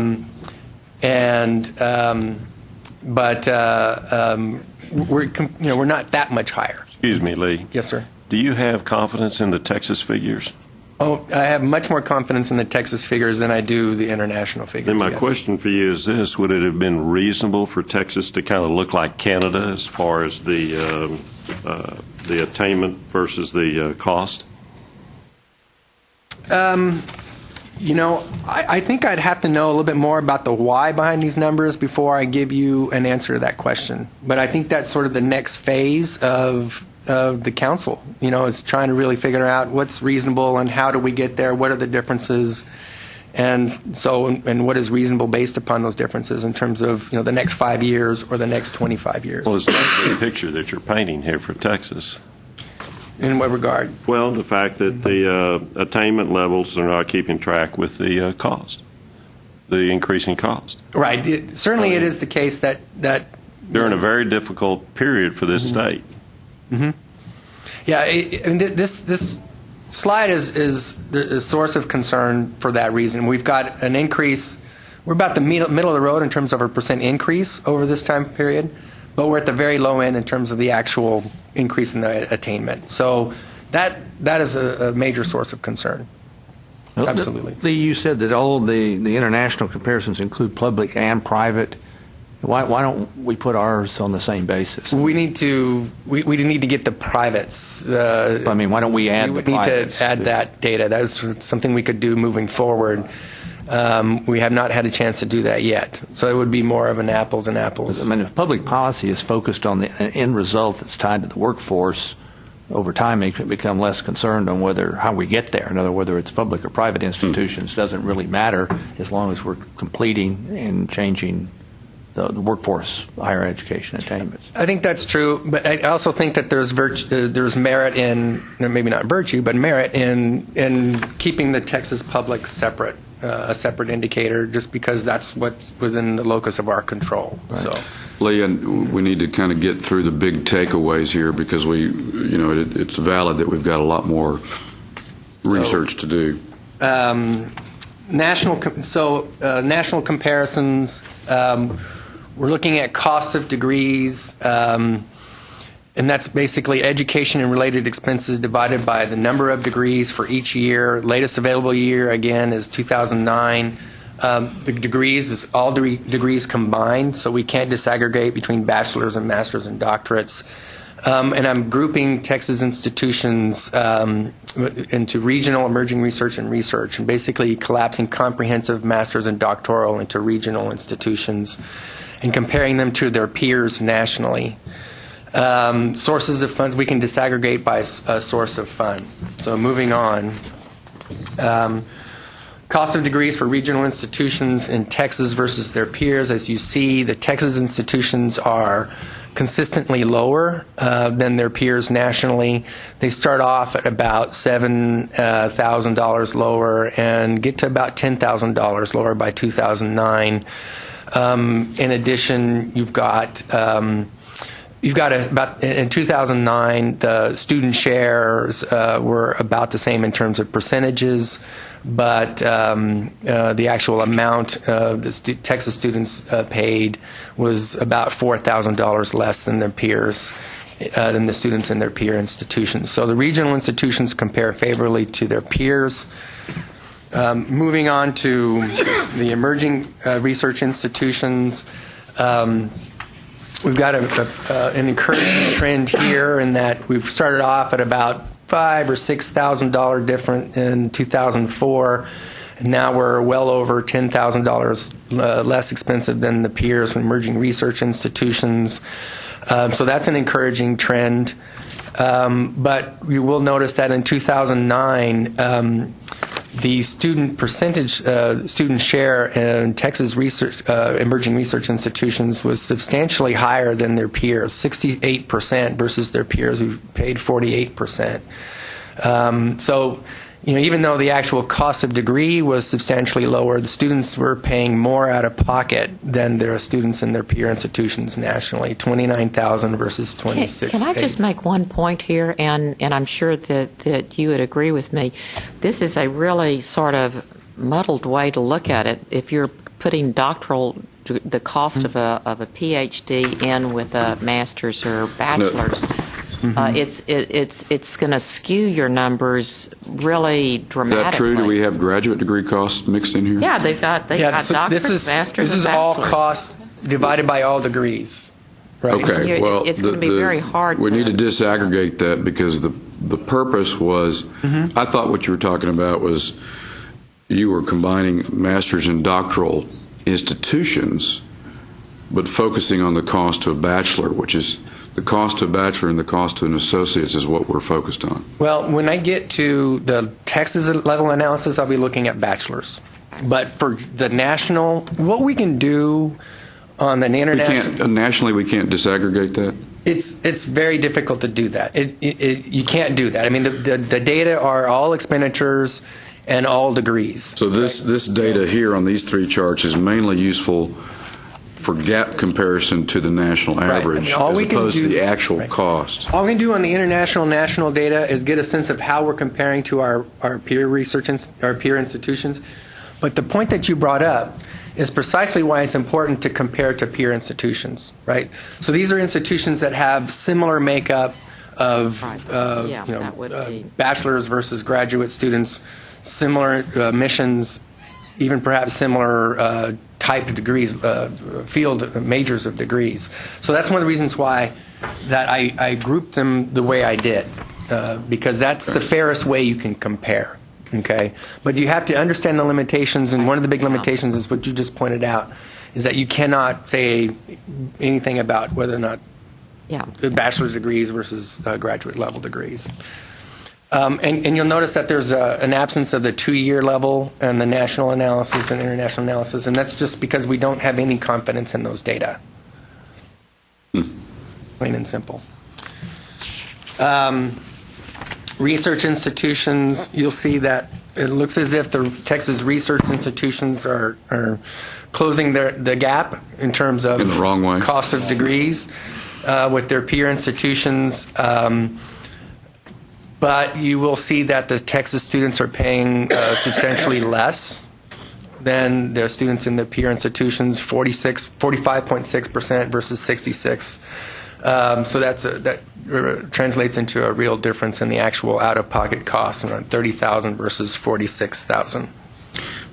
we're not that much higher. Excuse me, Lee. Yes, sir. Do you have confidence in the Texas figures? Oh, I have much more confidence in the Texas figures than I do the international figures. Then my yes. question for you is this: would it have been reasonable for Texas to kind of look like Canada as far as the attainment versus the cost? I think I'd have to know a little bit more about the why behind these numbers before I give you an answer to that question. But I think that's sort of the next phase of the council, is trying to really figure out what's reasonable and how do we get there, what are the differences, and what is reasonable based upon those differences in terms of, the next 5 years or the next 25 years. Well, it's not the picture that you're painting here for Texas. In what regard? Well, the fact that the attainment levels are not keeping track with the cost, the increasing cost. Right. Certainly it is the case that they're in a very difficult period for this state. Mm-hmm. Yeah, and this slide is a source of concern for that reason. We've got an increase. We're about the middle of the road in terms of our percent increase over this time period, but we're at the very low end in terms of the actual increase in the attainment. So that is a major source of concern. Absolutely. Lee, you said that all the international comparisons include public and private. Why don't we put ours on the same basis? We need to get the privates. Why don't we add the privates? We need to add that data. That's something we could do moving forward. We have not had a chance to do that yet. So it would be more of an apples and apples. If public policy is focused on the end result that's tied to the workforce, over time it can become less concerned on how we get there. In other words, whether it's public or private institutions doesn't really matter as long as we're completing and changing the workforce higher education attainments. I think that's true, but I also think that there's merit in, maybe not virtue, but merit in keeping the Texas public separate, a separate indicator, just because that's what's within the locus of our control. Right. So, Lee, and we need to kind of get through the big takeaways here because it's valid that we've got a lot more research to do. National comparisons. We're looking at costs of degrees, and that's basically education and related expenses divided by the number of degrees for each year. Latest available year, again, is 2009. The degrees is all degrees combined, so we can't disaggregate between bachelor's and master's and doctorates. And I'm grouping Texas institutions into regional, emerging research, and research, and basically collapsing comprehensive master's and doctoral into regional institutions and comparing them to their peers nationally. Sources of funds, we can disaggregate by a source of fund. So moving on. Cost of degrees for regional institutions in Texas versus their peers. As you see, the Texas institutions are consistently lower than their peers nationally. They start off at about $7,000 lower and get to about $10,000 lower by 2009. In addition, you've got about in 2009 the student shares were about the same in terms of percentages, but the actual amount the Texas students paid was about $4,000 less than their peers, than the students in their peer institutions. So the regional institutions compare favorably to their peers. Moving on to the emerging research institutions, we've got an encouraging trend here in that we've started off at about $5,000 or $6,000 different in 2004, and now we're well over $10,000 less expensive than the peers from emerging research institutions. So that's an encouraging trend. But you will notice that in 2009, the student share in Texas research, emerging research institutions was substantially higher than their peers, 68% versus their peers who paid 48%. So, even though the actual cost of degree was substantially lower, the students were paying more out of pocket than their students in their peer institutions nationally, $29,000 versus $26,800. Can I just make one point here, and I'm sure that you would agree with me. This is a really sort of muddled way to look at it. If you're putting the cost of a PhD in with a master's or bachelor's, it's going to skew your numbers really dramatically. Is that true? Do we have graduate degree costs mixed in here? Yeah, they've got doctors, masters, This is and all bachelors. costs divided by all degrees. Right? Okay, well, it's going to be very hard. We need to disaggregate that because the purpose was, I thought what you were talking about was you were combining master's and doctoral institutions, but focusing on the cost to a bachelor, which is the cost to a bachelor and the cost to an associate's is what we're focused on. Well, when I get to the Texas level analysis, I'll be looking at bachelors. But for the national, what we can do on the international... Nationally, we can't disaggregate that? It's very difficult to do that. You can't do that. I mean, the data are all expenditures and all degrees. So this data here on these three charts is mainly useful for gap comparison to the national average, as opposed to the actual cost. All we can do on the international national data is get a sense of how we're comparing to our peer research, our peer institutions. But the point that you brought up is precisely why it's important to compare to peer institutions, right? So these are institutions that have similar makeup of bachelor's versus graduate students, similar missions, even perhaps similar type of degrees, field majors of degrees. So that's one of the reasons why that I grouped them the way I did, because that's the fairest way you can compare. Okay, but you have to understand the limitations, and one of the big limitations is what you just pointed out, is that you cannot say anything about whether or not bachelor's degrees versus graduate level degrees. And you'll notice that there's an absence of the 2-year level and the national analysis and international analysis, and that's just because we don't have any confidence in those data. Plain and simple. Research institutions, you'll see that it looks as if the Texas research institutions are closing the gap in terms of in the wrong way. Cost of degrees with their peer institutions. But you will see that the Texas students are paying substantially less than their students in the peer institutions, 45.6% versus 66%. So that translates into a real difference in the actual out-of-pocket costs, around $30,000 versus $46,000.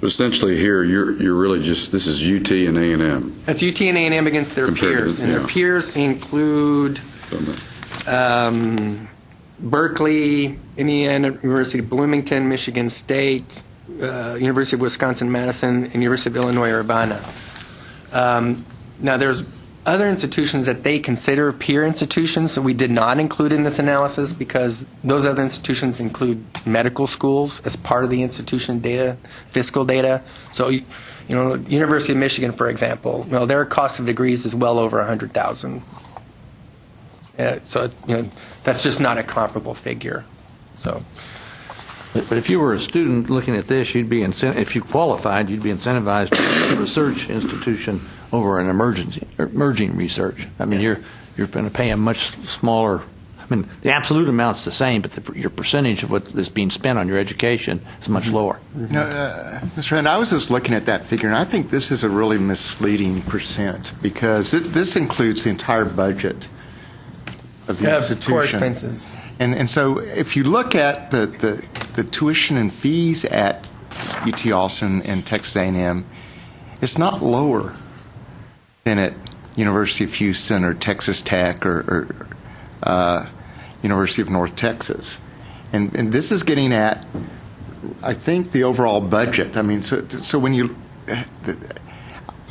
But essentially here, you're really just, this is UT and A&M. That's UT and A&M against their peers. And their peers include Berkeley, Indiana University, Bloomington, Michigan State, University of Wisconsin-Madison, and University of Illinois Urbana. Now, there's other institutions that they consider peer institutions that we did not include in this analysis because those other institutions include medical schools as part of the institution data, fiscal data. So, University of Michigan, for example, their cost of degrees is well over $100,000. So that's just not a comparable figure. So. But if you were a student looking at this, you'd be if you qualified, you'd be incentivized to a research institution over an emerging research. I mean, you're going to pay a much smaller. I mean, the absolute amount's the same, but your percentage of what is being spent on your education is much lower. Mr. Hunt, I was just looking at that figure, and I think this is a really misleading percent because this includes the entire budget of the institution. Core expenses. And so if you look at the tuition and fees at UT Austin and Texas A&M, it's not lower than at University of Houston or Texas Tech or University of North Texas. And this is getting at, I think, the overall budget. I mean, so when you...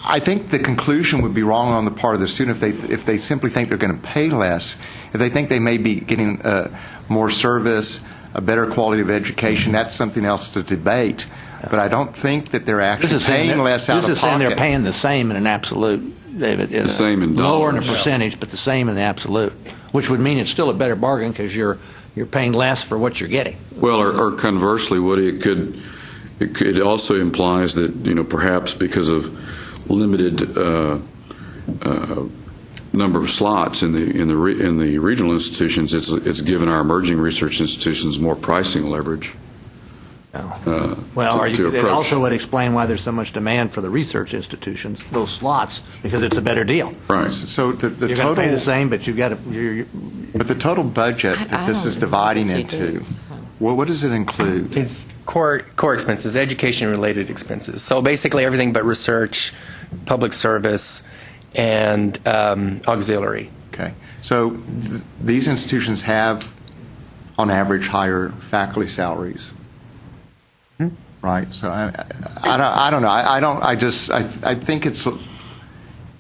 I think the conclusion would be wrong on the part of the student if they simply think they're going to pay less, if they think they may be getting more service, a better quality of education. That's something else to debate. But I don't think that they're actually paying less out of pocket. This is saying they're paying the same in an absolute, David. The same in dollars. Lower in a percentage, but the same in the absolute, which would mean it's still a better bargain because you're paying less for what you're getting. Well, or conversely, Woody, it also implies that perhaps because of limited number of slots in the regional institutions, it's given our emerging research institutions more pricing leverage. It also would explain why there's so much demand for the research institutions, those slots, because it's a better deal. Right. So the you're total going to pay the same, but you've got to. But the total budget that this is dividing into, what does it include? It's core expenses, education-related expenses. So basically everything but research, public service, and auxiliary. Okay. So these institutions have, on average, higher faculty salaries. Right. So I don't know. I think it's.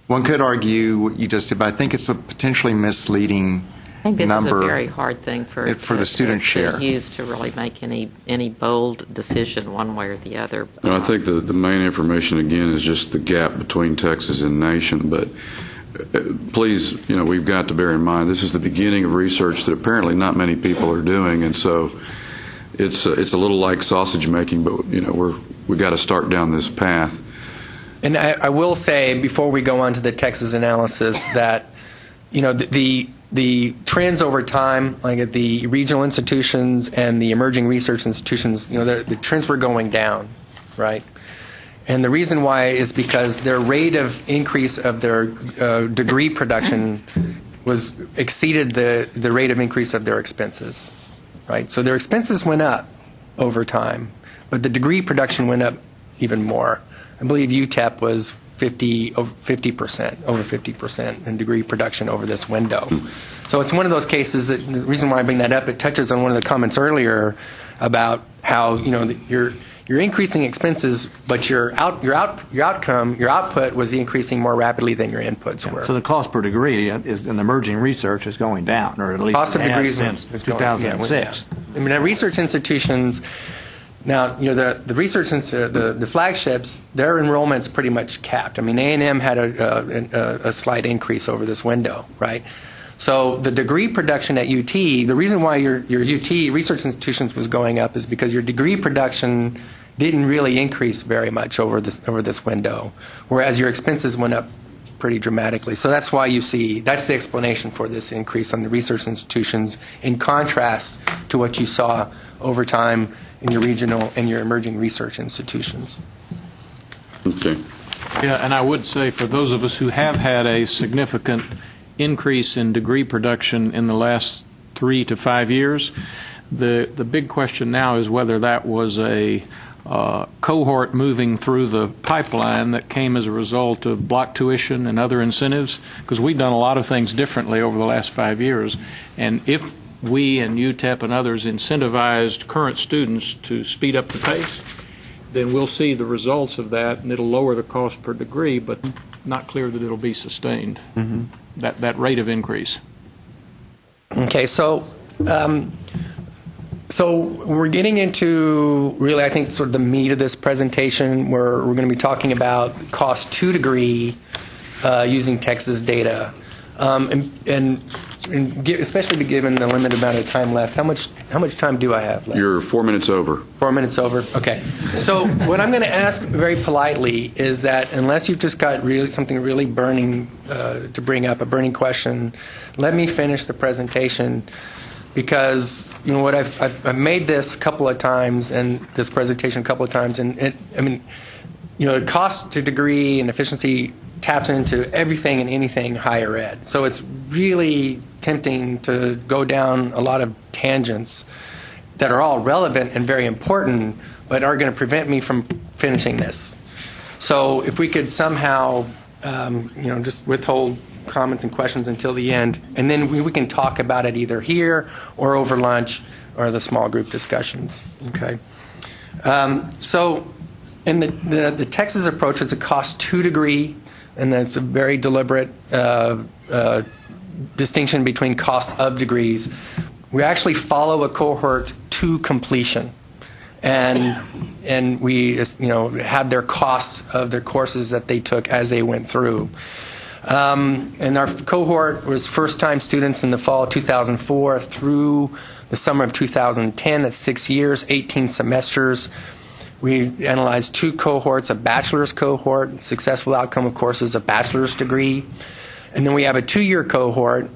One could argue what you just did, but I think it's a potentially misleading I think this number is a very hard thing for the student share to use to really make any bold decision one way or the other. No, I think the main information again is just the gap between Texas and nation. But please, we've got to bear in mind this is the beginning of research that apparently not many people are doing, and so. It's a little like sausage making, but we've got to start down this path. And I will say before we go on to the Texas analysis that the trends over time, like at the regional institutions and the emerging research institutions, the trends were going down, right? And the reason why is because their rate of increase of their degree production exceeded the rate of increase of their expenses. Right, so their expenses went up over time, but the degree production went up even more. I believe UTEP was 50% in degree production over this window. So it's one of those cases that the reason why I bring that up, it touches on one of the comments earlier about how you're increasing expenses, but your output was increasing more rapidly than your inputs were. So the cost per degree in emerging research is going down, or at least cost of degrees since 2006. I mean, at research institutions. Now, the research the flagships, their enrollment's pretty much capped. I mean, A&M had a slight increase over this window, right? So the degree production at UT, the reason why your UT research institutions was going up is because your degree production didn't really increase very much over this window, whereas your expenses went up pretty dramatically. So that's why that's the explanation for this increase on the research institutions in contrast to what you saw over time in your regional and your emerging research institutions. Okay. Yeah, and I would say for those of us who have had a significant increase in degree production in the last 3 to 5 years, the big question now is whether that was a cohort moving through the pipeline that came as a result of block tuition and other incentives, because we've done a lot of things differently over the last 5 years. And if we and UTEP and others incentivized current students to speed up the pace, then we'll see the results of that, and it'll lower the cost per degree, but not clear that it'll be sustained, that rate of increase. Okay, so we're getting into really, I think, sort of the meat of this presentation, where we're going to be talking about cost to degree using Texas data. And especially given the limited amount of time left, how much time do I have left? You're 4 minutes over. 4 minutes over? Okay. So what I'm going to ask very politely is that unless you've just got something really burning to bring up, a burning question, let me finish the presentation, because what I've made this a couple of times, and this presentation a couple of times, and cost to degree and efficiency taps into everything and anything higher ed. So it's really tempting to go down a lot of tangents that are all relevant and very important, but are going to prevent me from finishing this. So if we could somehow, just withhold comments and questions until the end, and then we can talk about it either here or over lunch or the small group discussions. Okay. And the Texas approach is a cost to degree, and that's a very deliberate distinction between cost of degrees. We actually follow a cohort to completion, and we have their costs of their courses that they took as they went through. And our cohort was first-time students in the fall of 2004 through the summer of 2010. That's 6 years, 18 semesters. We analyzed 2 cohorts, a bachelor's cohort, successful outcome, of course, is a bachelor's degree. And then we have a 2-year cohort,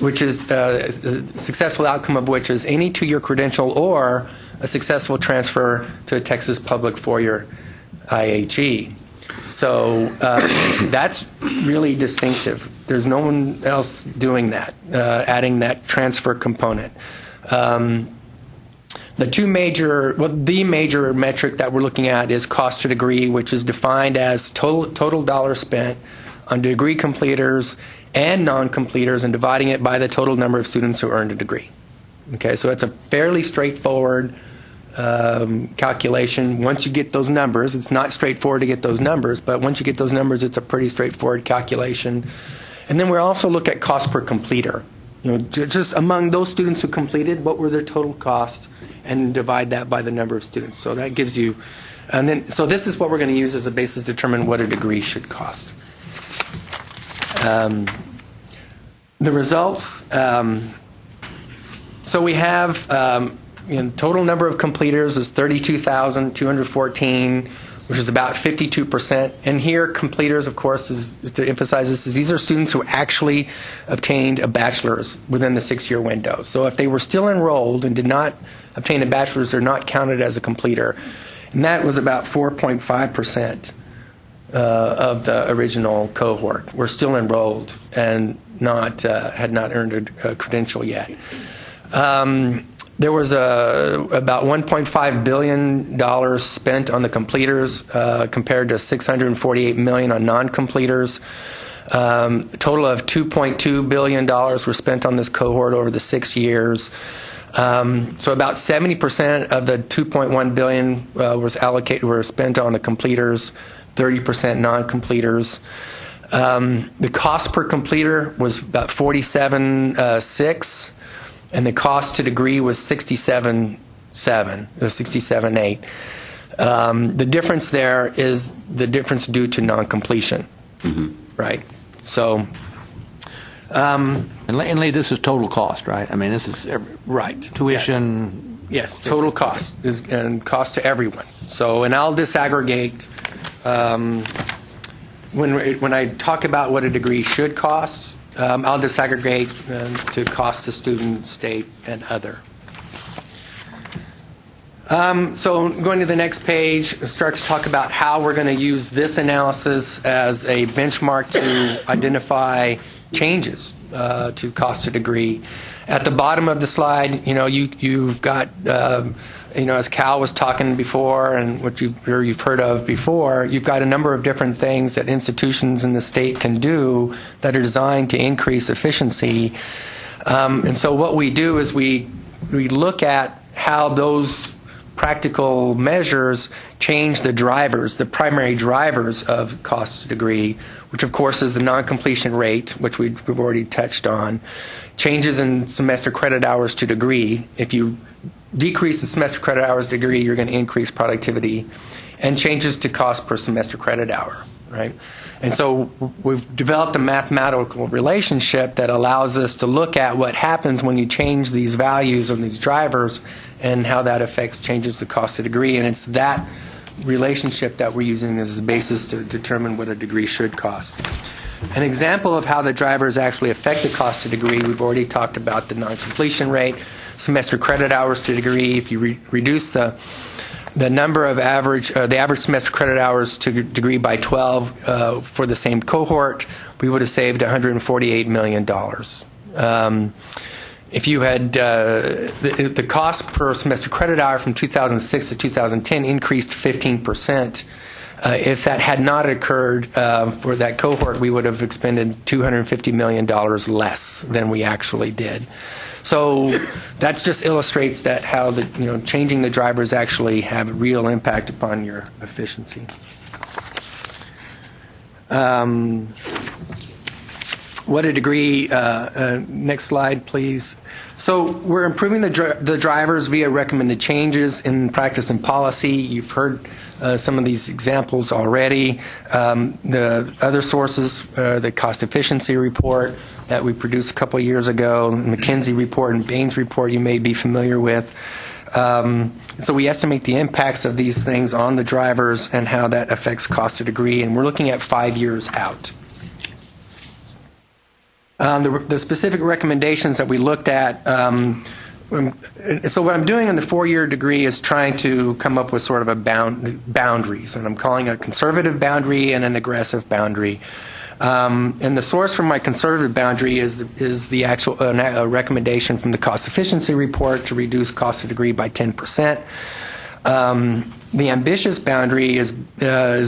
which is a successful outcome of which is any 2-year credential or a successful transfer to a Texas public 4-year IHE. So that's really distinctive. There's no one else doing that, adding that transfer component. The major metric that we're looking at is cost to degree, which is defined as total dollars spent on degree completers and non-completers, and dividing it by the total number of students who earned a degree. Okay, so it's a fairly straightforward calculation. Once you get those numbers, it's not straightforward to get those numbers, but once you get those numbers, it's a pretty straightforward calculation. And then we also look at cost per completer. Just among those students who completed, what were their total costs, and divide that by the number of students. So that gives you, so this is what we're going to use as a basis to determine what a degree should cost. The results, so we have, total number of completers is 32,214, which is about 52%. And here, completers, of course, is to emphasize this, is these are students who actually obtained a bachelor's within the 6-year window. So if they were still enrolled and did not obtain a bachelor's, they're not counted as a completer. And that was about 4.5% of the original cohort were still enrolled and had not earned a credential yet. There was about $1.5 billion spent on the completers compared to $648 million on non-completers. A total of $2.2 billion were spent on this cohort over the 6 years. So about 70% of the $2.1 billion were spent on the completers, 30% non-completers. The cost per completer was about $47.6. And the cost to degree was $67.8. The difference there is the difference due to non-completion, right? So, and Lee, this is total cost, right? I mean, this is right. Tuition. Yes, total cost and cost to everyone. So, and I'll disaggregate when I talk about what a degree should cost. I'll disaggregate to cost to student, state, and other. So going to the next page, start to talk about how we're going to use this analysis as a benchmark to identify changes to cost to degree. At the bottom of the slide, you've got, as Cal was talking before and what you've heard of before, you've got a number of different things that institutions in the state can do that are designed to increase efficiency. And so what we do is we look at how those practical measures change the primary drivers of cost to degree, which of course is the non-completion rate, which we've already touched on, changes in semester credit hours to degree. If you decrease the semester credit hours to degree, you're going to increase productivity, and changes to cost per semester credit hour. right? And so we've developed a mathematical relationship that allows us to look at what happens when you change these values on these drivers and how that changes the cost of degree. And it's that relationship that we're using as a basis to determine what a degree should cost. An example of how the drivers actually affect the cost of degree, we've already talked about the non-completion rate, semester credit hours to degree. If you reduce the number of the average semester credit hours to degree by 12 for the same cohort, we would have saved $148 million. If you had the cost per semester credit hour from 2006 to 2010 increased 15%. If that had not occurred for that cohort, we would have expended $250 million less than we actually did. So that just illustrates that how changing the drivers actually have a real impact upon your efficiency. What a degree. Next slide, please. So we're improving the drivers via recommended changes in practice and policy. You've heard some of these examples already. The other sources, the cost efficiency report that we produced a couple of years ago, the McKinsey report and Baines report you may be familiar with. So we estimate the impacts of these things on the drivers and how that affects cost of degree, and we're looking at 5 years out. The specific recommendations that we looked at, so what I'm doing in the 4-year degree is trying to come up with sort of boundaries, and I'm calling a conservative boundary and an aggressive boundary. And the source for my conservative boundary is the actual recommendation from the cost efficiency report to reduce cost of degree by 10%. The ambitious boundary is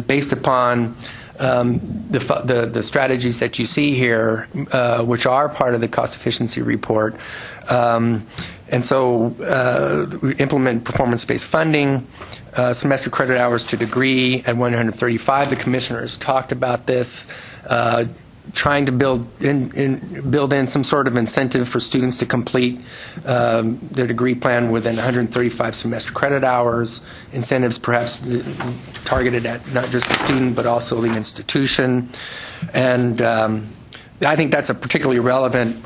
based upon the strategies that you see here, which are part of the cost efficiency report. And so we implement performance-based funding, semester credit hours to degree at 135. The commissioners talked about this, trying to build in some sort of incentive for students to complete their degree plan within 135 semester credit hours, incentives perhaps targeted at not just the student but also the institution. And I think that's a particularly relevant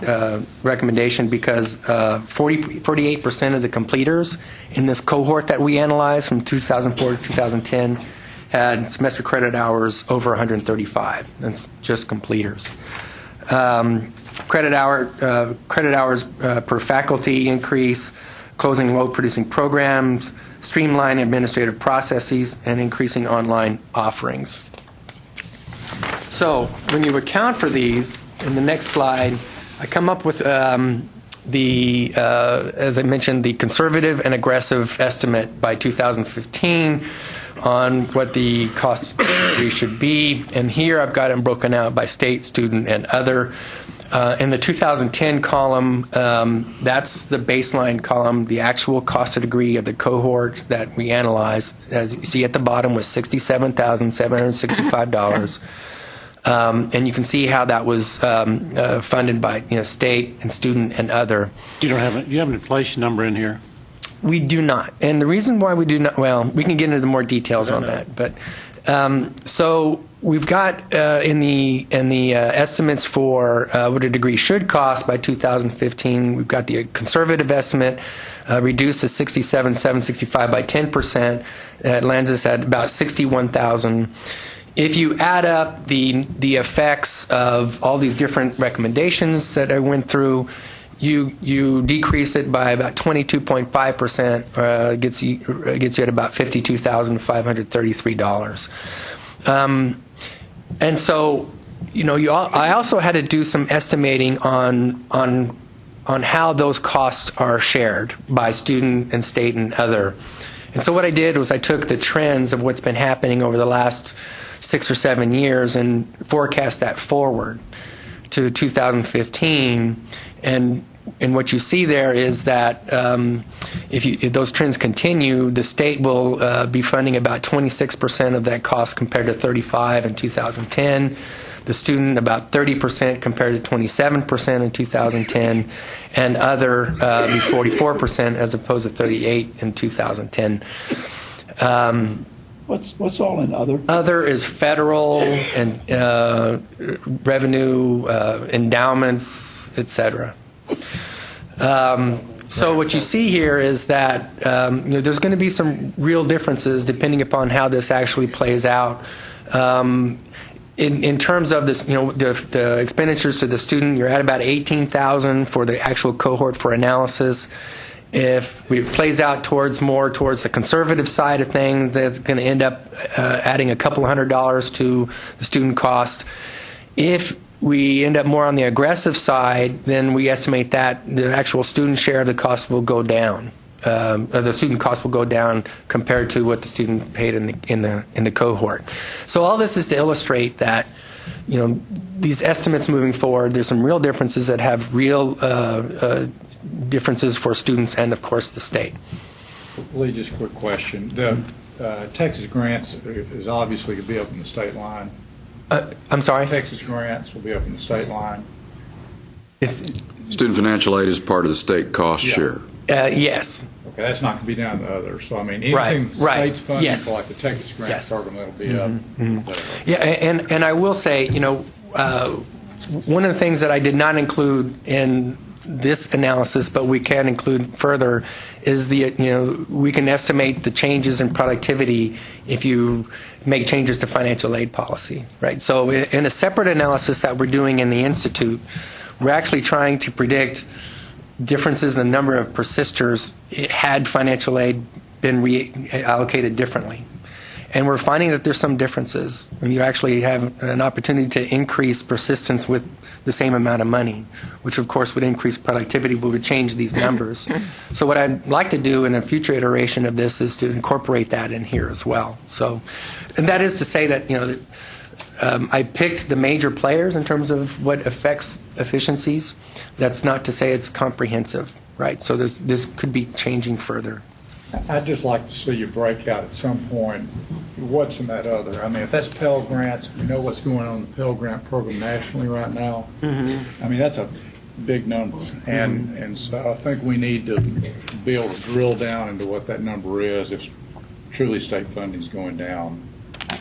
recommendation because 48% of the completers in this cohort that we analyzed from 2004 to 2010 had semester credit hours over 135. That's just completers. Credit hours per faculty increase, closing low-producing programs, streamline administrative processes, and increasing online offerings. So when you account for these, in the next slide, I come up with as I mentioned, the conservative and aggressive estimate by 2015 on what the cost should be. And here I've got them broken out by state, student, and other. In the 2010 column, that's the baseline column. The actual cost of degree of the cohort that we analyzed, as you see at the bottom, was $67,765. And you can see how that was funded by state and student and other. Do you have an inflation number in here? We do not. And the reason why we do not, well, we can get into the more details on that. But so we've got in the estimates for what a degree should cost by 2015, we've got the conservative estimate reduced to $67,765 by 10%. That lands us at about $61,000. If you add up the effects of all these different recommendations that I went through, you decrease it by about 22.5%, gets you at about $52,533. And so, I also had to do some estimating on how those costs are shared by student and state and other. And so what I did was I took the trends of what's been happening over the last 6 or 7 years and forecast that forward to 2015. And what you see there is that if those trends continue, the state will be funding about 26% of that cost compared to 35% in 2010. The student about 30% compared to 27% in 2010, and other be 44% as opposed to 38% in 2010. What's all in other? Other is federal and revenue, endowments, etc. So what you see here is that there's going to be some real differences depending upon how this actually plays out. In terms of this, the expenditures to the student, you're at about $18,000 for the actual cohort for analysis. If it plays out more towards the conservative side of things, that's going to end up adding a couple $100 to the student cost. If we end up more on the aggressive side, then we estimate that the actual student share of the cost will go down. The student cost will go down compared to what the student paid in the cohort. So all this is to illustrate that these estimates moving forward, there's some real differences that have real differences for students and of course the state. Lee, just a quick question. The Texas grants is obviously to be up in the state line. I'm sorry? Texas grants will be up in the state line. Student financial aid is part of the state cost share. Yes. Okay, that's not going to be down to others. So, I mean, anything the state's funding for like the Texas grant program, that'll be up. Yeah, and I will say, one of the things that I did not include in this analysis, but we can include further, is we can estimate the changes in productivity if you make changes to financial aid policy, right? So in a separate analysis that we're doing in the Institute, we're actually trying to predict differences in the number of persisters had financial aid been reallocated differently. And we're finding that there's some differences. And you actually have an opportunity to increase persistence with the same amount of money, which of course would increase productivity, but would change these numbers. So what I'd like to do in a future iteration of this is to incorporate that in here as well. So, and that is to say that, I picked the major players in terms of what affects efficiencies. That's not to say it's comprehensive, right? So this could be changing further. I'd just like to see you break out at some point what's in that other. I mean, if that's Pell Grants, we know what's going on in the Pell Grant program nationally right now. Mm-hmm. I mean, that's a big number. And so I think we need to be able to drill down into what that number is if truly state funding is going down,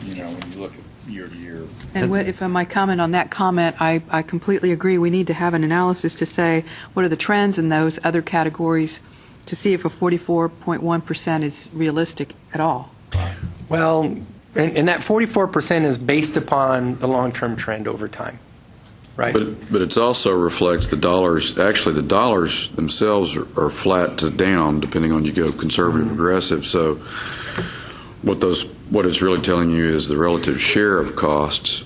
when you look at year to year. And if I might comment on that comment, I completely agree. We need to have an analysis to say what are the trends in those other categories to see if a 44.1% is realistic at all. Well, and that 44% is based upon the long-term trend over time, right? But it also reflects the dollars. Actually, the dollars themselves are flat to down, depending on you go conservative, aggressive. So what it's really telling you is the relative share of costs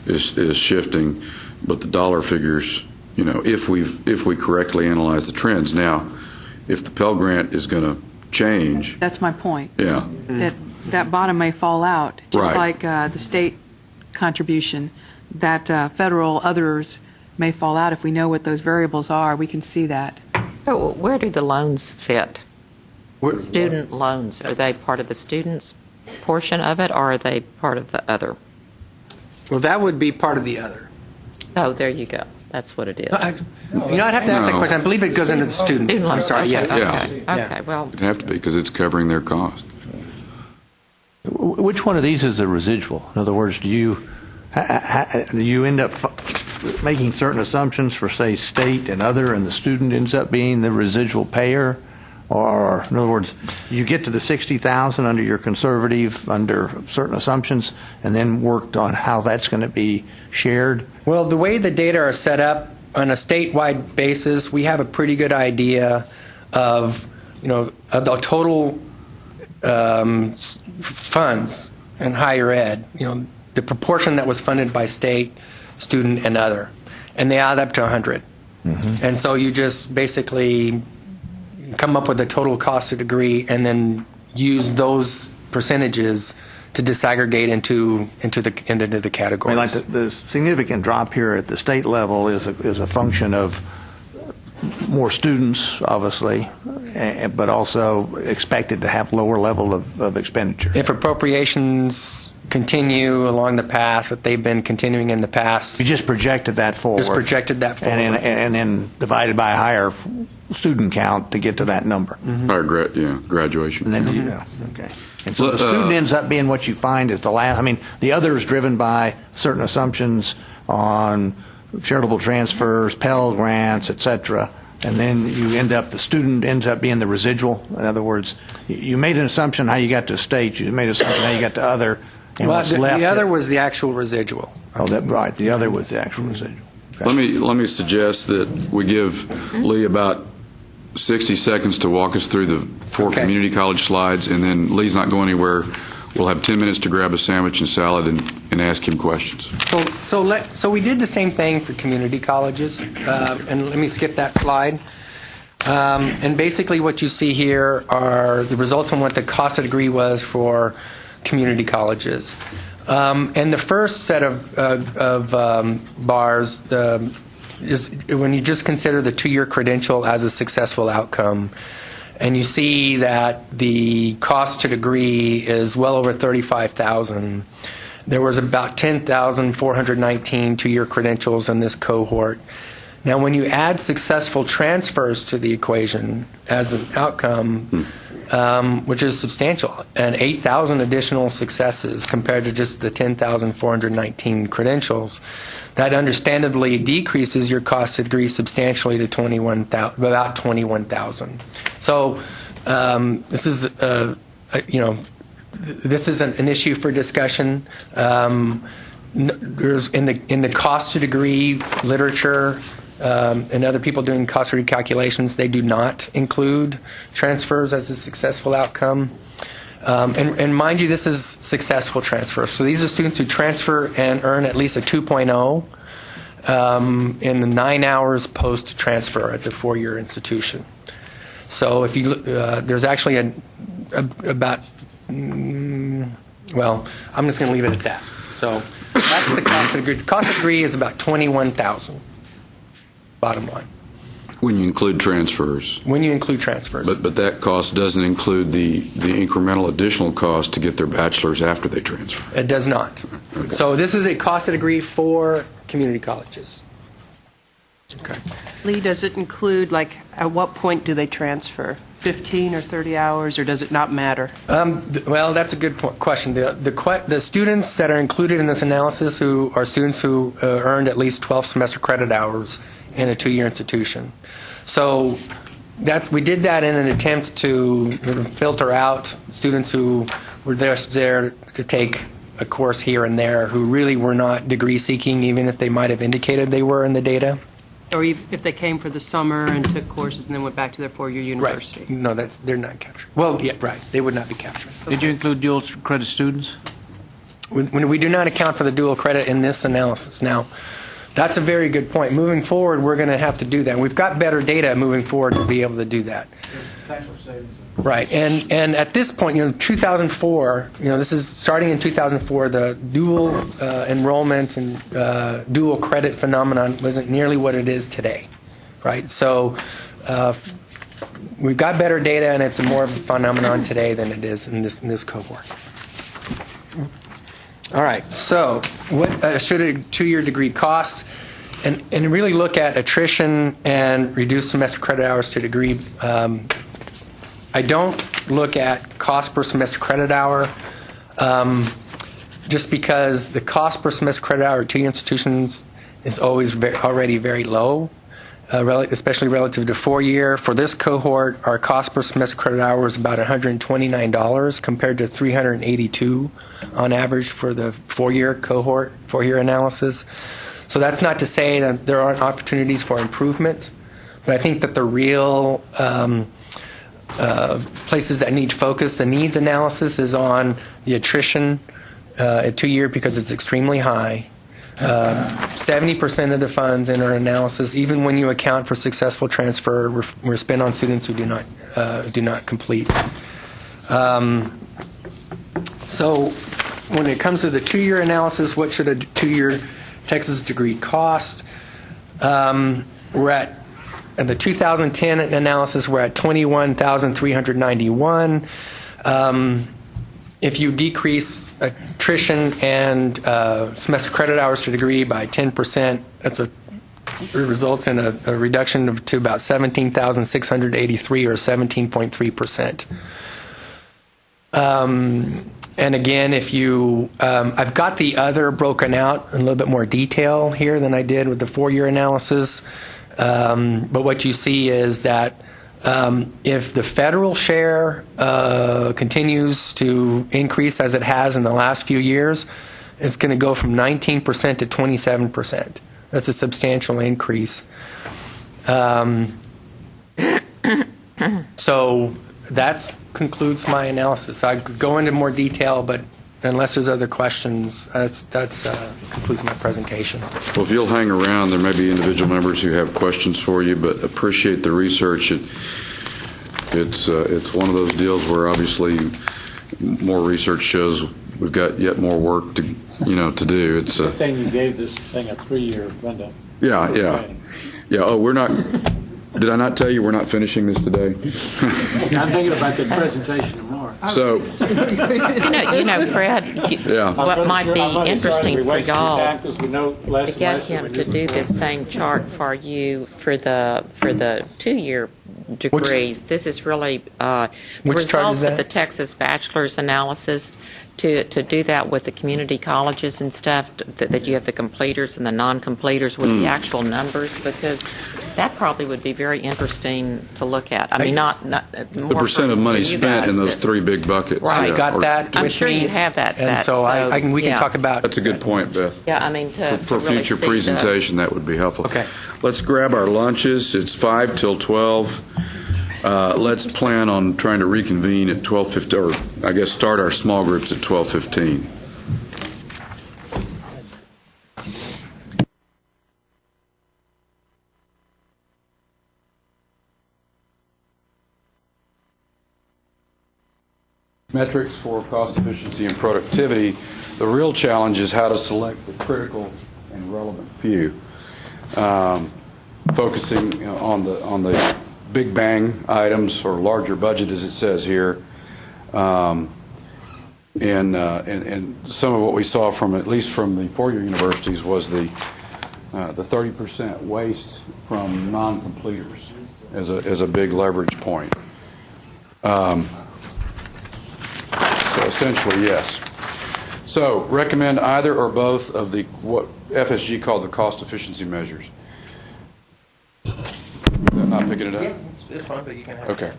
is shifting, but the dollar figures, if we correctly analyze the trends. Now, if the Pell Grant is going to change. That's my point. Yeah. That bottom may fall out, just right. like the state contribution, that federal others may fall out. If we know what those variables are, we can see that. But where do the loans fit? Student loans, are they part of the student's portion of it, or are they part of the other? Well, that would be part of the other. Oh, there you go. That's what it is. I'd have to ask that question. I believe it goes into the student. I'm sorry, yes. Okay, well. It'd have to be because it's covering their cost. Which one of these is the residual? In other words, do you end up making certain assumptions for, say, state and other, and the student ends up being the residual payer? Or, in other words, you get to the $60,000 under your conservative, under certain assumptions, and then worked on how that's going to be shared? Well, the way the data are set up on a statewide basis, we have a pretty good idea of, of the total funds in higher ed, the proportion that was funded by state, student, and other. And they add up to 100. Mm-hmm. And so you just basically come up with the total cost of degree and then use those percentages to disaggregate into the categories. I mean, like the significant drop here at the state level is a function of more students, obviously, but also expected to have lower level of expenditure. If appropriations continue along the path that they've been continuing in the past. You just projected that forward. And then divided by a higher student count to get to that number. Mm-hmm. Higher graduation. And then okay. And so the student ends up being what you find is the last. I mean, the other is driven by certain assumptions on charitable transfers, Pell Grants, et cetera. And then you end up, the student ends up being the residual. In other words, you made an assumption how you got to state, you made an assumption how you got to other, and Well, what's left. the other was the actual residual. Oh, right. The other was the actual residual. Let me suggest that we give Lee about 60 seconds to walk us through the four community college slides, and then Lee's not going anywhere. We'll have 10 minutes to grab a sandwich and salad and ask him questions. So we did the same thing for community colleges, and let me skip that slide. And basically what you see here are the results on what the cost of degree was for community colleges. And the first set of bars is when you just consider the 2-year credential as a successful outcome. And you see that the cost to degree is well over $35,000. There was about 10,419 2-year credentials in this cohort. Now, when you add successful transfers to the equation as an outcome, which is substantial, and 8,000 additional successes compared to just the 10,419 credentials, that understandably decreases your cost to degree substantially to about 21,000. So this is this is an issue for discussion. There's in the cost to degree literature. And other people doing cost to degree calculations, they do not include transfers as a successful outcome. And mind you, this is successful transfers. So these are students who transfer and earn at least a 2.0 in the 9 hours post-transfer at the 4-year institution. So if you there's actually about well, I'm just going to leave it at that. So that's the cost of degree. The cost of degree is about $21,000. Bottom line. When you include transfers. When you include transfers. But that cost doesn't include the incremental additional cost to get their bachelor's after they transfer. It does not. Okay. So this is a cost of degree for community colleges. Okay. Lee, does it include, like, at what point do they transfer? 15 or 30 hours, or does it not matter? Well, that's a good question. The students that are included in this analysis who are students who earned at least 12 semester credit hours in a 2-year institution. So that we did that in an attempt to filter out students who were there to take a course here and there who really were not degree seeking, even if they might have indicated they were in the data. Or if they came for the summer and took courses and then went back to their 4-year university? Right. No, they're not captured. Well, yeah, right. They would not be captured. Did you include dual credit students? We do not account for the dual credit in this analysis. Now, that's a very good point. Moving forward, we're going to have to do that. We've got better data moving forward to be able to do that. Right. And at this point, 2004, this is starting in 2004, the dual enrollment and dual credit phenomenon wasn't nearly what it is today. Right. So we've got better data, and it's more of a phenomenon today than it is in this cohort. All right, so what should a 2-year degree cost? And really look at attrition and reduced semester credit hours to degree. I don't look at cost per semester credit hour just because the cost per semester credit hour at 2-year institutions is always already very low, especially relative to 4-year. For this cohort, our cost per semester credit hour is about $129 compared to $382 on average for the 4-year cohort, 4-year analysis. So that's not to say that there aren't opportunities for improvement, but I think that the real places that need focus, the needs analysis is on the attrition at 2-year because it's extremely high. 70% of the funds in our analysis, even when you account for successful transfer, were spent on students who do not complete. So when it comes to the 2-year analysis, what should a 2-year Texas degree cost? We're at in the 2010 analysis, we're at $21,391. If you decrease attrition and semester credit hours to degree by 10%, it results in a reduction to about $17,683 or 17.3%. And again, if you, I've got the other broken out in a little bit more detail here than I did with the 4-year analysis. But what you see is that if the federal share continues to increase as it has in the last few years, it's going to go from 19% to 27%. That's a substantial increase. So that concludes my analysis. I could go into more detail, but unless there's other questions, that concludes my presentation. Well, if you'll hang around, there may be individual members who have questions for you, but appreciate the research. It's one of those deals where obviously more research shows we've got yet more work to do. It's Good thing you gave this thing a 3-year window. Yeah. Oh, we're not. Did I not tell you we're not finishing this today? I'm thinking about the presentation tomorrow. So, Fred, what might be interesting for y'all is to get him to do this same chart for you for the 2-year degrees. This is really the results of the Texas Bachelor's Analysis. To do that with the community colleges and stuff, that you have the completers and the non-completers with the actual numbers, because that probably would be very interesting to look at. I mean, not more the percent of money spent in those 3 big buckets. Right. I got that. I'm sure you have that. And so we can talk about. That's a good point, Beth. Yeah, I mean, for really future presentation, that would be helpful. Okay. Let's grab our lunches. It's 5 till 12. Let's plan on trying to reconvene at 12:15, or I guess start our small groups at 12:15. Metrics for cost efficiency and productivity. The real challenge is how to select the critical and relevant few. Focusing on the big bang items, or larger budget as it says here, and some of what we saw from, at least from the 4-year universities, was the 30% waste from non-completers as a big leverage point. So essentially, yes. So recommend either or both of the what FSG called the cost efficiency measures. I'm not picking it up? Yeah, it's fine, but you can have it. Okay.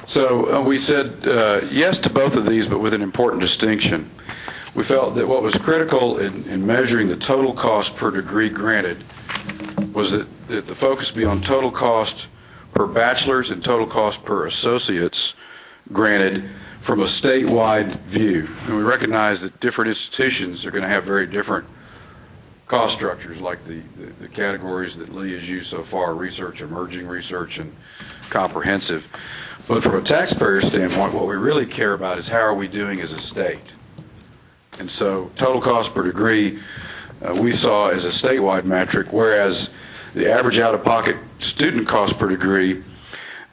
So we said yes to both of these, but with an important distinction. We felt that what was critical in measuring the total cost per degree granted was that the focus be on total cost per bachelor's and total cost per associate's granted from a statewide view. And we recognize that different institutions are going to have very different cost structures, like the categories that Lee has used so far: research, emerging research, and comprehensive. But from a taxpayer standpoint, what we really care about is how are we doing as a state. And so total cost per degree we saw as a statewide metric, whereas the average out-of-pocket student cost per degree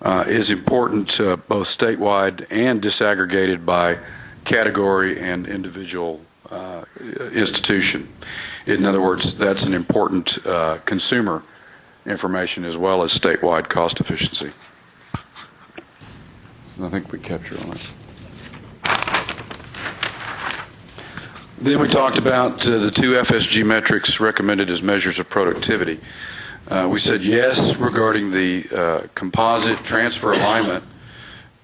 is important both statewide and disaggregated by category and individual institution. In other words, that's an important consumer information as well as statewide cost efficiency. I think we captured on it. Then we talked about the 2 FSG metrics recommended as measures of productivity. We said yes regarding the composite transfer alignment.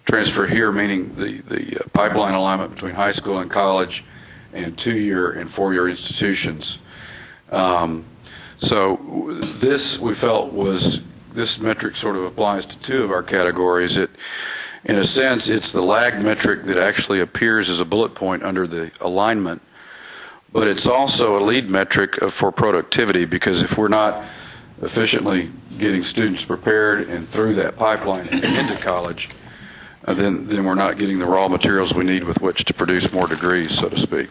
Transfer here meaning the pipeline alignment between high school and college and 2-year and 4-year institutions. So this we felt was, this metric sort of applies to 2 of our categories. It, in a sense, it's the lag metric that actually appears as a bullet point under the alignment, but it's also a lead metric for productivity, because if we're not efficiently getting students prepared and through that pipeline and into college, then we're not getting the raw materials we need with which to produce more degrees, so to speak.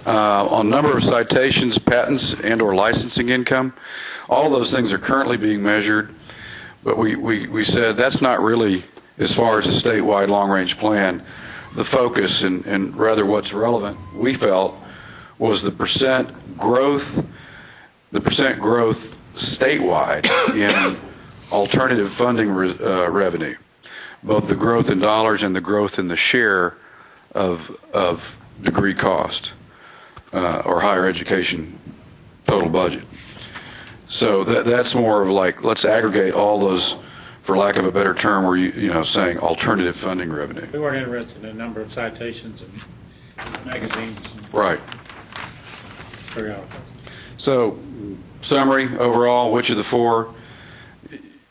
On number of citations, patents, and or licensing income, all of those things are currently being measured, but we said that's not really, as far as a statewide long-range plan, the focus, and rather what's relevant, we felt, was the percent growth statewide in alternative funding revenue, both the growth in dollars and the growth in the share of degree cost or higher education total budget. So that's more of like, let's aggregate all those, for lack of a better term, where you know, saying alternative funding revenue. We weren't interested in a number of citations and magazines. Right. Periodicals. So, summary overall, which of the four?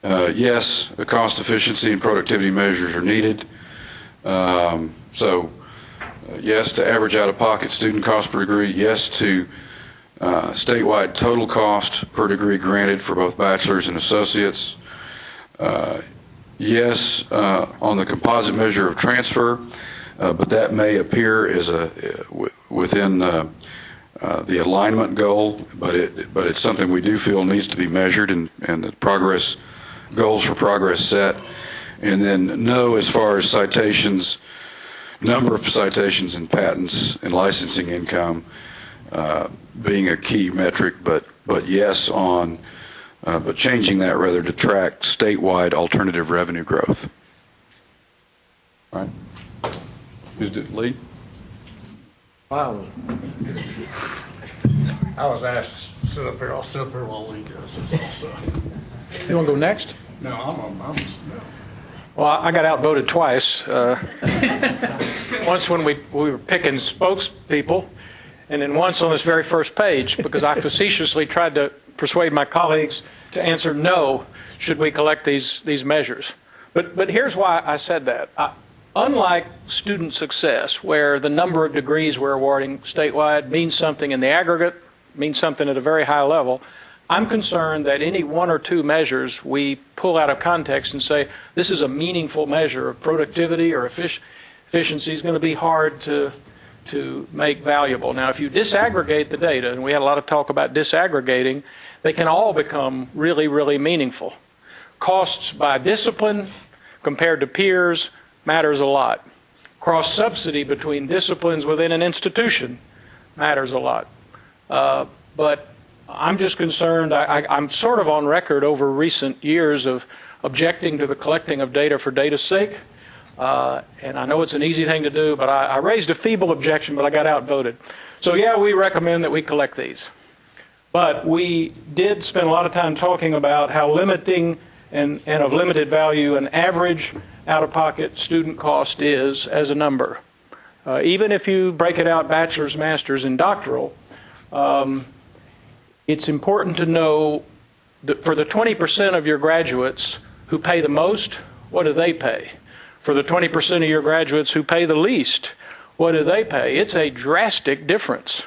Yes, the cost efficiency and productivity measures are needed. Yes to average out-of-pocket student cost per degree. Yes to statewide total cost per degree granted for both bachelor's and associates. Yes on the composite measure of transfer, but that may appear as within the alignment goal, but it's something we do feel needs to be measured, and the progress goals for progress set. And then no as far as citations, number of citations and patents and licensing income being a key metric, but yes on but changing that rather to track statewide alternative revenue growth. All right. Who's the lead? I was asked to sit up here. I'll sit up here while Lee does this also. You want to go next? No, I'm no. Well, I got outvoted twice. Once when we were picking spokespeople, and then once on this very first page, because I facetiously tried to persuade my colleagues to answer no, should we collect these measures. But here's why I said that. Unlike student success, where the number of degrees we're awarding statewide means something in the aggregate, means something at a very high level, I'm concerned that any one or two measures we pull out of context and say this is a meaningful measure of productivity or efficiency is going to be hard to make valuable. Now, if you disaggregate the data, and we had a lot of talk about disaggregating, they can all become really, really meaningful. Costs by discipline compared to peers matters a lot. Cross-subsidy between disciplines within an institution matters a lot. But I'm just concerned, I'm sort of on record over recent years of objecting to the collecting of data for data's sake. And I know it's an easy thing to do, but I raised a feeble objection, but I got outvoted. So yeah, we recommend that we collect these. But we did spend a lot of time talking about how limiting and of limited value an average out-of-pocket student cost is as a number. Even if you break it out bachelor's, master's, and doctoral, it's important to know that for the 20% of your graduates who pay the most, what do they pay? For the 20% of your graduates who pay the least, what do they pay? It's a drastic difference.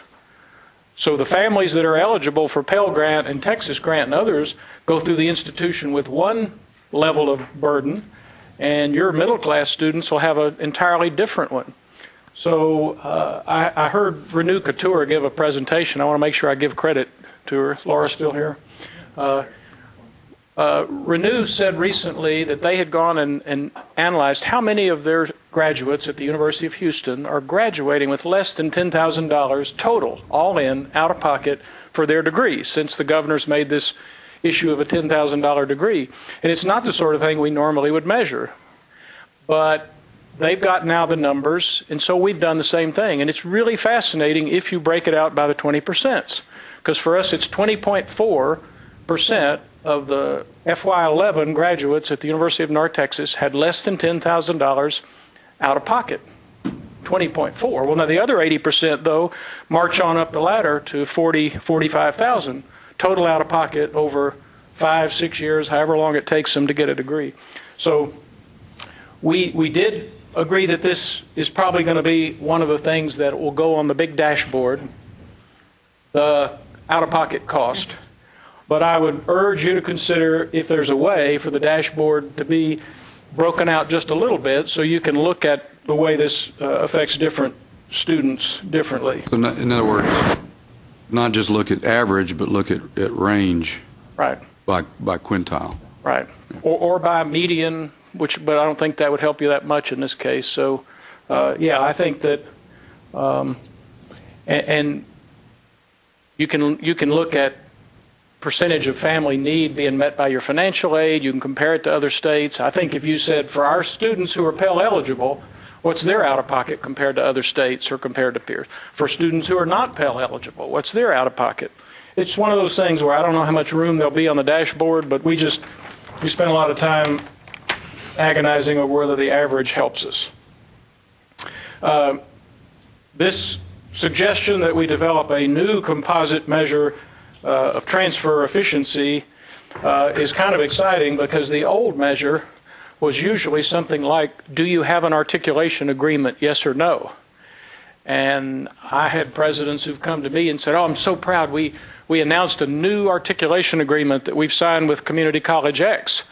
So the families that are eligible for Pell Grant and Texas Grant and others go through the institution with one level of burden, and your middle-class students will have an entirely different one. So I heard Renew Couture give a presentation. I want to make sure I give credit to her. Is Laura still here? Renew said recently that they had gone and analyzed how many of their graduates at the University of Houston are graduating with less than $10,000 total, all in, out of pocket, for their degree, since the governor's made this issue of a $10,000 degree. And it's not the sort of thing we normally would measure. But they've got now the numbers, and so we've done the same thing. And it's really fascinating if you break it out by the 20%. Because for us, it's 20.4% of the FY11 graduates at the University of North Texas had less than $10,000 out of pocket. 20.4. Well, now the other 80%, though, march on up the ladder to 40, 45,000 total out of pocket over 5, 6 years, however long it takes them to get a degree. So we did agree that this is probably going to be one of the things that will go on the big dashboard, the out-of-pocket cost. But I would urge you to consider if there's a way for the dashboard to be broken out just a little bit so you can look at the way this affects different students differently. So in other words, not just look at average, but look at range. Right. By quintile. Right. Or by median, but I don't think that would help you that much in this case. So, yeah, I think that, and you can look at percentage of family need being met by your financial aid. You can compare it to other states. I think if you said for our students who are Pell eligible, what's their out-of-pocket compared to other states or compared to peers? For students who are not Pell eligible, what's their out-of-pocket? It's one of those things where I don't know how much room there'll be on the dashboard, but we spend a lot of time agonizing over whether the average helps us. This suggestion that we develop a new composite measure of transfer efficiency is kind of exciting, because the old measure was usually something like, do you have an articulation agreement, yes or no? And I had presidents who've come to me and said, oh, I'm so proud, we announced a new articulation agreement that we've signed with Community College X.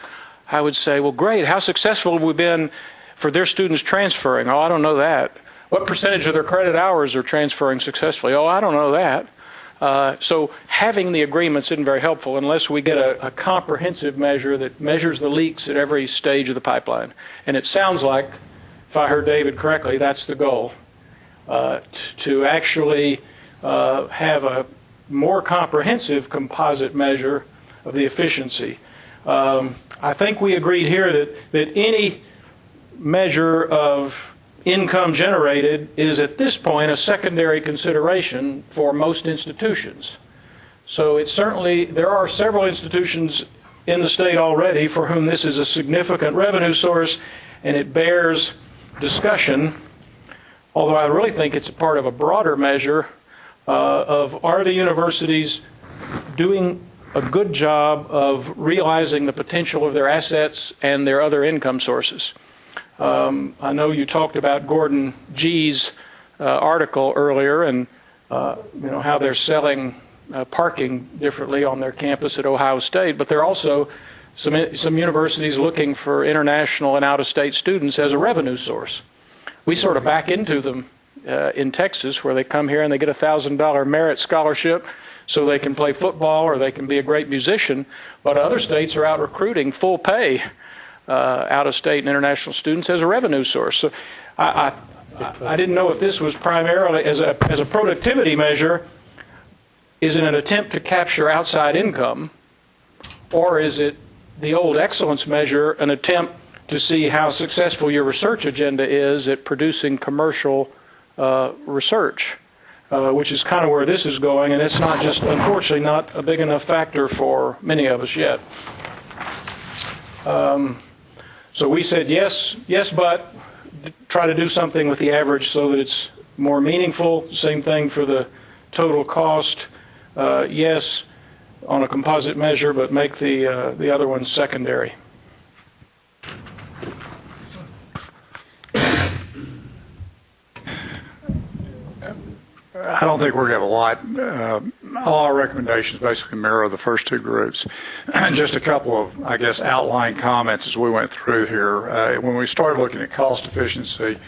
I would say, well, great, how successful have we been for their students transferring? Oh, I don't know that. What percentage of their credit hours are transferring successfully? Oh, I don't know that. So having the agreements isn't very helpful unless we get a comprehensive measure that measures the leaks at every stage of the pipeline. And it sounds like, if I heard David correctly, that's the goal, to actually have a more comprehensive composite measure of the efficiency. I think we agreed here that any measure of income generated is at this point a secondary consideration for most institutions. So it's certainly, there are several institutions in the state already for whom this is a significant revenue source, and it bears discussion, although I really think it's a part of a broader measure of, are the universities doing a good job of realizing the potential of their assets and their other income sources. I know you talked about Gordon G's article earlier, and how they're selling parking differently on their campus at Ohio State, but there are also some universities looking for international and out-of-state students as a revenue source. We sort of back into them in Texas, where they come here and they get a $1,000 merit scholarship so they can play football or they can be a great musician, but other states are out recruiting full pay out-of-state and international students as a revenue source. So I didn't know if this was primarily as a productivity measure. Is it an attempt to capture outside income, or is it the old excellence measure, an attempt to see how successful your research agenda is at producing commercial research, which is kind of where this is going, and it's not just, unfortunately, not a big enough factor for many of us yet. So we said yes, but try to do something with the average so that it's more meaningful. Same thing for the total cost. Yes, on a composite measure, but make the other ones secondary. I don't think we're going to have a lot. All our recommendations basically mirror the first two groups. Just a couple of, I guess, outline comments as we went through here. When we started looking at cost efficiency,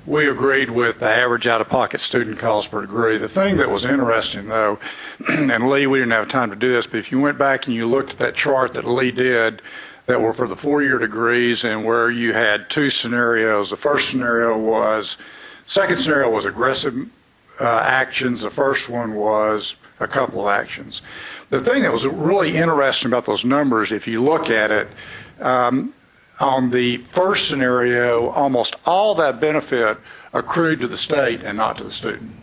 we agreed with the average out-of-pocket student cost per degree. The thing that was interesting, though, and Lee, we didn't have time to do this, but if you went back and you looked at that chart that Lee did that were for the four-year degrees, and where you had two scenarios. The second scenario was aggressive actions. The first one was a couple of actions. The thing that was really interesting about those numbers, if you look at it, on the first scenario, almost all that benefit accrued to the state and not to the student,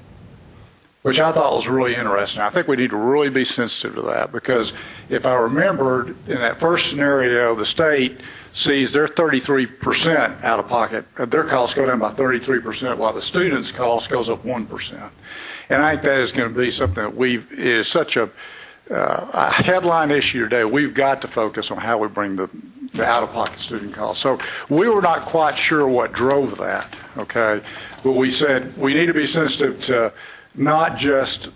which I thought was really interesting. I think we need to really be sensitive to that, because if I remembered, in that first scenario, the state sees their 33% out of pocket, their costs go down by 33%, while the student's cost goes up 1%. And I think that is going to be something that is such a headline issue today. We've got to focus on how we bring the out-of-pocket student costs. So we were not quite sure what drove that, okay? But we said we need to be sensitive to not just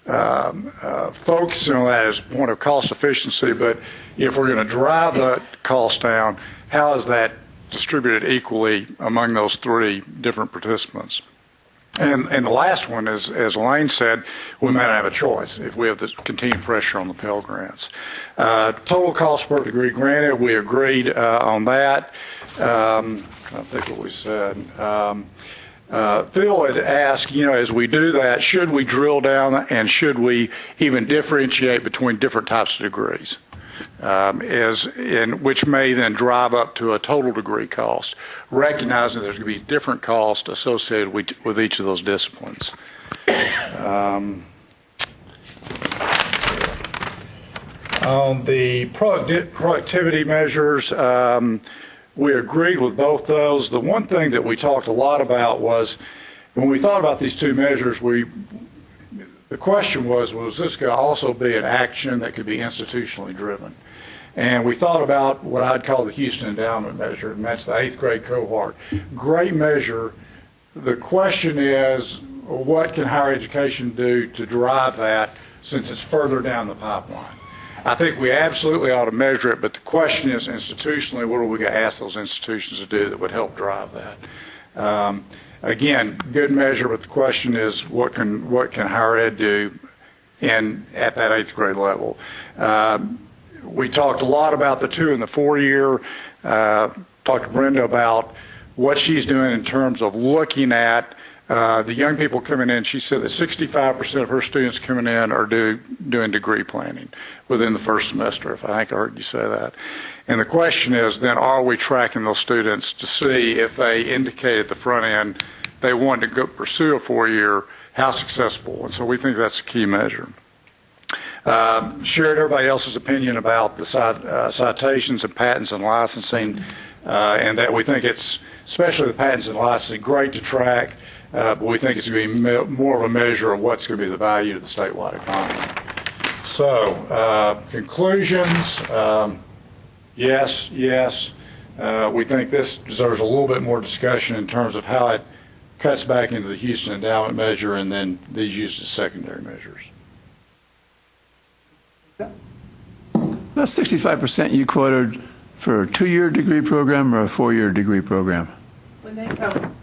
focusing on that as a point of cost efficiency, but if we're going to drive the cost down, how is that distributed equally among those three different participants? And the last one is, as Elaine said, we may not have a choice if we have the continued pressure on the Pell Grants. Total cost per degree granted, we agreed on that. I think what we said. Phil had asked, as we do that, should we drill down and should we even differentiate between different types of degrees, which may then drive up to a total degree cost, recognizing there's going to be different costs associated with each of those disciplines. On the productivity measures, we agreed with both those. The one thing that we talked a lot about was when we thought about these two measures, the question was this going to also be an action that could be institutionally driven? And we thought about what I'd call the Houston Endowment Measure, and that's the 8th grade cohort. Great measure. The question is, what can higher education do to drive that since it's further down the pipeline? I think we absolutely ought to measure it, but the question is institutionally, what are we going to ask those institutions to do that would help drive that? Again, good measure, but the question is what can higher ed do at that 8th grade level? We talked a lot about the 2 and the 4 year. Talked to Brenda about what she's doing in terms of looking at the young people coming in. She said that 65% of her students coming in are doing degree planning within the first semester, if I think I heard you say that. And the question is then, are we tracking those students to see if they indicate at the front end they want to go pursue a 4 year, how successful? And so we think that's a key measure. Shared everybody else's opinion about the citations and patents and licensing, and that we think it's, especially the patents and licensing, great to track. But we think it's going to be more of a measure of what's going to be the value to the statewide economy. So, conclusions, yes. We think this deserves a little bit more discussion in terms of how it cuts back into the Houston Endowment Measure and then these used as secondary measures. That 65% you quoted for a 2-year degree program or a 4-year degree program? When they come,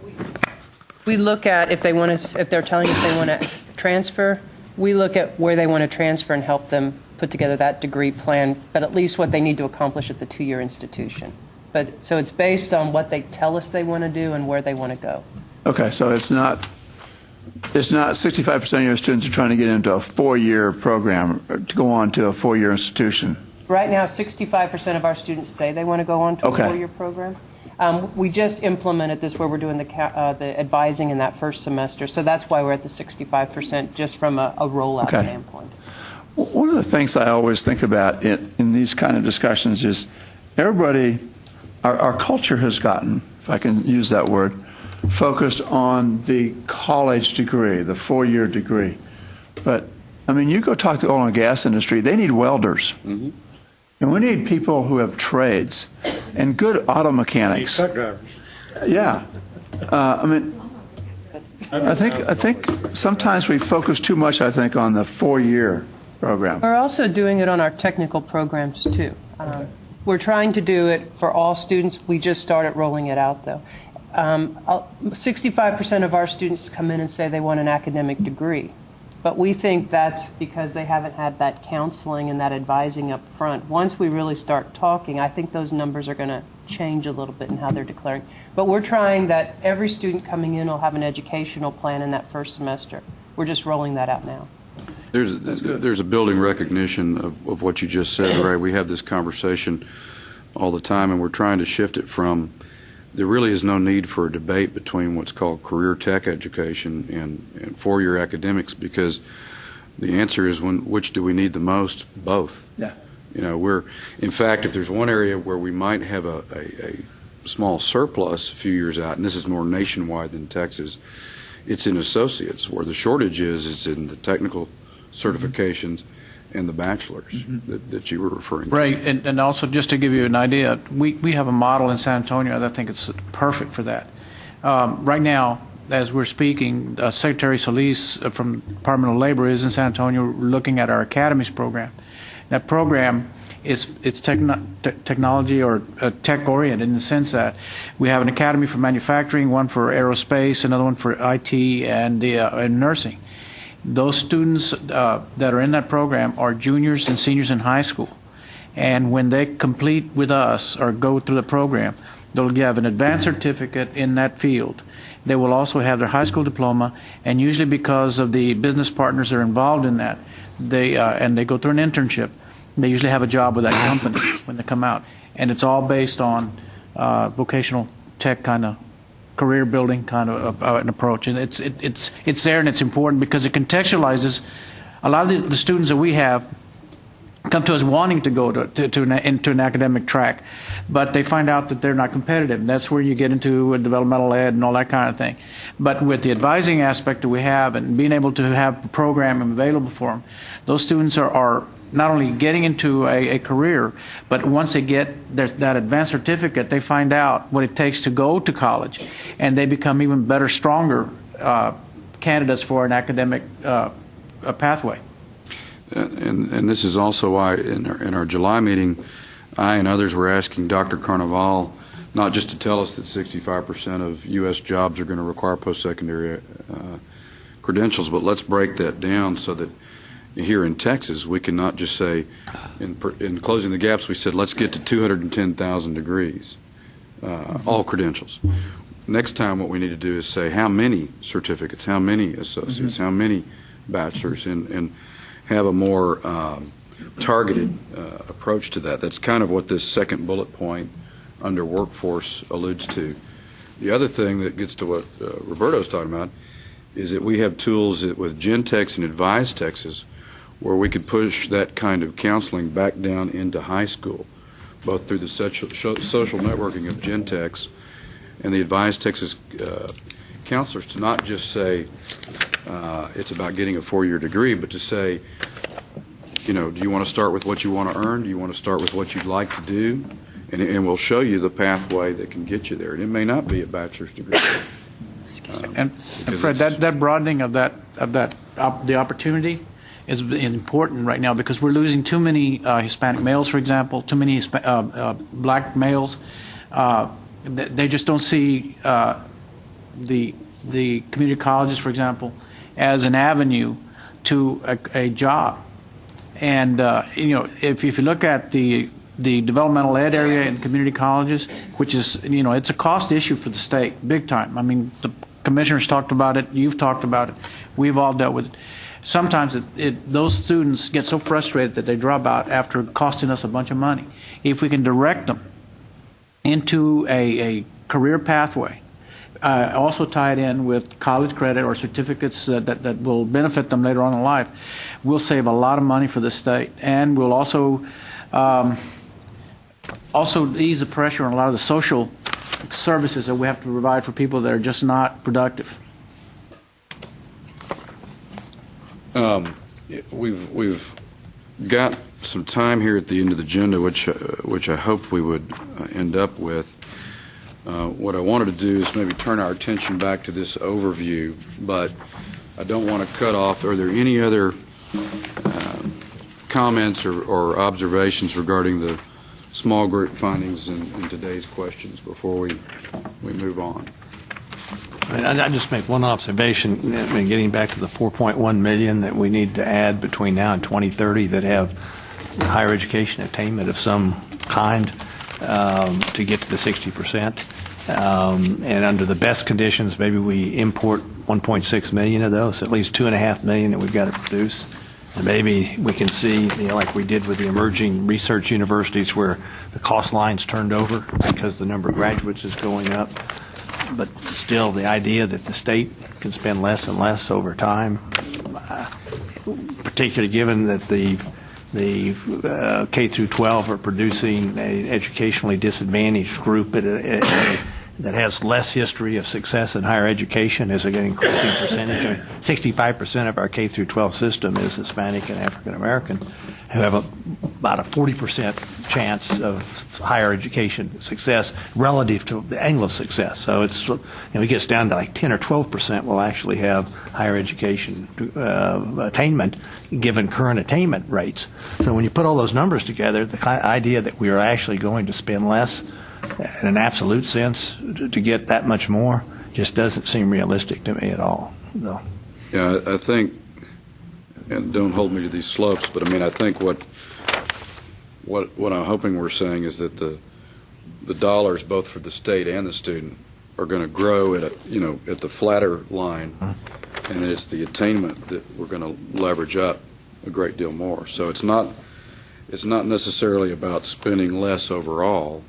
we look at if they're telling us they want to transfer, we look at where they want to transfer and help them put together that degree plan, but at least what they need to accomplish at the 2-year institution. So it's based on what they tell us they want to do and where they want to go. Okay, so it's not 65% of your students are trying to get into a 4-year program to go on to a 4-year institution. Right now, 65% of our students say they want to go on to a 4-year program. We just implemented this where we're doing the advising in that first semester, so that's why we're at the 65% just from a rollout standpoint. One of the things I always think about in these kind of discussions is everybody, our culture has gotten, if I can use that word, focused on the college degree, the 4-year degree. But, I mean, you go talk to the oil and gas industry, they need welders. Mm-hmm. And we need people who have trades and good auto mechanics. Truck drivers. Yeah. I mean, I think sometimes we focus too much, I think, on the 4-year program. We're also doing it on our technical programs, too. We're trying to do it for all students. We just started rolling it out, though. 65% of our students come in and say they want an academic degree. But we think that's because they haven't had that counseling and that advising up front. Once we really start talking, I think those numbers are going to change a little bit in how they're declaring. But we're trying that every student coming in will have an educational plan in that first semester. We're just rolling that out now. There's a building recognition of what you just said, Ray. We have this conversation all the time, and we're trying to shift it from there really is no need for a debate between what's called career tech education and 4-year academics, because the answer is which do we need the most? Both. Yeah. In fact, if there's one area where we might have a small surplus a few years out, and this is more nationwide than Texas, it's in associates, where the shortage is in the technical certifications and the bachelor's that you were referring to. Right, and also just to give you an idea, we have a model in San Antonio that I think it's perfect for that. Right now, as we're speaking, Secretary Solis from the Department of Labor is in San Antonio looking at our academies program. That program it's technology or tech-oriented in the sense that we have an academy for manufacturing, one for aerospace, another one for IT and nursing. Those students that are in that program are juniors and seniors in high school. And when they complete with us or go through the program, They'll have an advanced certificate in that field. They will also have their high school diploma, and usually because of the business partners that are involved in that, they go through an internship. They usually have a job with that company when they come out, and it's all based on vocational tech kind of career building kind of an approach. And it's there, and it's important because it contextualizes a lot of the students that we have come to us wanting to go into an academic track, but they find out that they're not competitive. And that's where you get into developmental ed and all that kind of thing. But with the advising aspect that we have and being able to have a program available for them, those students are not only getting into a career, but once they get that advanced certificate, they find out what it takes to go to college, and they become even better, stronger candidates for an academic pathway. And this is also why in our July meeting, I and others were asking Dr. Carnival not just to tell us that 65% of U.S. jobs are going to require post-secondary credentials, but let's break that down so that here in Texas, we can not just say, in closing the gaps, we said, let's get to 210,000 degrees, all credentials. Next time what we need to do is say how many certificates, how many associates, how many bachelors, and have a more targeted approach to that. That's kind of what this second bullet point under workforce alludes to. The other thing that gets to what Roberto's talking about is that we have tools with Gentex and Advise Texas where we could push that kind of counseling back down into high school, both through the social networking of Gentex and the Advise Texas counselors, to not just say it's about getting a 4-year degree, but to say, do you want to start with what you want to earn? Do you want to start with what you'd like to do? And we'll show you the pathway that can get you there. And it may not be a bachelor's degree. And Fred, that broadening of the opportunity is important right now because we're losing too many Hispanic males, for example, too many black males. They just don't see the community colleges, for example, as an avenue to a job. And if you look at the developmental ed area in community colleges, which is it's a cost issue for the state, big time. I mean, the commissioners talked about it, you've talked about it, we've all dealt with it. Sometimes those students get so frustrated that they drop out after costing us a bunch of money. If we can direct them into a career pathway, also tie it in with college credit or certificates that will benefit them later on in life, we'll save a lot of money for the state, and we'll also ease the pressure on a lot of the social services that we have to provide for people that are just not productive. We've got some time here at the end of the agenda, which I hoped we would end up with. What I wanted to do is maybe turn our attention back to this overview, but I don't want to cut off. Are there any other comments or observations regarding the small group findings in today's questions before we move on? I just make one observation. I mean, getting back to the 4.1 million that we need to add between now and 2030 that have higher education attainment of some kind to get to the 60%. And under the best conditions, maybe we import 1.6 million of those, at least 2.5 million that we've got to produce. And maybe we can see, like we did with the emerging research universities where the cost line's turned over because the number of graduates is going up. But still, the idea that the state can spend less and less over time, particularly given that the K through 12 are producing an educationally disadvantaged group that has less history of success in higher education as an increasing percentage. 65% of our K through 12 system is Hispanic and African American, who have about a 40% chance of higher education success relative to the Anglo success. So it gets down to like 10 or 12% will actually have higher education attainment given current attainment rates. So when you put all those numbers together, the idea that we are actually going to spend less in an absolute sense to get that much more just doesn't seem realistic to me at all. No. Yeah, I think, and don't hold me to these slopes, but I mean, I think what I'm hoping we're saying is that the dollars, both for the state and the student, are going to grow at at the flatter line, and it's the attainment that we're going to leverage up a great deal more. So it's not necessarily about spending less overall,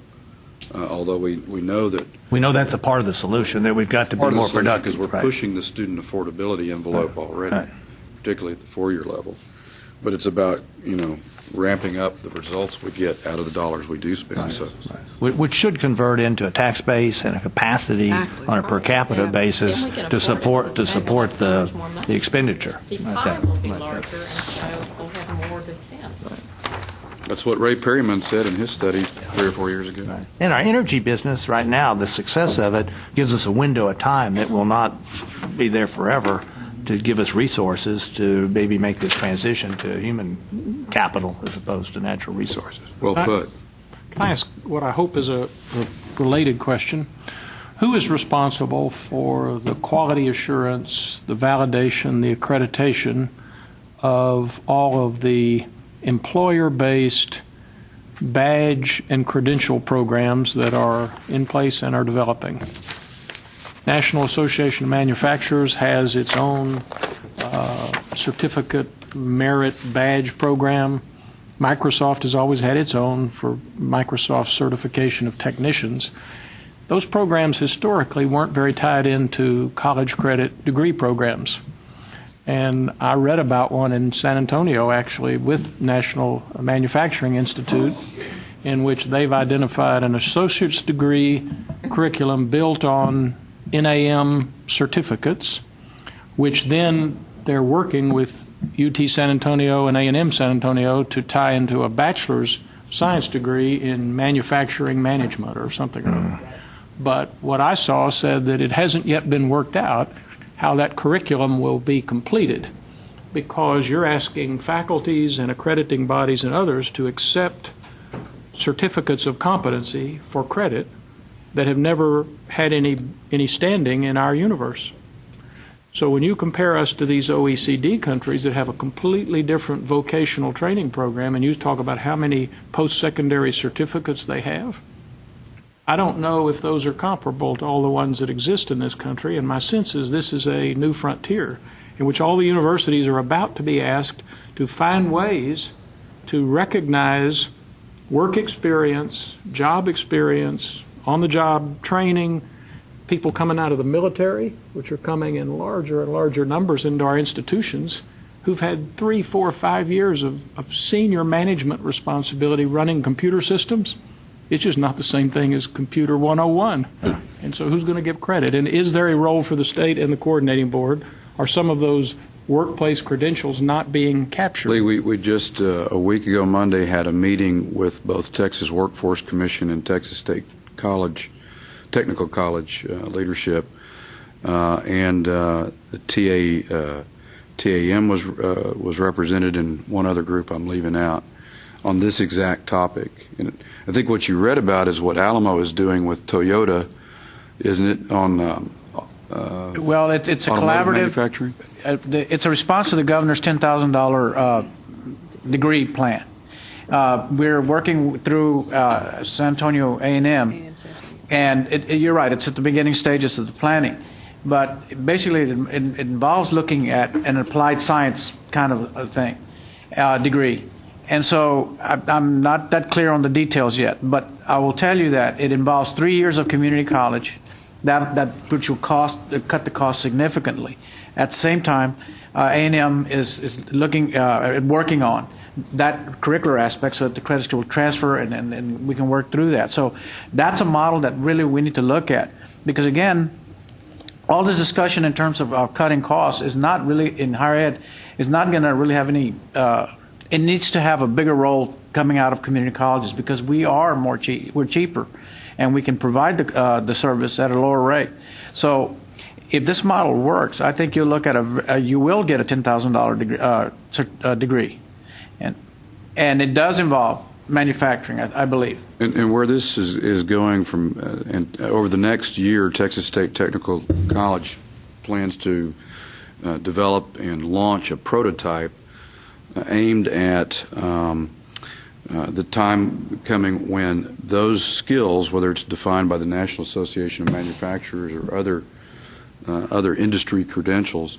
although we know that we know that's a part of the solution, that we've got to be more productive because we're pushing the student affordability envelope already, particularly at the 4-year level. But it's about ramping up the results we get out of the dollars we do spend. So, which should convert into a tax base and a capacity on a per capita basis to support the expenditure. The pie will be larger, and so we'll have more to spend. That's what Ray Perryman said in his study 3 or 4 years ago. In our energy business right now, the success of it gives us a window of time that will not be there forever to give us resources to maybe make this transition to human capital as opposed to natural resources. Well put. Can I ask what I hope is a related question? Who is responsible for the quality assurance, the validation, the accreditation of all of the employer-based badge and credential programs that are in place and are developing? National Association of Manufacturers has its own certificate merit badge program. Microsoft has always had its own for Microsoft certification of technicians. Those programs historically weren't very tied into college credit degree programs. And I read about one in San Antonio, actually, with National Manufacturing Institute, in which they've identified an associate's degree curriculum built on NAM certificates, which then they're working with UT San Antonio and A&M San Antonio to tie into a bachelor's science degree in manufacturing management or something. But what I saw said that it hasn't yet been worked out how that curriculum will be completed, because you're asking faculties and accrediting bodies and others to accept certificates of competency for credit that have never had any standing in our universe. So when you compare us to these OECD countries that have a completely different vocational training program, and you talk about how many post-secondary certificates they have, I don't know if those are comparable to all the ones that exist in this country, and my sense is this is a new frontier in which all the universities are about to be asked to find ways to recognize work experience, job experience, on-the-job training, people coming out of the military, which are coming in larger and larger numbers into our institutions, who've had 3, 4, 5 years of senior management responsibility running computer systems. It's just not the same thing as Computer 101. And so who's going to give credit? And is there a role for the state and the coordinating board? Are some of those workplace credentials not being captured? Lee, we just a week ago Monday had a meeting with both Texas Workforce Commission and Texas State College, Technical College leadership, and TAM was represented, in one other group I'm leaving out, on this exact topic. And I think what you read about is what Alamo is doing with Toyota, isn't it? On well, it's a collaborative manufacturing. It's a response to the governor's $10,000 degree plan. We're working through San Antonio A&M, and you're right. It's at the beginning stages of the planning, but basically it involves looking at an applied science kind of a thing, degree. And so I'm not that clear on the details yet, but I will tell you that it involves 3 years of community college, that which will cut the cost significantly. At the same time, A&M is looking at working on that curricular aspect so that the credits will transfer and we can work through that. So that's a model that really we need to look at, because again, all this discussion in terms of cutting costs is not really in higher ed, is not going to really have any. It needs to have a bigger role coming out of community colleges, because we are we're cheaper, and we can provide the service at a lower rate. So if this model works, I think you'll look at you will get a $10,000 degree, and it does involve manufacturing, I believe. And where this is going from, and over the next year, Texas State Technical College plans to develop and launch a prototype aimed at the time coming when those skills, whether it's defined by the National Association of Manufacturers or other industry credentials,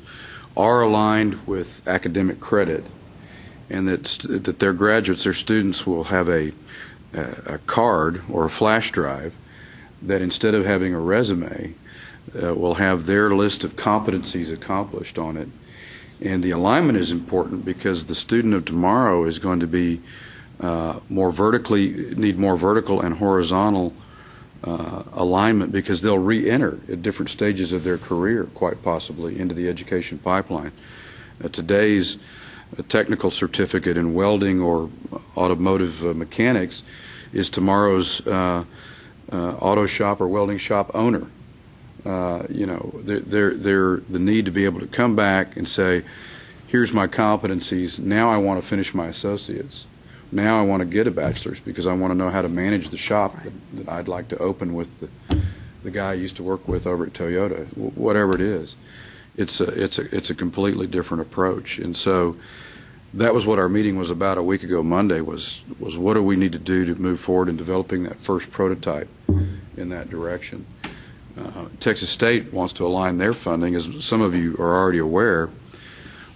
are aligned with academic credit, and that their graduates, their students, will have a card or a flash drive that instead of having a resume, will have their list of competencies accomplished on it. And the alignment is important because the student of tomorrow is going to be need more vertical and horizontal alignment, because they'll re-enter at different stages of their career, quite possibly, into the education pipeline. Today's technical certificate in welding or automotive mechanics is tomorrow's auto shop or welding shop owner. They're the need to be able to come back and say, here's my competencies, now I want to finish my associates. Now I want to get a bachelor's because I want to know how to manage the shop that I'd like to open with the guy I used to work with over at Toyota. Whatever it is, it's a completely different approach. And so that was what our meeting was about a week ago Monday, was what do we need to do to move forward in developing that first prototype in that direction. Texas State wants to align their funding, as some of you are already aware,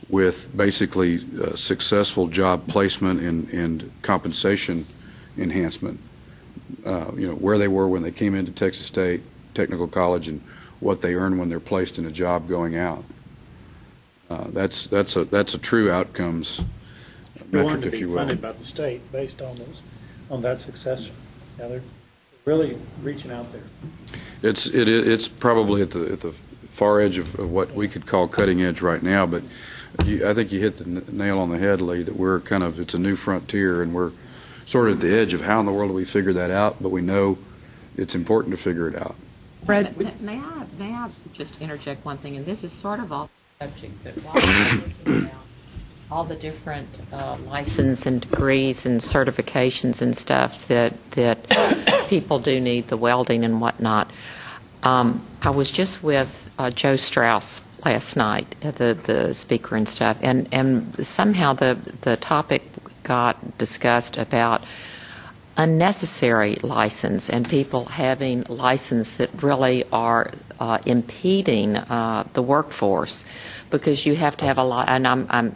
with basically successful job placement and compensation enhancement. Where they were when they came into Texas State Technical College and what they earn when they're placed in a job going out. That's a true outcomes metric, if you will. Funded by the state based on that success. Now they're really reaching out there. It's probably at the far edge of what we could call cutting edge right now, but I think you hit the nail on the head, Lee, that it's a new frontier, and we're sort of at the edge of how in the world do we figure that out, but we know it's important to figure it out. Fred? May I just interject one thing, and this is sort of off the subject, but while we're thinking about all the different license and degrees and certifications and stuff that people do need, the welding and whatnot, I was just with Joe Strauss last night, the speaker and stuff, and somehow the topic got discussed about unnecessary license and people having license that really are impeding the workforce, because you have to have a lot. And I'm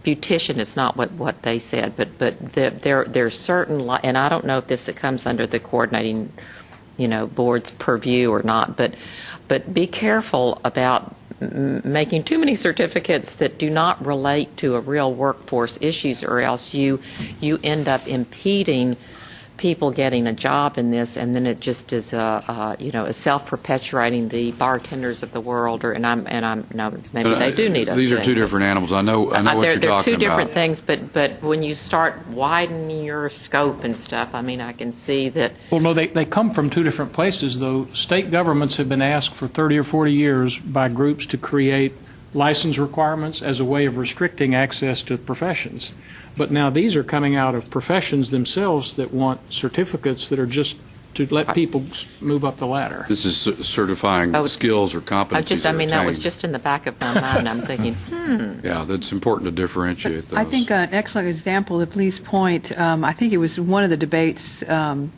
beautician is not what they said, but there's certain, and I don't know if this comes under the coordinating board's purview or not, but be careful about making too many certificates that do not relate to a real workforce issues, or else you end up impeding people getting a job in this, and then it just is a self-perpetuating the bartenders of the world, maybe they do need a These are thing, two different animals. I know what you're talking about. They're two different things, but when you start widening your scope and stuff, I can see that. Well, no, they come from two different places, though. State governments have been asked for 30 or 40 years by groups to create license requirements as a way of restricting access to professions. But now these are coming out of professions themselves that want certificates that are just to let people move up the ladder. This is certifying skills or competencies. That was just in the back of my mind. I'm thinking, Yeah, that's important to differentiate those. I think an excellent example of Lee's point, I think it was one of the debates that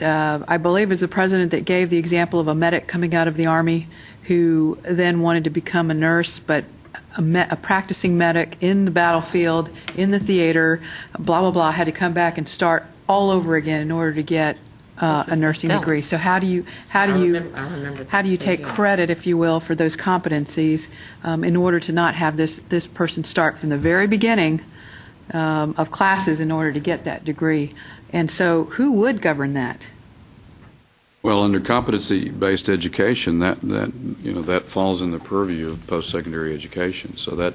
I believe is the president that gave the example of a medic coming out of the Army who then wanted to become a nurse, but a practicing medic in the battlefield, in the theater, blah, blah, blah, had to come back and start all over again in order to get a nursing degree. So how do you take credit, if you will, for those competencies in order to not have this person start from the very beginning of classes in order to get that degree? And so who would govern that? Well, under competency-based education, that falls in the purview of post-secondary education. So that,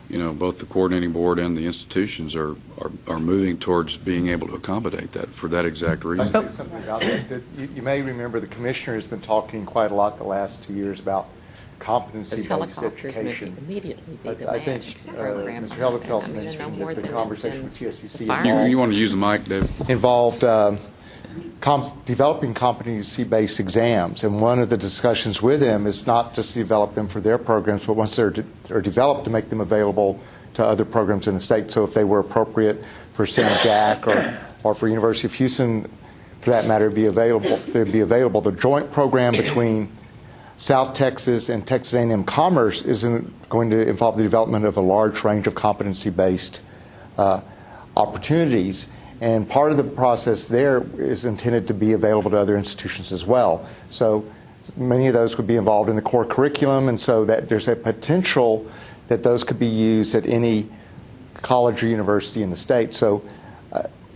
both the coordinating board and the institutions are moving towards being able to accommodate that for that exact reason. I'll say something about that. You may remember the commissioner has been talking quite a lot the last 2 years about competency-based education. I think Mr. Helderfeld mentioned that the conversation with TSCC You want to use the mic, Dave? involved developing competency-based exams. And one of the discussions with them is not just to develop them for their programs, but once they're developed, to make them available to other programs in the state. So if they were appropriate for St. Jack or for University of Houston, for that matter, they'd be available. The joint program between South Texas and Texas A&M Commerce is going to involve the development of a large range of competency-based opportunities. And part of the process there is intended to be available to other institutions as well. So many of those would be involved in the core curriculum, and so that there's a potential that those could be used at any college or university in the state. So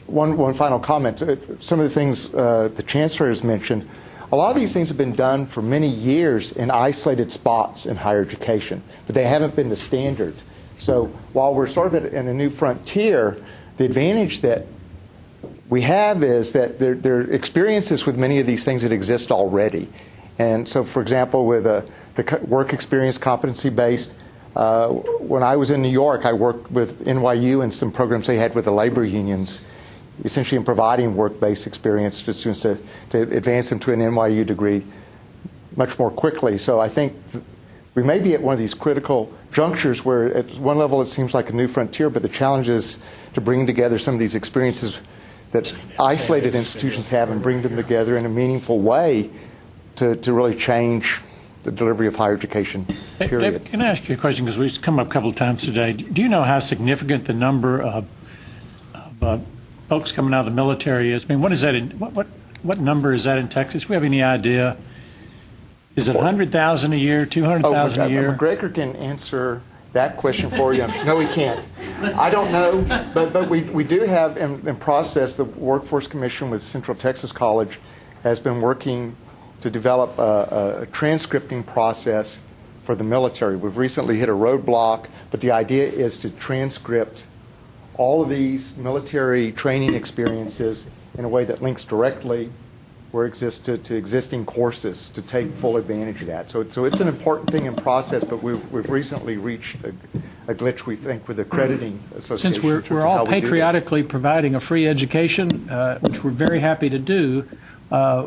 one final comment. Some of the things the Chancellor has mentioned, a lot of these things have been done for many years in isolated spots in higher education, but they haven't been the standard. So while we're sort of in a new frontier, the advantage that we have is that there are experiences with many of these things that exist already. And so, for example, with the work experience competency-based, when I was in New York, I worked with NYU and some programs they had with the labor unions, essentially in providing work-based experience to students to advance them to an NYU degree much more quickly. So I think we may be at one of these critical junctures where at one level it seems like a new frontier, but the challenge is to bring together some of these experiences that isolated institutions have and bring them together in a meaningful way to really change the delivery of higher education, period. Dave, can I ask you a question, because we've come up a couple of times today. Do you know how significant the number of folks coming out of the military is? I mean, what is that what number is that in Texas? Do we have any idea? Is it 100,000 a year, 200,000 a year? McGregor can answer that question for you. No, he can't. I don't know, but we do have in process, the Workforce Commission with Central Texas College has been working to develop a transcripting process for the military. We've recently hit a roadblock, but the idea is to transcript all of these military training experiences in a way that links directly where to existing courses to take full advantage of that. So it's an important thing in process, but we've recently reached a glitch, we think, with accrediting associations. Since we're all patriotically providing a free education, which we're very happy to do,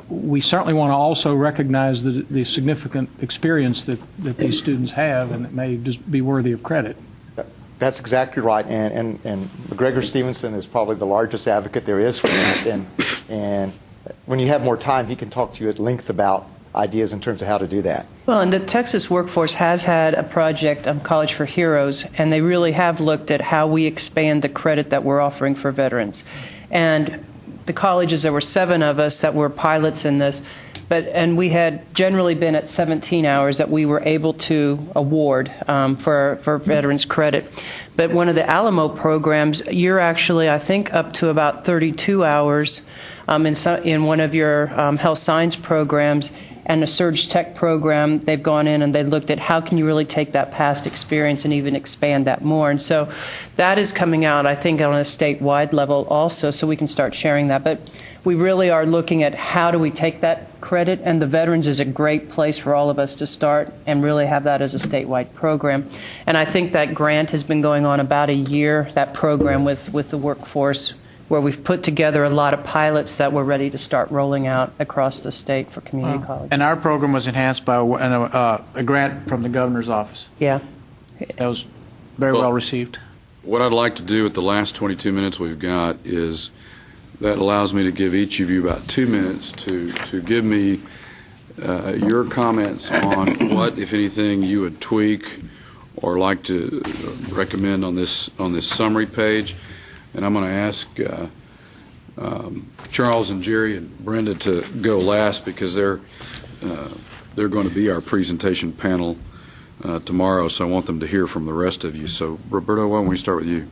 we certainly want to also recognize the significant experience that these students have and that may just be worthy of credit. That's exactly right, and McGregor Stevenson is probably the largest advocate there is for that, and when you have more time, he can talk to you at length about ideas in terms of how to do that. Well, and the Texas workforce has had a project, College for Heroes, and they really have looked at how we expand the credit that we're offering for veterans. And the colleges, there were 7 of us that were pilots in this, and we had generally been at 17 hours that we were able to award for veterans credit. But one of the Alamo programs, you're actually, I think, up to about 32 hours in one of your health science programs, and a Surge Tech program. They've gone in and they looked at how can you really take that past experience and even expand that more. And so that is coming out, I think, on a statewide level also, so we can start sharing that. But we really are looking at how do we take that credit, and the veterans is a great place for all of us to start and really have that as a statewide program. And I think that grant has been going on about a year, that program with the workforce, where we've put together a lot of pilots that we're ready to start rolling out across the state for community colleges. And our program was enhanced by a grant from the governor's office. Yeah. That was very well received. What I'd like to do with the last 22 minutes we've got is that allows me to give each of you about 2 minutes to give me your comments on what, if anything, you would tweak or like to recommend on this summary page. And I'm going to ask Charles and Jerry and Brenda to go last because they're going to be our presentation panel tomorrow, so I want them to hear from the rest of you. So, Roberto, why don't we start with you?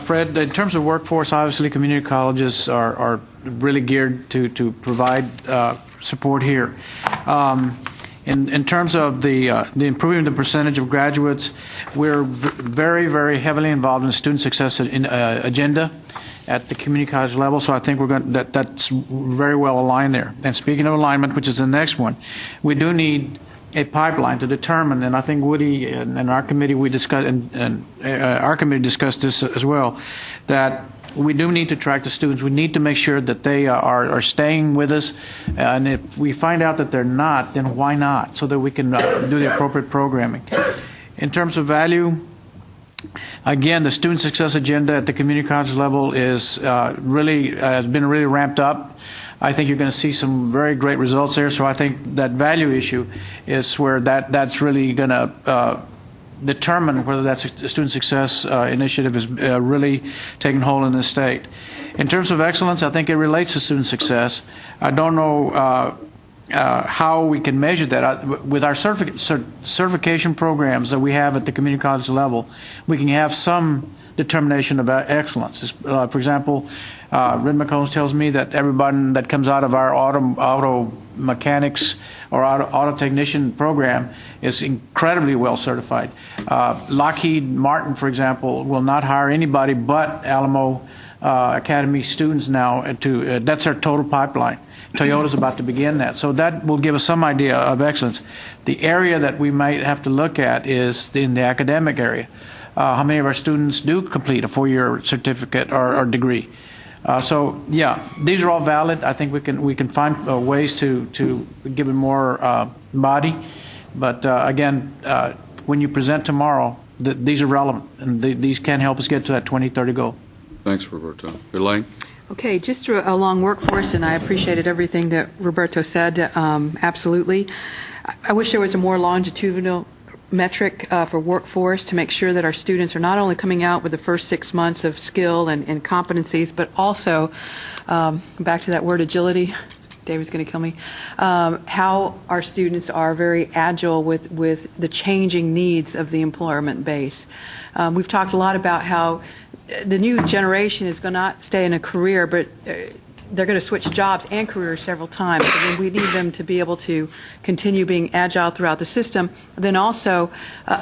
Fred, in terms of workforce, obviously community colleges are really geared to provide support here. In terms of the improving the percentage of graduates, we're very, very heavily involved in the student success agenda at the community college level. So I think that's very well aligned there. And speaking of alignment, which is the next one, we do need a pipeline to determine. And I think Woody and our committee discussed this as well. That we do need to track the students. We need to make sure that they are staying with us. And if we find out that they're not, then why not? So that we can do the appropriate programming. In terms of value, again, the student success agenda at the community college level is has been really ramped up. I think you're going to see some very great results there. So I think that value issue is where that's really going to determine whether that student success initiative is really taking hold in the state. In terms of excellence, I think it relates to student success. I don't know how we can measure that. With our certification programs that we have at the community college level, we can have some determination about excellence. For example, Red McCombs tells me that everybody that comes out of our auto mechanics or auto technician program is incredibly well certified. Lockheed Martin, for example, will not hire anybody but Alamo Academy students now. That's our total pipeline. Toyota's about to begin that. So that will give us some idea of excellence. The area that we might have to look at is in the academic area. How many of our students do complete a 4-year certificate or degree? So yeah, these are all valid. I think we can find ways to give it more body. But again, when you present tomorrow, these are relevant, and these can help us get to that 2030 goal. Thanks, Roberto. Elaine? Okay, just along workforce, and I appreciated everything that Roberto said, absolutely. I wish there was a more longitudinal metric for workforce to make sure that our students are not only coming out with the first 6 months of skill and competencies, but also, back to that word agility, David's going to kill me, how our students are very agile with the changing needs of the employment base. We've talked a lot about how the new generation is going to not stay in a career, but they're going to switch jobs and careers several times. And we need them to be able to continue being agile throughout the system. Then also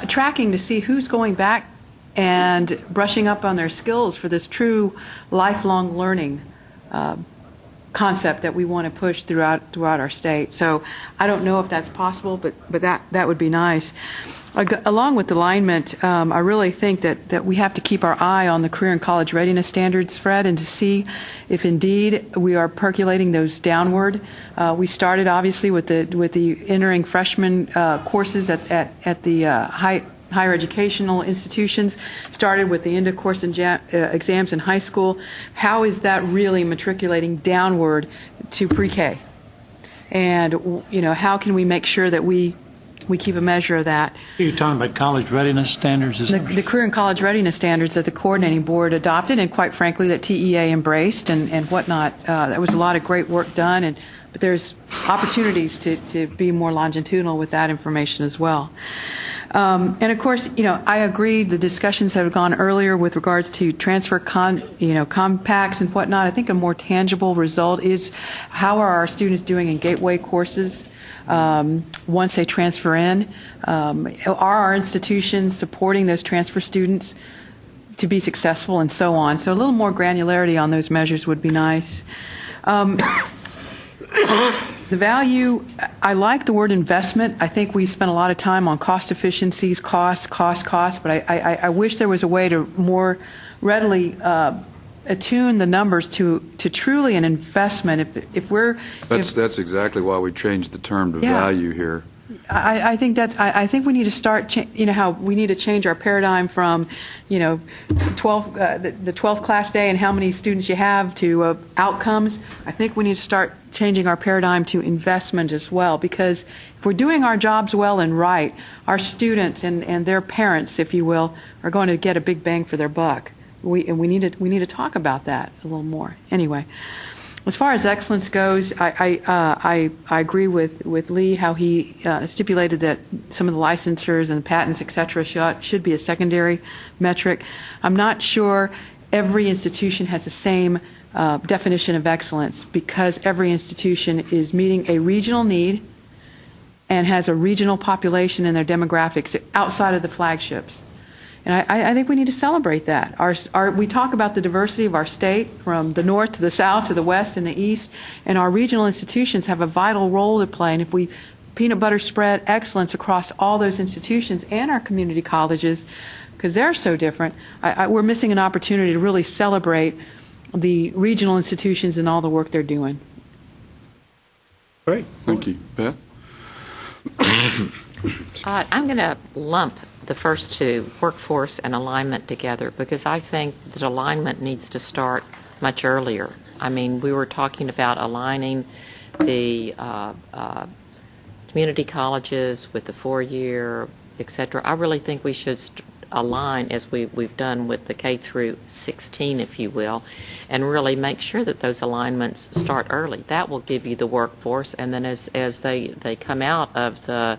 tracking to see who's going back and brushing up on their skills for this true lifelong learning concept that we want to push throughout our state. So I don't know if that's possible, but that would be nice. Along with alignment, I really think that we have to keep our eye on the career and college readiness standards, Fred, and to see if indeed we are percolating those downward. We started obviously with the entering freshman courses at the higher educational institutions, started with the end of course exams in high school. How is that really matriculating downward to pre-K? And how can we make sure that we keep a measure of that? You're talking about college readiness standards? The career and college readiness standards that the coordinating board adopted, and quite frankly that TEA embraced and whatnot. There was a lot of great work done, but there's opportunities to be more longitudinal with that information as well. And of course, I agree the discussions that have gone earlier with regards to transfer compacts and whatnot. I think a more tangible result is how are our students doing in gateway courses once they transfer in? Are our institutions supporting those transfer students to be successful and so on? So a little more granularity on those measures would be nice. The value, I like the word investment. I think we spent a lot of time on cost efficiencies, cost, but I wish there was a way to more readily attune the numbers to truly an investment. That's exactly why we changed the term to value here. I think we need to start. How we need to change our paradigm from, 12 the 12th class day and how many students you have to outcomes. I think we need to start changing our paradigm to investment as well, because if we're doing our jobs well and right, our students and their parents, if you will, are going to get a big bang for their buck. We need to talk about that a little more. Anyway. As far as excellence goes, I agree with Lee how he stipulated that some of the licensures and patents, et cetera, should be a secondary metric. I'm not sure every institution has the same definition of excellence, because every institution is meeting a regional need and has a regional population in their demographics outside of the flagships. And I think we need to celebrate that. We talk about the diversity of our state from the north to the south to the west and the east, and our regional institutions have a vital role to play. And if we peanut butter spread excellence across all those institutions and our community colleges, because they're so different, we're missing an opportunity to really celebrate the regional institutions and all the work they're doing. Great. Thank you. Beth? I'm going to lump the first two, workforce and alignment, together because I think that alignment needs to start much earlier. I mean, we were talking about aligning the community colleges with the 4-year, et cetera. I really think we should align as we've done with the K through 16, if you will, and really make sure that those alignments start early. That will give you the workforce, and then as they come out of the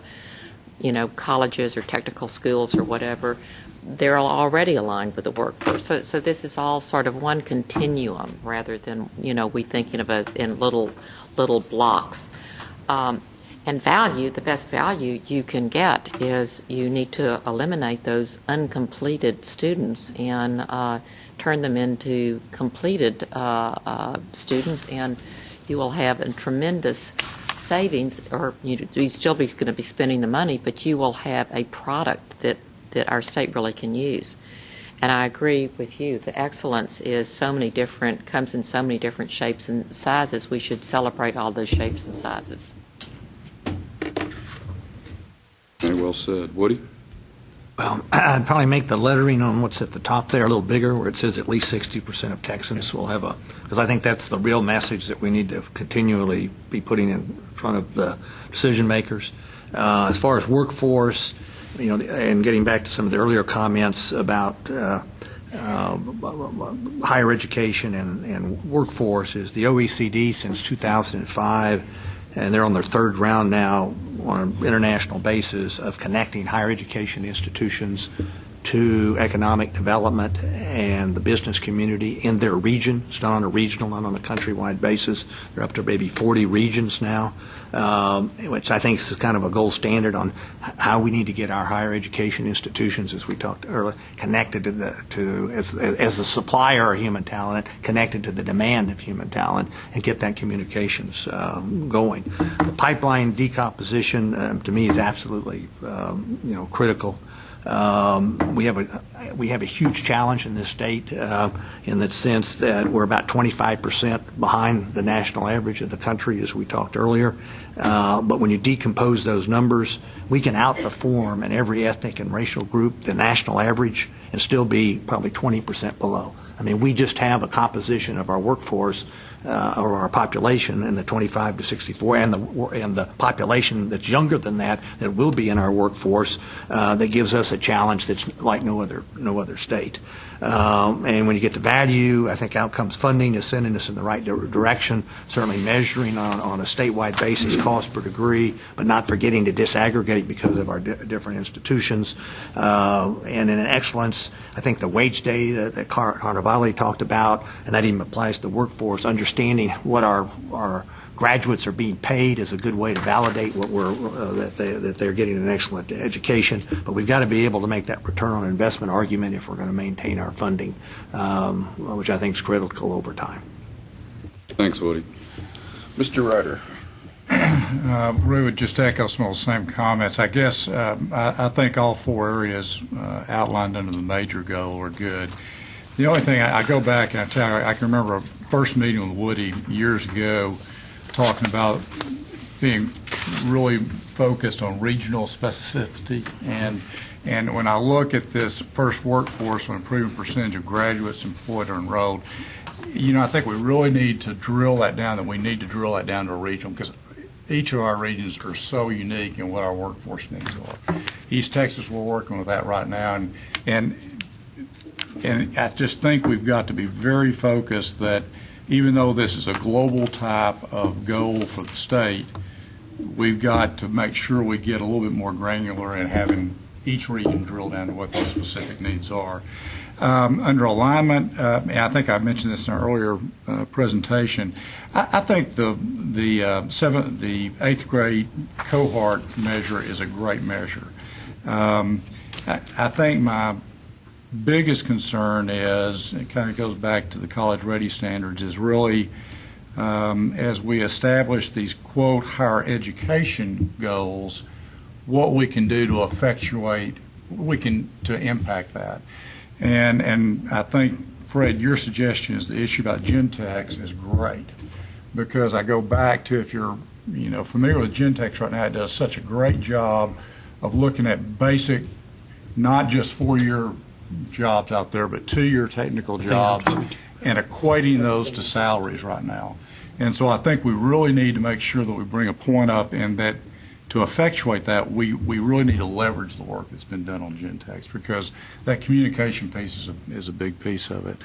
colleges or technical schools or whatever, they're already aligned with the workforce. So this is all sort of one continuum rather than we thinking of it in little blocks. And value, the best value you can get is you need to eliminate those uncompleted students and turn them into completed students, and you will have a tremendous savings, or you still be going to be spending the money, but you will have a product that our state really can use. And I agree with you. The excellence comes in so many different shapes and sizes. We should celebrate all those shapes and sizes. Very well said. Woody? Well, I'd probably make the lettering on what's at the top there a little bigger, where it says at least 60% of Texans will have because I think that's the real message that we need to continually be putting in front of the decision makers. As far as workforce, and getting back to some of the earlier comments about higher education and workforce, is the OECD since 2005, and they're on their third round now on an international basis of connecting higher education institutions to economic development and the business community in their region. It's not on a regional, not on a countrywide basis. They're up to maybe 40 regions now, which I think is kind of a gold standard on how we need to get our higher education institutions, as we talked earlier, connected as a supplier of human talent, connected to the demand of human talent, and get that communications going. The pipeline decomposition, to me, is absolutely critical. We have a huge challenge in this state in the sense that we're about 25% behind the national average of the country, as we talked earlier. But when you decompose those numbers, we can outperform in every ethnic and racial group the national average and still be probably 20% below. I mean, we just have a composition of our workforce or our population in the 25 to 64, and the population that's younger than that will be in our workforce that gives us a challenge that's like no other state. And when you get to value, I think outcomes funding is sending us in the right direction, certainly measuring on a statewide basis cost per degree, but not forgetting to disaggregate because of our different institutions. And in excellence, I think the wage data that Carnavale talked about, and that even applies to the workforce, understanding what our graduates are being paid is a good way to validate that they're getting an excellent education. But we've got to be able to make that return on investment argument if we're going to maintain our funding, which I think is critical over time. Thanks, Woody. Mr. Ryder. Ray would just echo some of the same comments. I guess I think all four areas outlined under the major goal are good. The only thing I go back and I can remember a first meeting with Woody years ago, talking about being really focused on regional specificity, and when I look at this first workforce on improving percentage of graduates employed or enrolled, I think we really need to drill that down, that we need to drill that down to a regional, because each of our regions are so unique in what our workforce needs are. East Texas, we're working with that right now, and I just think we've got to be very focused that even though this is a global type of goal for the state, we've got to make sure we get a little bit more granular in having each region drill down to what those specific needs are. Under alignment, and I think I mentioned this in an earlier presentation, I think the 8th grade cohort measure is a great measure. I think my biggest concern is, it kind of goes back to the college ready standards, is really as we establish these quote higher education goals, what we can do to impact that. And I think Fred, your suggestion is the issue about Gentex is great, because I go back to, if you're familiar with Gentex right now, it does such a great job of looking at basic, not just 4-year jobs out there, but 2-year technical jobs, and equating those to salaries right now. And so I think we really need to make sure that we bring a point up, and that to effectuate that, we really need to leverage the work that's been done on Gentex, because that communication piece is a big piece of it.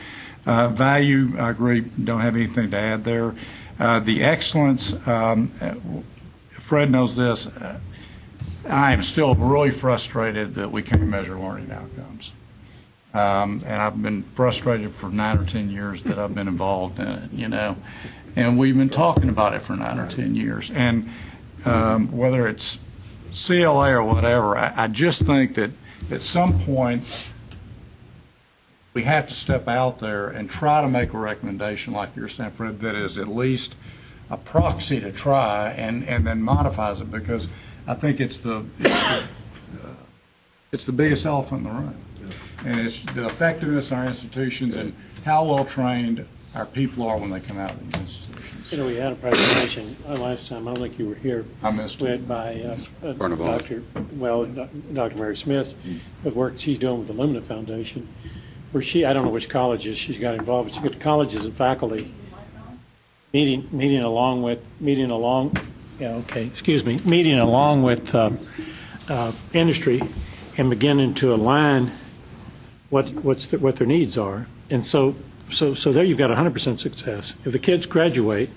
Value, I agree, don't have anything to add there. The excellence, Fred knows this, I am still really frustrated that we can't measure learning outcomes. And I've been frustrated for 9 or 10 years that I've been involved in it, and we've been talking about it for 9 or 10 years. And whether it's CLA or whatever, I just think that at some point we have to step out there and try to make a recommendation, like you're saying, Fred, that is at least a proxy to try, and then modifies it, because I think it's the biggest elephant in the room. And it's the effectiveness of our institutions and how well trained our people are when they come out of these institutions. We had a presentation last time. I don't think you were here. I missed it. By Dr. Mary Smith, the work she's doing with the Lumina Foundation, where I don't know which colleges she's got involved, but she got the colleges and faculty meeting along with industry, and beginning to align what their needs are. And so there you've got 100% success. If the kids graduate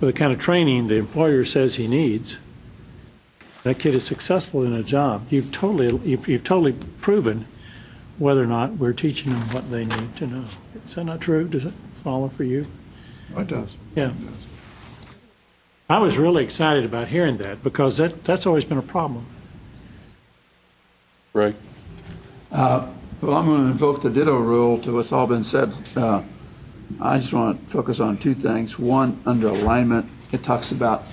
with the kind of training the employer says he needs, that kid is successful in a job. You've totally proven whether or not we're teaching them what they need to know. Is that not true? Does it follow for you? It does. Yeah. I was really excited about hearing that, because that's always been a problem. Right. Well, I'm going to invoke the ditto rule to what's all been said. I just want to focus on 2 things. One, under alignment, it talks about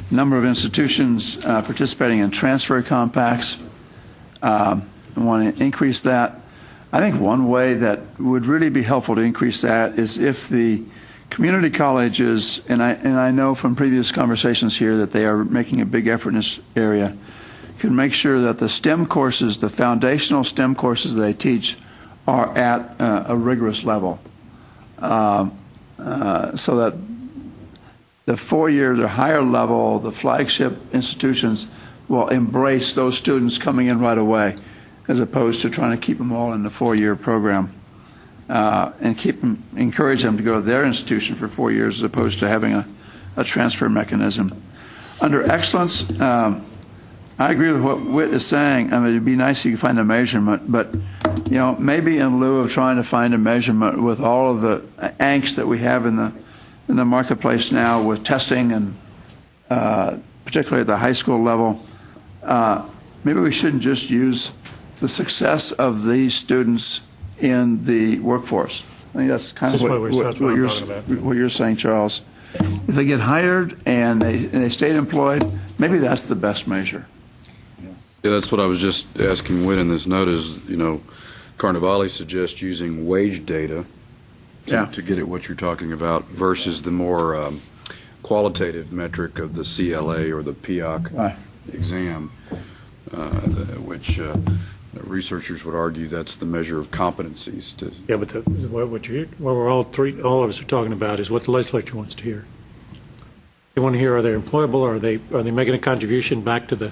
number of institutions participating in transfer compacts. I want to increase that. I think one way that would really be helpful to increase that is if the community colleges, and I know from previous conversations here that they are making a big effort in this area, can make sure that the STEM courses, the foundational STEM courses that they teach, are at a rigorous level, so that the 4-year, the higher level, the flagship institutions will embrace those students coming in right away, as opposed to trying to keep them all in the 4-year program, and encourage them to go to their institution for 4 years, as opposed to having a transfer mechanism. Under excellence, I agree with what Whit is saying. I mean, it'd be nice if you could find a measurement, but maybe in lieu of trying to find a measurement with all of the angst that we have in the marketplace now with testing, and particularly at the high school level, maybe we shouldn't just use the success of these students in the workforce. I think that's kind of what you're saying, Charles. If they get hired and they stay employed, maybe that's the best measure. Yeah, that's what I was just asking Whit in this note is, Carnevale suggests using wage data to get at what you're talking about versus the more qualitative metric of the CLA or the PIOC exam, which researchers would argue that's the measure of competencies. Yeah, but what we're all of us are talking about is what the legislature wants to hear. They want to hear, are they employable, or are they making a contribution back to the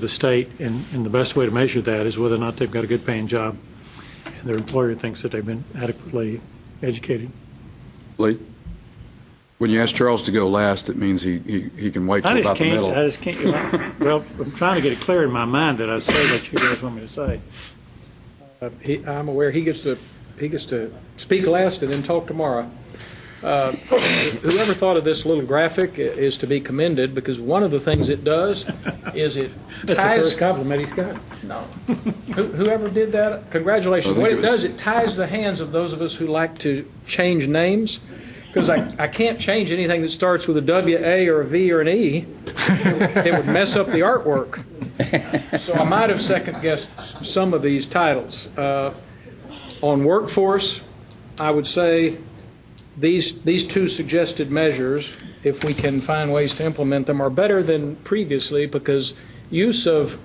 state, and the best way to measure that is whether or not they've got a good paying job and their employer thinks that they've been adequately educated. Lee? When you ask Charles to go last, it means he can wait till about the middle. I just can't. Well, I'm trying to get it clear in my mind that I say what you guys want me to say. I'm aware he gets to speak last and then talk tomorrow. Whoever thought of this little graphic is to be commended, because one of the things it does is it ties... That's the first compliment he's got. No. Whoever did that, congratulations. What it does, it ties the hands of those of us who like to change names, because I can't change anything that starts with a W, A, or a V, or an E. It would mess up the artwork. So I might have second-guessed some of these titles. On workforce, I would say these two suggested measures, if we can find ways to implement them, are better than previously because use of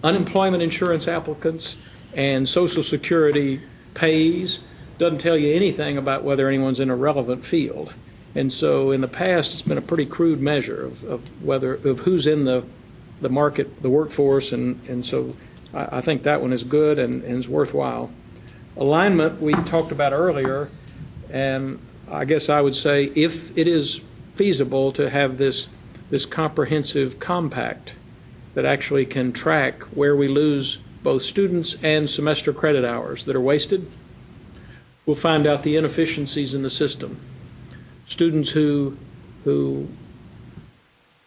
unemployment insurance applicants and Social Security pays doesn't tell you anything about whether anyone's in a relevant field. And so in the past, it's been a pretty crude measure of who's in the market, the workforce, and so I think that one is good and is worthwhile. Alignment, we talked about earlier, and I guess I would say if it is feasible to have this comprehensive compact that actually can track where we lose both students and semester credit hours that are wasted, we'll find out the inefficiencies in the system. Students who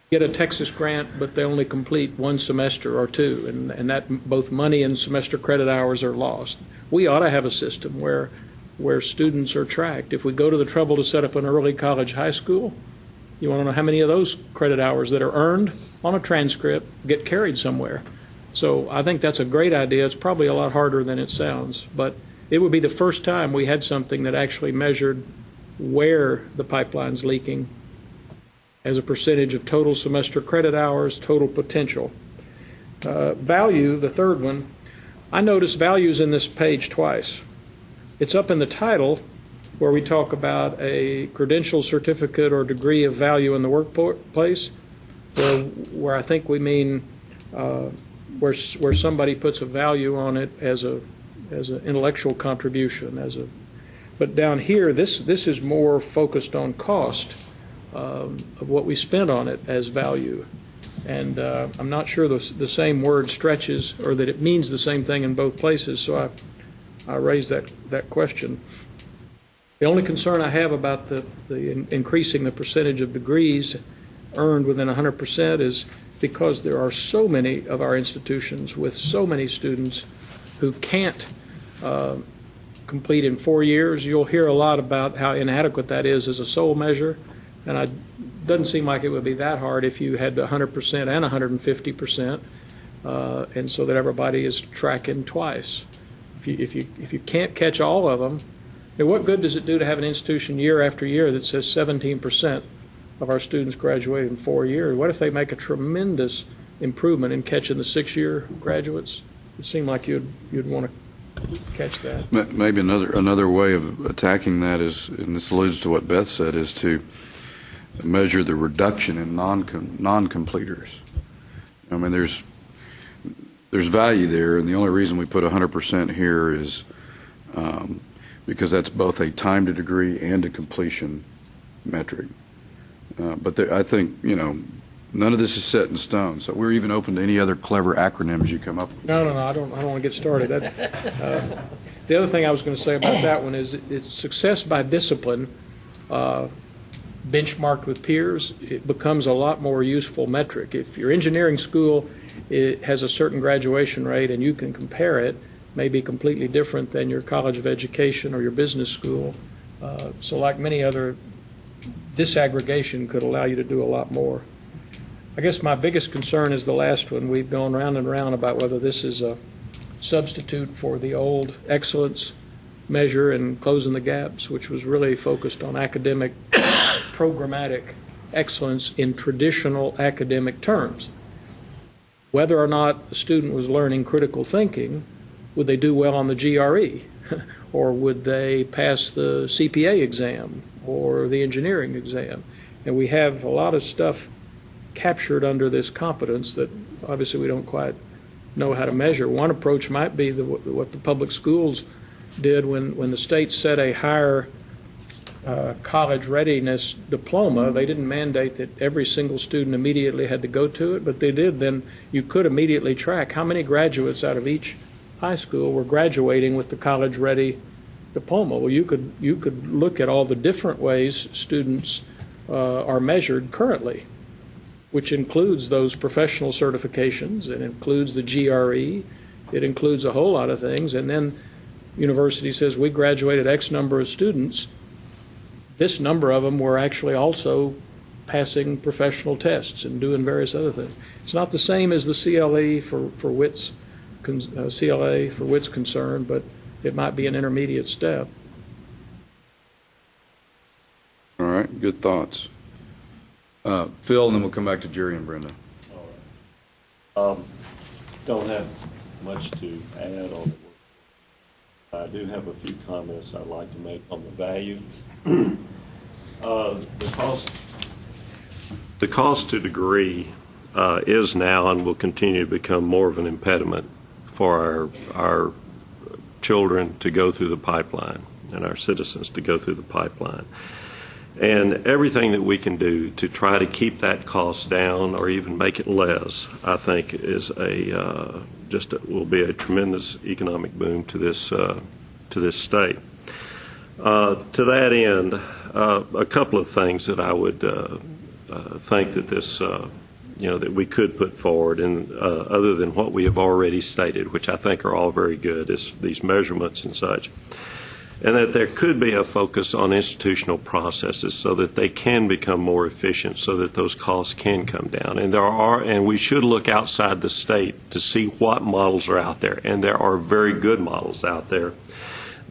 get a Texas grant, but they only complete one semester or two, and that both money and semester credit hours are lost. We ought to have a system where students are tracked. If we go to the trouble to set up an early college high school, you want to know how many of those credit hours that are earned on a transcript get carried somewhere. So I think that's a great idea. It's probably a lot harder than it sounds, but it would be the first time we had something that actually measured where the pipeline's leaking as a percentage of total semester credit hours, total potential. Value, the third one, I noticed values in this page twice. It's up in the title where we talk about a credential, certificate, or degree of value in the workplace, where I think we mean where somebody puts a value on it as an intellectual contribution. But down here, this is more focused on cost of what we spent on it as value. And I'm not sure the same word stretches or that it means the same thing in both places, so I raised that question. The only concern I have about the increasing the percentage of degrees earned within 100% is because there are so many of our institutions with so many students who can't complete in 4 years. You'll hear a lot about how inadequate that is as a sole measure, and it doesn't seem like it would be that hard if you had 100% and 150%, and so that everybody is tracking twice. If you can't catch all of them, I mean, what good does it do to have an institution year after year that says 17% of our students graduate in 4 years? What if they make a tremendous improvement in catching the 6-year graduates? It seemed like you'd want to catch that. Maybe another way of attacking that is, and this alludes to what Beth said, is to measure the reduction in non-completers. I mean, there's value there, and the only reason we put 100% here is because that's both a time to degree and a completion metric. But I think, none of this is set in stone, so we're even open to any other clever acronyms you come up with. No, I don't want to get started. The other thing I was going to say about that one is it's success by discipline, benchmarked with peers. It becomes a lot more useful metric. If your engineering school has a certain graduation rate and you can compare it, may be completely different than your College of Education or your business school. So like many other, disaggregation could allow you to do a lot more. I guess my biggest concern is the last one. We've gone round and round about whether this is a substitute for the old excellence measure and closing the gaps, which was really focused on academic, programmatic excellence in traditional academic terms. Whether or not a student was learning critical thinking, would they do well on the GRE? Or would they pass the CPA exam or the engineering exam? And we have a lot of stuff captured under this competence that obviously we don't quite know how to measure. One approach might be what the public schools did when the state set a higher college readiness diploma. They didn't mandate that every single student immediately had to go to it, but they did. Then you could immediately track how many graduates out of each high school were graduating with the college ready diploma. Well, you could look at all the different ways students are measured currently, which includes those professional certifications. It includes the GRE. It includes a whole lot of things. And then university says we graduated X number of students. This number of them were actually also passing professional tests and doing various other things. It's not the same as the CLE for WITS CLA for wit's concerned, but it might be an intermediate step. All right, good thoughts. Phil, and then we'll come back to Jerry and Brenda. Don't have much to add on the work. I do have a few comments I'd like to make on the value. The cost to degree is now and will continue to become more of an impediment for our children to go through the pipeline and our citizens to go through the pipeline. And everything that we can do to try to keep that cost down or even make it less, I think, is will be a tremendous economic boom to this state. To that end, a couple of things that I would think that that we could put forward, and other than what we have already stated, which I think are all very good, is these measurements and such. And that there could be a focus on institutional processes so that they can become more efficient, so that those costs can come down. And we should look outside the state to see what models are out there. And there are very good models out there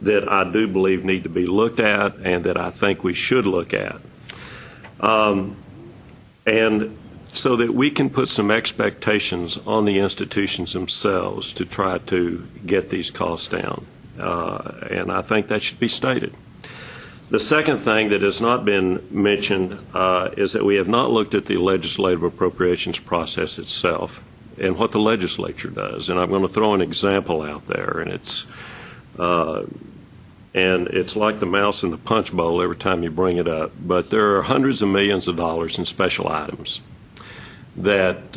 that I do believe need to be looked at and that I think we should look at. And so that we can put some expectations on the institutions themselves to try to get these costs down. And I think that should be stated. The second thing that has not been mentioned is that we have not looked at the legislative appropriations process itself and what the legislature does. And I'm going to throw an example out there, and it's like the mouse in the punch bowl every time you bring it up. But there are hundreds of millions of dollars in special items that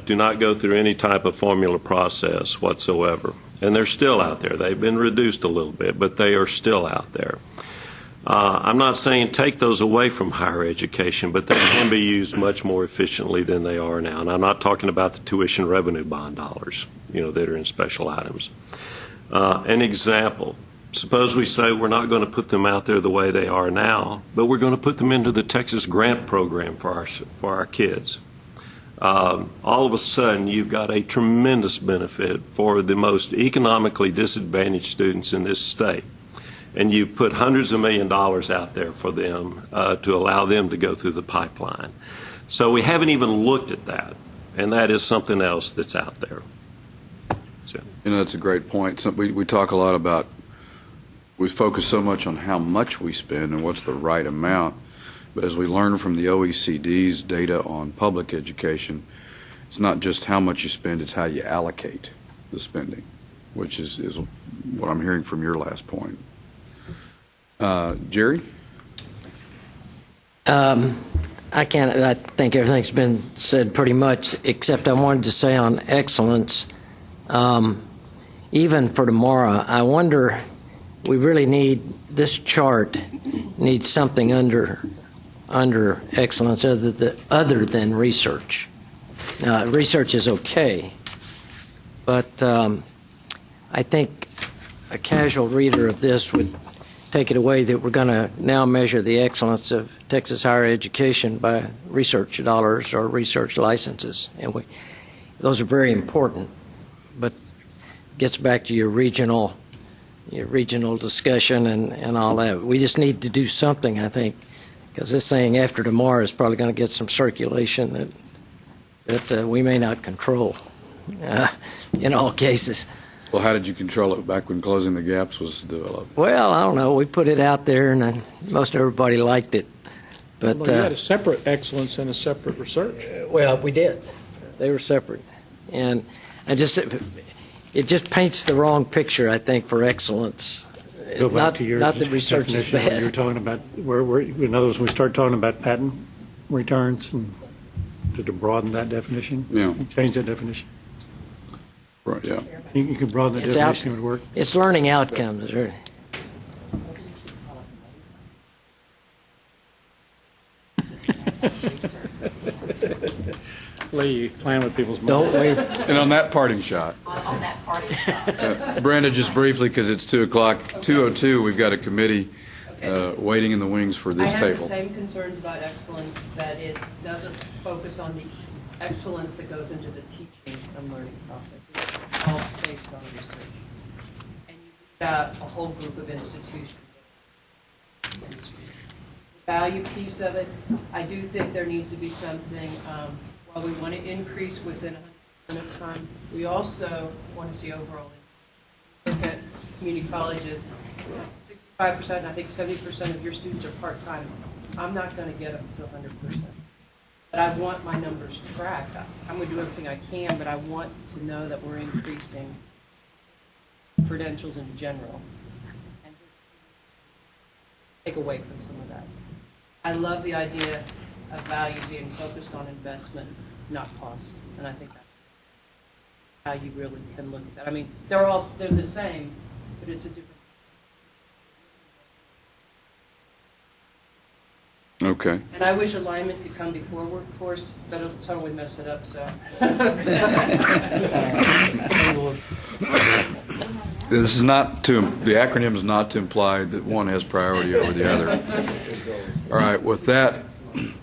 do not go through any type of formula process whatsoever. And they're still out there. They've been reduced a little bit, but they are still out there. I'm not saying take those away from higher education, but they can be used much more efficiently than they are now. And I'm not talking about the tuition revenue bond dollars, that are in special items. An example, suppose we say we're not going to put them out there the way they are now, but we're going to put them into the Texas grant program for our kids. All of a sudden, you've got a tremendous benefit for the most economically disadvantaged students in this state. And you've put hundreds of $millions out there for them to allow them to go through the pipeline. So we haven't even looked at that, and that is something else that's out there. So. That's a great point. We talk a lot about, we focus so much on how much we spend and what's the right amount. But as we learn from the OECD's data on public education, it's not just how much you spend, it's how you allocate the spending, which is what I'm hearing from your last point. Jerry? I think everything's been said pretty much, except I wanted to say on excellence, even for tomorrow, I wonder, we really need, this chart needs something under excellence other than research. Now, research is okay, but I think a casual reader of this would take it away that we're going to now measure the excellence of Texas higher education by research dollars or research licenses. And those are very important, but it gets back to your regional discussion and all that. We just need to do something, I think, because this thing after tomorrow is probably going to get some circulation that we may not control in all cases. Well, how did you control it back when Closing the Gaps was developed? Well, I don't know. We put it out there, and most everybody liked it. But you had a separate excellence and a separate research. Well, we did. They were separate. And it just paints the wrong picture, I think, for excellence. Go back to your not that research is bad. You're talking about in other words, we start talking about patent returns and to broaden that definition. Yeah. Change that definition. Right. Yeah. You can broaden the definition. It would work. It's learning outcomes. Right? Lee, playing with people's minds. Don't wait. And on that parting shot. On that parting shot. Brenda, just briefly, because it's 2 o'clock, 2:02, we've got a committee waiting in the wings for this table. I have the same concerns about excellence, that it doesn't focus on the excellence that goes into the teaching and learning process. It's all based on research. And you leave out a whole group of institutions. The value piece of it, I do think there needs to be something, while we want to increase within 100% of time, we also want to see overall income. Look at community colleges, 65%, and I think 70% of your students are part-time. I'm not going to get up to 100%. But I want my numbers tracked. I'm going to do everything I can, but I want to know that we're increasing credentials in general. And this take away from some of that. I love the idea of value being focused on investment, not cost. And I think that's how you really can look at that. I mean, they're the same, but it's a different. Okay. And I wish alignment could come before workforce, but it'll totally mess it up, so. This is not to, the acronym is not to imply that one has priority over the other. All right, with that,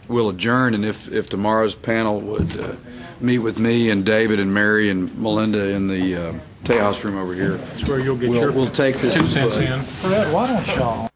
we'll adjourn, and if tomorrow's panel would meet with me and David and Mary and Melinda in the Tejas room over here. That's where you'll get your we'll take this 2 cents in. Fred, why don't y'all